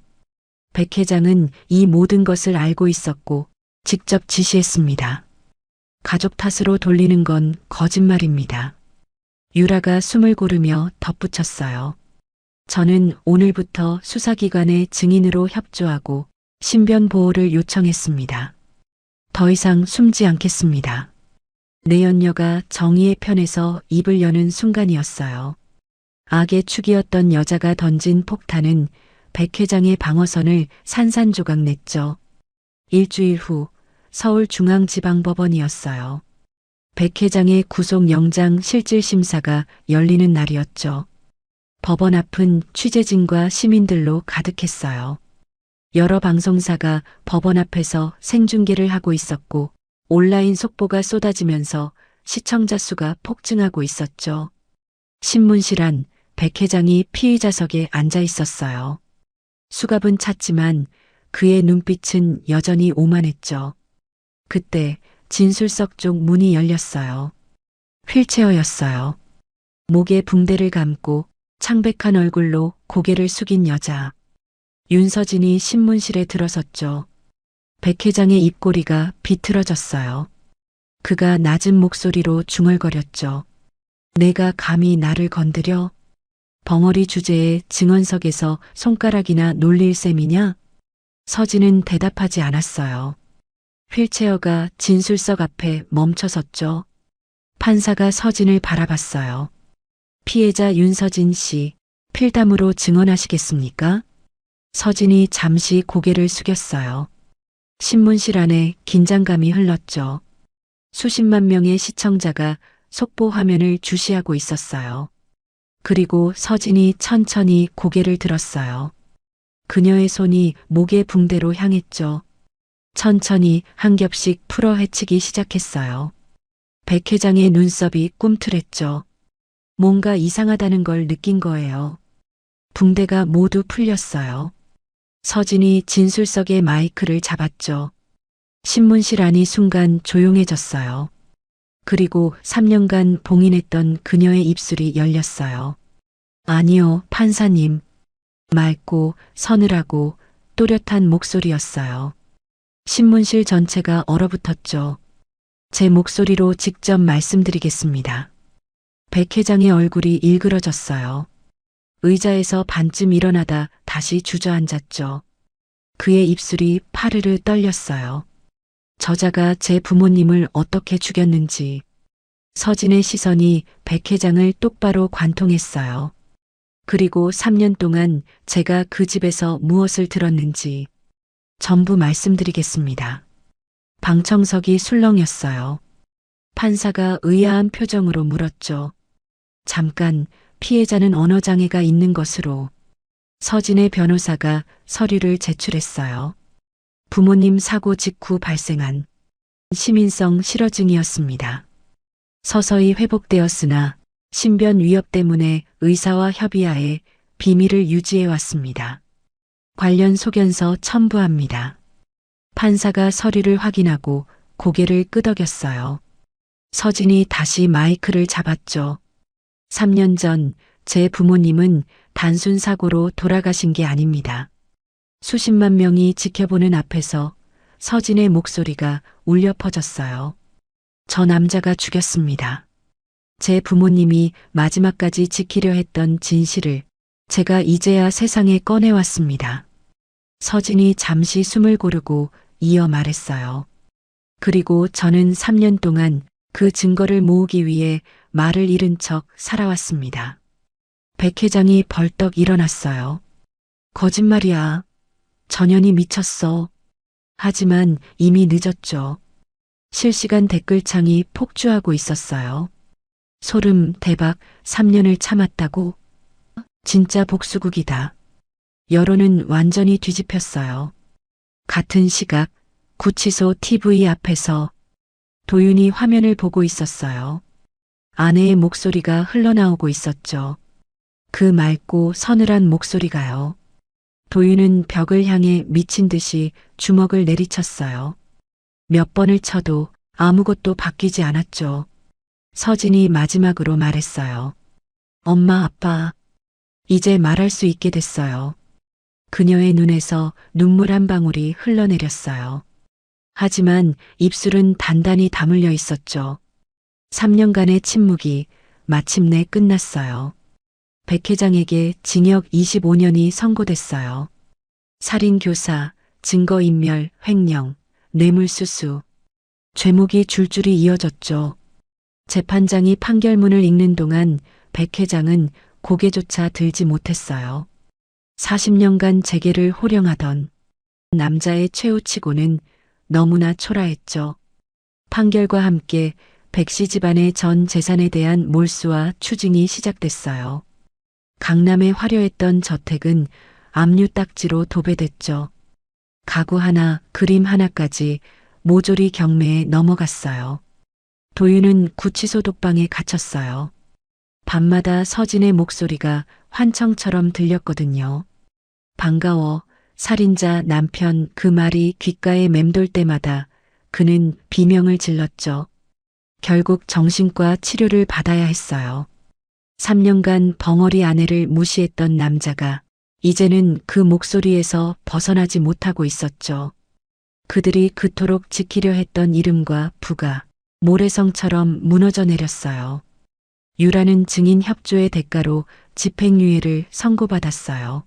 백 회장은 이 모든 것을 알고 있었고 직접 지시했습니다. 가족 탓으로 돌리는 건 거짓말입니다. 유라가 숨을 고르며 덧붙였어요. 저는 오늘부터 수사기관의 증인으로 협조하고 신변 보호를 요청했습니다. 더 이상 숨지 않겠습니다. 내연녀가 정의의 편에서 입을 여는 순간이었어요. 악의 축이었던 여자가 던진 폭탄은 백 회장의 방어선을 산산조각 냈죠. 일주일 후 서울중앙지방법원이었어요. 백 회장의 구속영장 실질심사가 열리는 날이었죠. 법원 앞은 취재진과 시민들로 가득했어요. 여러 방송사가 법원 앞에서 생중계를 하고 있었고 온라인 속보가 쏟아지면서 시청자 수가 폭증하고 있었죠. 신문실 안 백 회장이 피의자석에 앉아 있었어요. 수갑은 찼지만 그의 눈빛은 여전히 오만했죠. 그때 진술석 쪽 문이 열렸어요. 휠체어였어요. 목에 붕대를 감고 창백한 얼굴로 고개를 숙인 여자. 윤서진이 신문실에 들어섰죠. 백 회장의 입꼬리가 비틀어졌어요. 그가 낮은 목소리로 중얼거렸죠. 내가 감히 나를 건드려? 벙어리 주제에 증언석에서 손가락이나 놀릴 셈이냐? 서진은 대답하지 않았어요. 휠체어가 진술석 앞에 멈춰섰죠. 판사가 서진을 바라봤어요. 피해자 윤서진 씨, 필담으로 증언하시겠습니까? 서진이 잠시 고개를 숙였어요. 신문실 안에 긴장감이 흘렀죠. 수십만 명의 시청자가 속보 화면을 주시하고 있었어요. 그리고 서진이 천천히 고개를 들었어요. 그녀의 손이 목의 붕대로 향했죠. 천천히 한 겹씩 풀어 헤치기 시작했어요. 백 회장의 눈썹이 꿈틀했죠. 뭔가 이상하다는 걸 느낀 거예요. 붕대가 모두 풀렸어요. 서진이 진술석의 마이크를 잡았죠. 신문실 안이 순간 조용해졌어요. 그리고 3년간 봉인했던 그녀의 입술이 열렸어요. 아니요, 판사님. 맑고 서늘하고 또렷한 목소리였어요. 신문실 전체가 얼어붙었죠. 제 목소리로 직접 말씀드리겠습니다. 백 회장의 얼굴이 일그러졌어요. 의자에서 반쯤 일어나다 다시 주저앉았죠. 그의 입술이 파르르 떨렸어요. 저자가 제 부모님을 어떻게 죽였는지. 서진의 시선이 백 회장을 똑바로 관통했어요. 그리고 3년 동안 제가 그 집에서 무엇을 들었는지 전부 말씀드리겠습니다. 방청석이 술렁였어요. 판사가 의아한 표정으로 물었죠. 잠깐, 피해자는 언어장애가 있는 것으로. 서진의 변호사가 서류를 제출했어요. 부모님 사고 직후 발생한 시민성 실어증이었습니다. 서서히 회복되었으나 신변 위협 때문에 의사와 협의하에 비밀을 유지해 왔습니다. 관련 소견서 첨부합니다. 판사가 서류를 확인하고 고개를 끄덕였어요. 서진이 다시 마이크를 잡았죠. 3년 전 제 부모님은 단순 사고로 돌아가신 게 아닙니다. 수십만 명이 지켜보는 앞에서 서진의 목소리가 울려 퍼졌어요. 저 남자가 죽였습니다. 제 부모님이 마지막까지 지키려 했던 진실을 제가 이제야 세상에 꺼내왔습니다. 서진이 잠시 숨을 고르고 이어 말했어요. 그리고 저는 3년 동안 그 증거를 모으기 위해 말을 잃은 척 살아왔습니다. 백 회장이 벌떡 일어났어요. 거짓말이야. 전현이 미쳤어. 하지만 이미 늦었죠. 실시간 댓글창이 폭주하고 있었어요. 소름, 대박, 3년을 참았다고? 진짜 복수국이다. 여론은 완전히 뒤집혔어요. 같은 시각, 구치소 TV 앞에서 도윤이 화면을 보고 있었어요. 아내의 목소리가 흘러나오고 있었죠. 그 맑고 서늘한 목소리가요. 도윤은 벽을 향해 미친 듯이 주먹을 내리쳤어요. 몇 번을 쳐도 아무것도 바뀌지 않았죠. 서진이 마지막으로 말했어요. 엄마, 아빠, 이제 말할 수 있게 됐어요. 그녀의 눈에서 눈물 한 방울이 흘러내렸어요. 하지만 입술은 단단히 다물려 있었죠. 3년간의 침묵이 마침내 끝났어요. 백 회장에게 징역 25년이 선고됐어요. 살인교사, 증거인멸, 횡령, 뇌물수수. 죄목이 줄줄이 이어졌죠. 재판장이 판결문을 읽는 동안 백 회장은 고개조차 들지 못했어요. 40년간 재계를 호령하던 남자의 최후치고는 너무나 초라했죠. 판결과 함께 백씨 집안의 전 재산에 대한 몰수와 추징이 시작됐어요. 강남의 화려했던 저택은 압류 딱지로 도배됐죠. 가구 하나, 그림 하나까지 모조리 경매에 넘어갔어요. 도윤은 구치소 독방에 갇혔어요. 밤마다 서진의 목소리가 환청처럼 들렸거든요. 반가워, 살인자 남편 그 말이 귓가에 맴돌 때마다 그는 비명을 질렀죠. 결국 정신과 치료를 받아야 했어요. 3년간 벙어리 아내를 무시했던 남자가 이제는 그 목소리에서 벗어나지 못하고 있었죠. 그들이 그토록 지키려 했던 이름과 부가 모래성처럼 무너져 내렸어요. 유라는 증인 협조의 대가로 집행유예를 선고받았어요.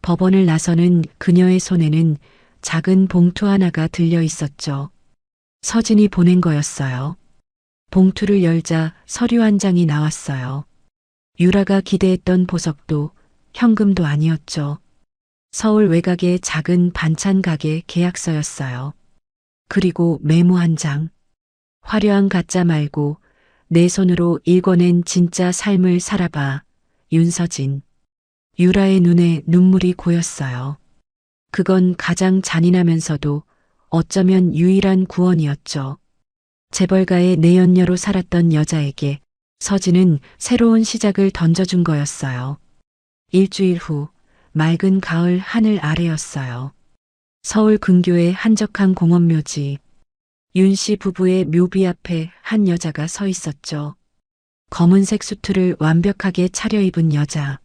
법원을 나서는 그녀의 손에는 작은 봉투 하나가 들려 있었죠. 서진이 보낸 거였어요. 봉투를 열자 서류 한 장이 나왔어요. 유라가 기대했던 보석도 현금도 아니었죠. 서울 외곽의 작은 반찬 가게 계약서였어요. 그리고 메모 한 장. 화려한 가짜 말고 내 손으로 읽어낸 진짜 삶을 살아봐. 윤서진. 유라의 눈에 눈물이 고였어요. 그건 가장 잔인하면서도 어쩌면 유일한 구원이었죠. 재벌가의 내연녀로 살았던 여자에게 서진은 새로운 시작을 던져준 거였어요. 일주일 후 맑은 가을 하늘 아래였어요. 서울 근교의 한적한 공원묘지. 윤 씨 부부의 묘비 앞에 한 여자가 서 있었죠. 검은색 수트를 완벽하게 차려입은 여자.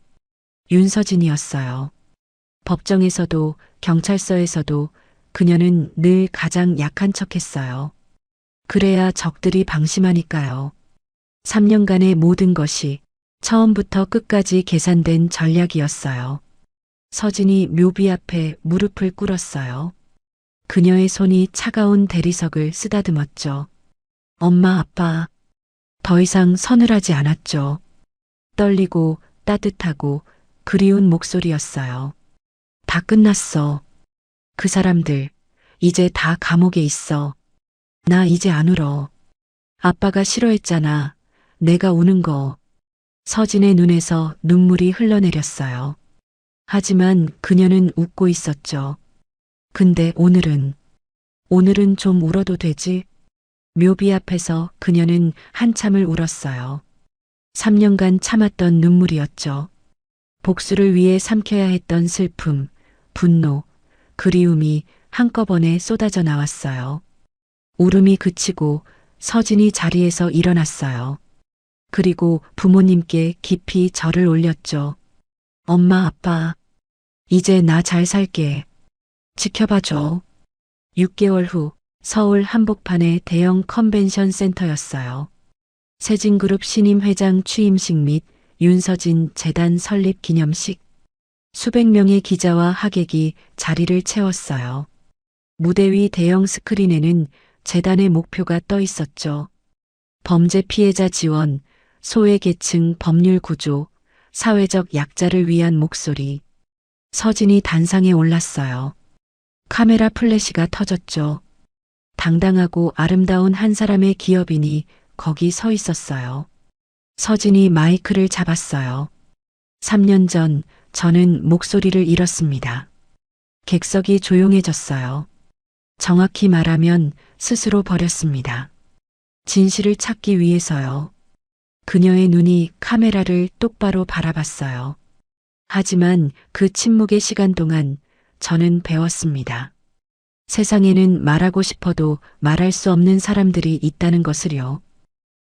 윤서진이었어요. 법정에서도 경찰서에서도 그녀는 늘 가장 약한 척했어요. 그래야 적들이 방심하니까요. 3년간의 모든 것이 처음부터 끝까지 계산된 전략이었어요. 서진이 묘비 앞에 무릎을 꿇었어요. 그녀의 손이 차가운 대리석을 쓰다듬었죠. 엄마, 아빠. 더 이상 서늘하지 않았죠. 떨리고 따뜻하고 그리운 목소리였어요. 다 끝났어. 그 사람들, 이제 다 감옥에 있어. 나 이제 안 울어. 아빠가 싫어했잖아. 내가 우는 거. 서진의 눈에서 눈물이 흘러내렸어요. 하지만 그녀는 웃고 있었죠. 근데 오늘은 좀 울어도 되지? 묘비 앞에서 그녀는 한참을 울었어요. 3년간 참았던 눈물이었죠. 복수를 위해 삼켜야 했던 슬픔, 분노, 그리움이 한꺼번에 쏟아져 나왔어요. 울음이 그치고 서진이 자리에서 일어났어요. 그리고 부모님께 깊이 절을 올렸죠. 엄마, 아빠, 이제 나 잘 살게. 지켜봐줘. 6개월 후 서울 한복판의 대형 컨벤션 센터였어요. 세진그룹 신임 회장 취임식 및 윤서진 재단 설립 기념식. 수백 명의 기자와 하객이 자리를 채웠어요. 무대 위 대형 스크린에는 재단의 목표가 떠 있었죠. 범죄 피해자 지원, 소외계층 법률 구조, 사회적 약자를 위한 목소리. 서진이 단상에 올랐어요. 카메라 플래시가 터졌죠. 당당하고 아름다운 한 사람의 기업인이 거기 서 있었어요. 서진이 마이크를 잡았어요. 3년 전 저는 목소리를 잃었습니다. 객석이 조용해졌어요. 정확히 말하면 스스로 버렸습니다. 진실을 찾기 위해서요. 그녀의 눈이 카메라를 똑바로 바라봤어요. 하지만 그 침묵의 시간 동안 저는 배웠습니다. 세상에는 말하고 싶어도 말할 수 없는 사람들이 있다는 것을요.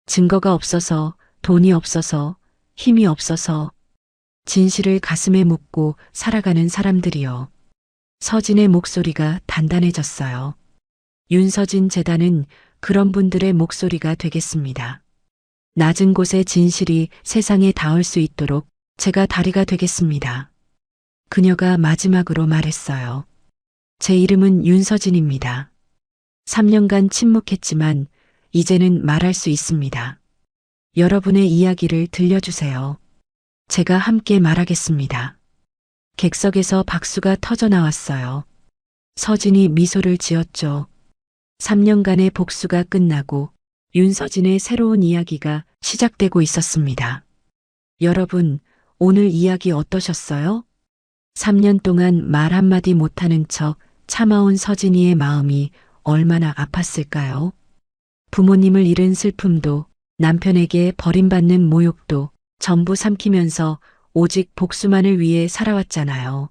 증거가 없어서, 돈이 없어서, 힘이 없어서, 진실을 가슴에 묻고 살아가는 사람들이요. 서진의 목소리가 단단해졌어요. 윤서진 재단은 그런 분들의 목소리가 되겠습니다. 낮은 곳의 진실이 세상에 닿을 수 있도록 제가 다리가 되겠습니다. 그녀가 마지막으로 말했어요. 제 이름은 윤서진입니다. 3년간 침묵했지만 이제는 말할 수 있습니다. 여러분의 이야기를 들려주세요. 제가 함께 말하겠습니다. 객석에서 박수가 터져 나왔어요. 서진이 미소를 지었죠. 3년간의 복수가 끝나고 윤서진의 새로운 이야기가 시작되고 있었습니다. 여러분, 오늘 이야기 어떠셨어요? 3년 동안 말 한마디 못하는 척 참아온 서진이의 마음이 얼마나 아팠을까요? 부모님을 잃은 슬픔도 남편에게 버림받는 모욕도 전부 삼키면서 오직 복수만을 위해 살아왔잖아요.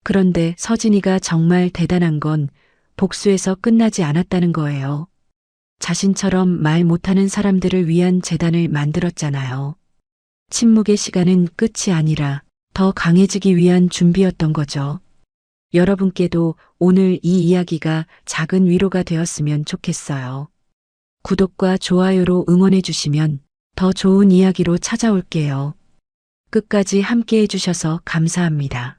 그런데 서진이가 정말 대단한 건 복수에서 끝나지 않았다는 거예요. 자신처럼 말 못하는 사람들을 위한 재단을 만들었잖아요. 침묵의 시간은 끝이 아니라 더 강해지기 위한 준비였던 거죠. 여러분께도 오늘 이 이야기가 작은 위로가 되었으면 좋겠어요. 구독과 좋아요로 응원해 주시면 더 좋은 이야기로 찾아올게요. 끝까지 함께 해주셔서 감사합니다.